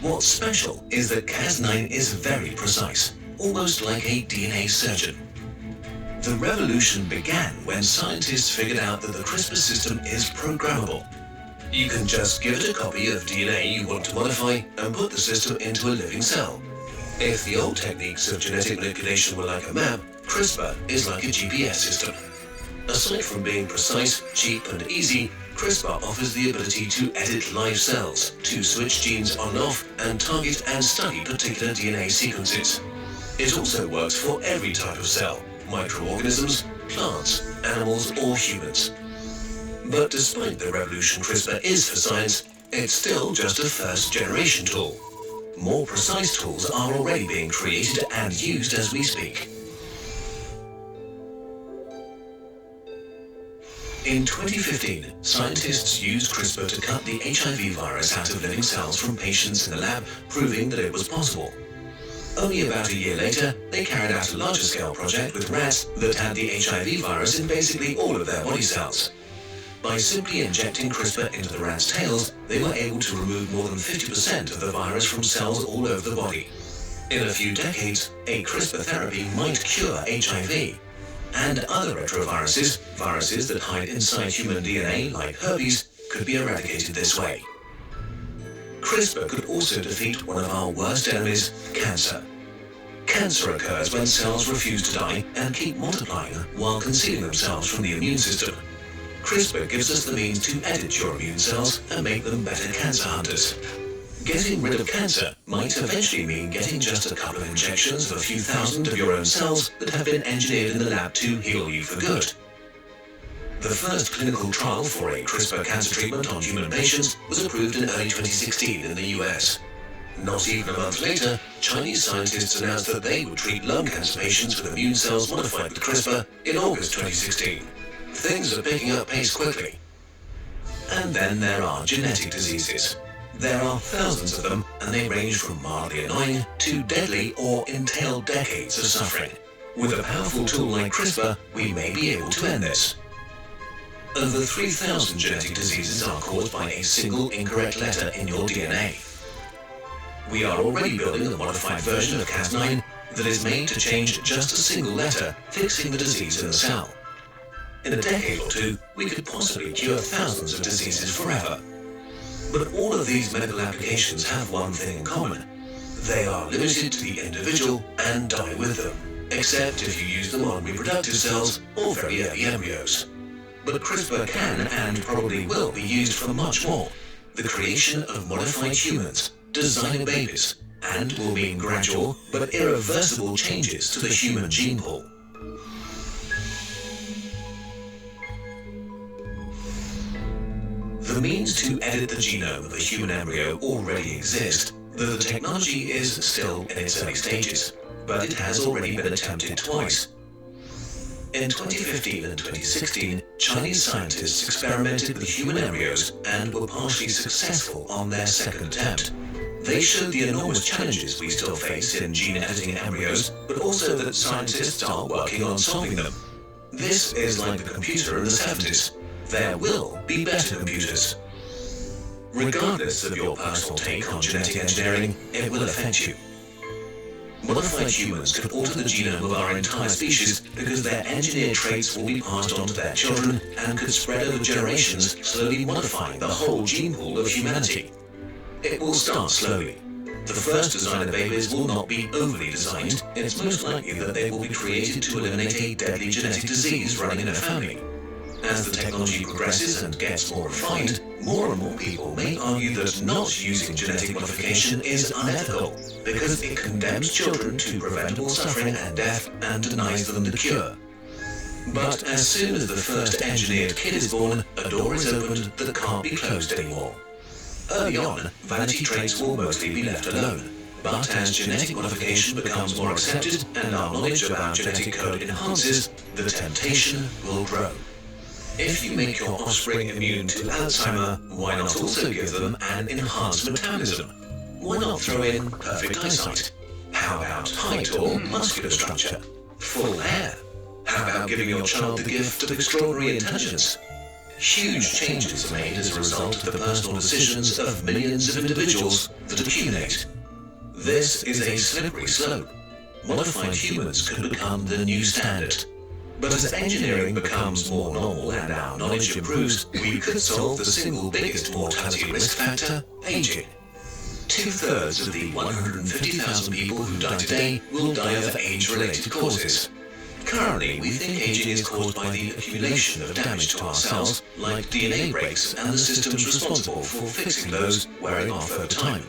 G: What's special is that Cas9 is very precise, almost like a DNA surgeon. The revolution began when scientists figured out that the CRISPR system is programmable. You can just give it a copy of DNA you want to modify and put the system into a living cell. If the old techniques of genetic manipulation were like a map, CRISPR is like a GPS system. Aside from being precise, cheap, and easy, CRISPR offers the ability to edit live cells, to switch genes on and off, and target and study particular DNA sequences. It also works for every type of cell: microorganisms, plants, animals, or humans. But despite the revolution CRISPR is for science, it's still just a first-generation tool. More precise tools are already being created and used as we speak. In 2015, scientists used CRISPR to cut the HIV virus out of living cells from patients in the lab, proving that it was possible. Only about a year later, they carried out a larger-scale project with rats that had the HIV virus in basically all of their body cells. By simply injecting CRISPR into the rats' tails, they were able to remove more than 50% of the virus from cells all over the body. In a few decades, a CRISPR therapy might cure HIV. And other retroviruses, viruses that hide inside human DNA like herpes, could be eradicated this way. CRISPR could also defeat one of our worst enemies, cancer. Cancer occurs when cells refuse to die and keep multiplying while concealing themselves from the immune system. CRISPR gives us the means to edit your immune cells and make them better cancer hunters. Getting rid of cancer might eventually mean getting just a couple of injections of a few thousand of your own cells that have been engineered in the lab to heal you for good. The first clinical trial for a CRISPR cancer treatment on human patients was approved in early 2016 in the US. Not even a month later, Chinese scientists announced that they would treat lung cancer patients with immune cells modified with CRISPR in August 2016. Things are picking up pace quickly. And then there are genetic diseases. There are thousands of them, and they range from mildly annoying to deadly or entail decades of suffering. With a powerful tool like CRISPR, we may be able to end this. Over 3,000 genetic diseases are caused by a single incorrect letter in your DNA. We are already building a modified version of Cas9 that is made to change just a single letter, fixing the disease in the cell. In a decade or two, we could possibly cure thousands of diseases forever. But all of these medical applications have one thing in common. They are limited to the individual and die with them, except if you use them on reproductive cells or very early embryos. But CRISPR can and probably will be used for much more: the creation of modified humans, designer babies, and will mean gradual but irreversible changes to the human gene pool. The means to edit the genome of a human embryo already exist, though the technology is still in its early stages, but it has already been attempted twice. In 2015 and 2016, Chinese scientists experimented with human embryos and were partially successful on their second attempt. They showed the enormous challenges we still face in gene editing embryos, but also that scientists are working on solving them. This is like the computer in the 70s. There will be better computers. Regardless of your personal take on genetic engineering, it will affect you. Modified humans could alter the genome of our entire species because their engineered traits will be passed on to their children and could spread over generations, slowly modifying the whole gene pool of humanity. It will start slowly. The first designer babies will not be overly designed. It's most likely that they will be created to eliminate a deadly genetic disease running in a family. As the technology progresses and gets more refined, more and more people may argue that not using genetic modification is unethical because it condemns children to preventable suffering and death and denies them the cure. But as soon as the first engineered kid is born, a door is opened that can't be closed anymore. Early on, vanity traits will mostly be left alone. But as genetic modification becomes more accepted and our knowledge about genetic code enhances, the temptation will grow. If you make your offspring immune to Alzheimer, why not also give them an enhanced metabolism? Why not throw in perfect eyesight? How about height or muscular structure? Full hair? How about giving your child the gift of extraordinary intelligence? Huge changes are made as a result of the personal decisions of millions of individuals that accumulate. This is a slippery slope. Modified humans could become the new standard. But as engineering becomes more normal and our knowledge improves, we could solve the single biggest mortality risk factor: aging. 2/3 of the 150,000 people who die today will die of age-related causes. Currently, we think aging is caused by the accumulation of damage to our cells, like DNA breaks and the systems responsible for fixing those wearing off over time.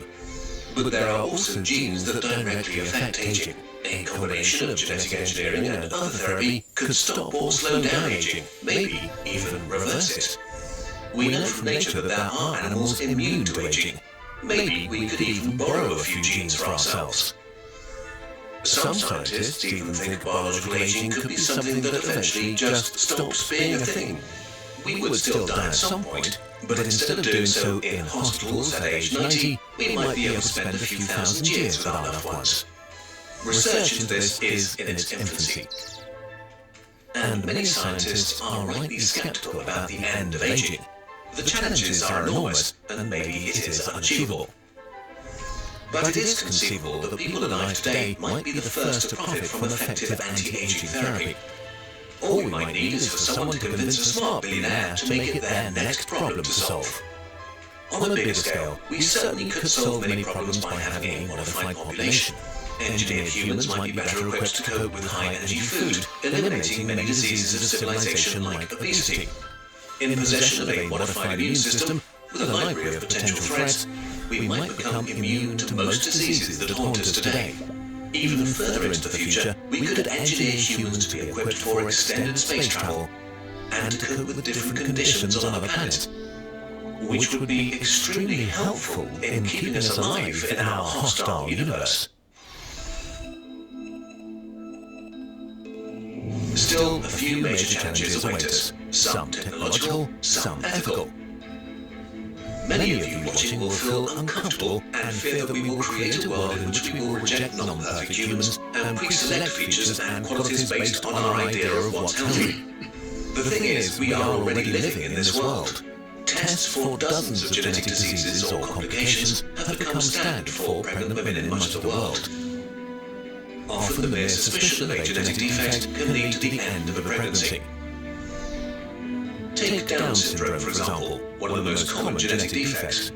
G: But there are also genes that directly affect aging. A combination of genetic engineering and other therapy could stop or slow down aging, maybe even reverse it. We know from nature that there are animals immune to aging. Maybe we could even borrow a few genes for ourselves. Some scientists even think biological aging could be something that eventually just stops being a thing. We would still die at some point, but instead of doing so in hospitals at age 90, we might be able to spend a few thousand years with our loved ones. Research into this is in its infancy, and many scientists are rightly skeptical about the end of aging. The challenges are enormous, and maybe it is unachievable. But it is conceivable that people alive today might be the first to profit from effective anti-aging therapy. All we might need is for someone to convince a smart billionaire to make it their next problem to solve. On a bigger scale, we certainly could solve many problems by having a modified population. Engineered humans might be better equipped to cope with high-energy food, eliminating many diseases of civilization like obesity. In possession of a modified immune system, with a library of potential threats, we might become immune to most diseases that haunt us today. Even further into the future, we could engineer humans to be equipped for extended space travel and to cope with different conditions on other planets, which would be extremely helpful in keeping us alive in our hostile universe. Still, a few major challenges await us, some technological, some ethical. Many of you watching will feel uncomfortable and fear that we will create a world in which we will reject non-perfect humans and pre-select features and qualities based on our idea of what's healthy. The thing is, we are already living in this world. 10 tests for dozens of genetic diseases or complications have become standard for pregnant women in much of the world. Often the mere suspicion of a genetic defect can lead to the end of a pregnancy. Take Down syndrome, for example, one of the most common genetic defects.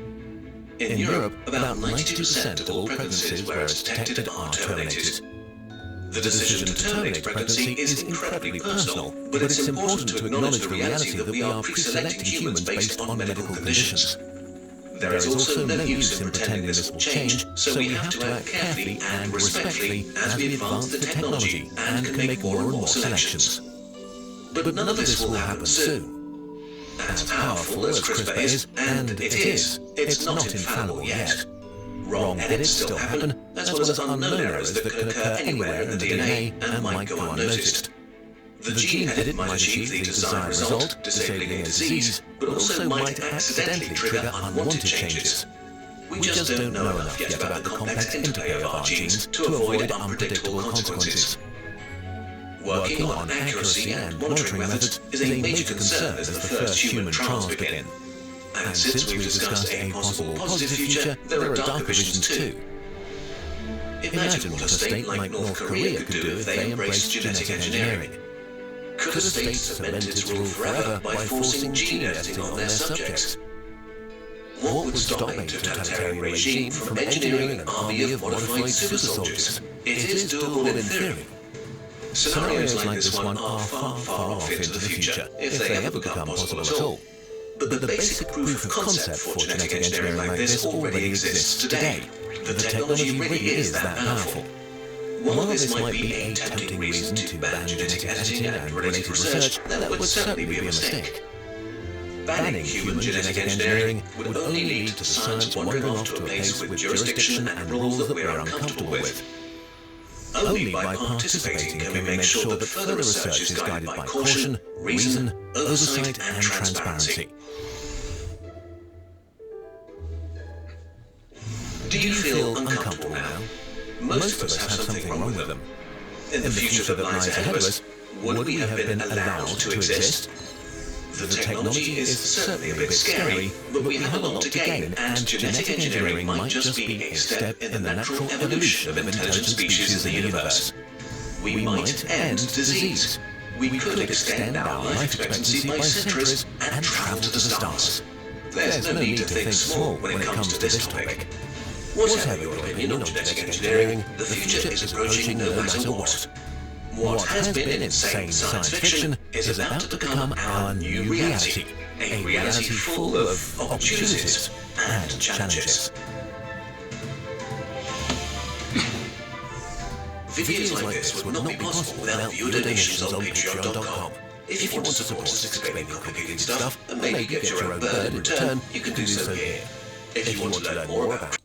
G: In Europe, about 92% of all pregnancies where it's detected are terminated. The decision to terminate pregnancy is incredibly personal, but it's important to acknowledge the reality that we are pre-selecting humans based on medical conditions. There is also no use in pretending this will change, so we have to act carefully and respectfully as we advance the technology and can make more and more selections. But none of this will happen soon. As powerful as CRISPR is, and it is, it's not infallible yet. Wrong edits still happen, as well as unknown errors that can occur anywhere in the DNA and might go unnoticed. The gene edit might achieve the desired result, disabling a disease, but also might accidentally trigger unwanted changes. We just don't know enough yet about the complex interplay of our genes to avoid unpredictable consequences. Working on accuracy and monitoring methods is a major concern as the first human trials begin. And since we've discussed a possible positive future, there are darker visions too. Imagine what a state like North Korea could do if they embraced genetic engineering. Could a state cement its rule forever by forcing gene editing on their subjects? What would stop a totalitarian regime from engineering an army of modified super soldiers? It is doable in theory. Scenarios like this one are far, far off into the future, if they ever become possible at all. But the basic proof of concept for genetic engineering like this already exists today. The technology really is that powerful. While this might be a tempting reason to ban genetic editing and related research, that would certainly be a mistake. Banning human genetic engineering would only lead to science wandering off to a place with jurisdiction and rules that we are uncomfortable with. Only by participating can we make sure that further research is guided by caution, reason, oversight, and transparency. Do you feel uncomfortable now? Most of us have something wrong with them. In the future that lies ahead of us, would we have been allowed to exist? The technology is certainly a bit scary, but we have a lot to gain, and genetic engineering might just be a step in the natural evolution of intelligent species in the universe. We might end disease. We could extend our life expectancy by centuries and travel to the stars. There's no need to think small when it comes to this topic. Whatever your opinion on genetic engineering, the future is approaching no matter what. What has been insane science fiction is about to become our new reality, a reality full of opportunities and challenges. Videos like this would not be possible without viewer donations on Patreon.com. If you want to support us explaining complicated stuff and maybe get your own bird in return, you can do so here. If you want to learn more about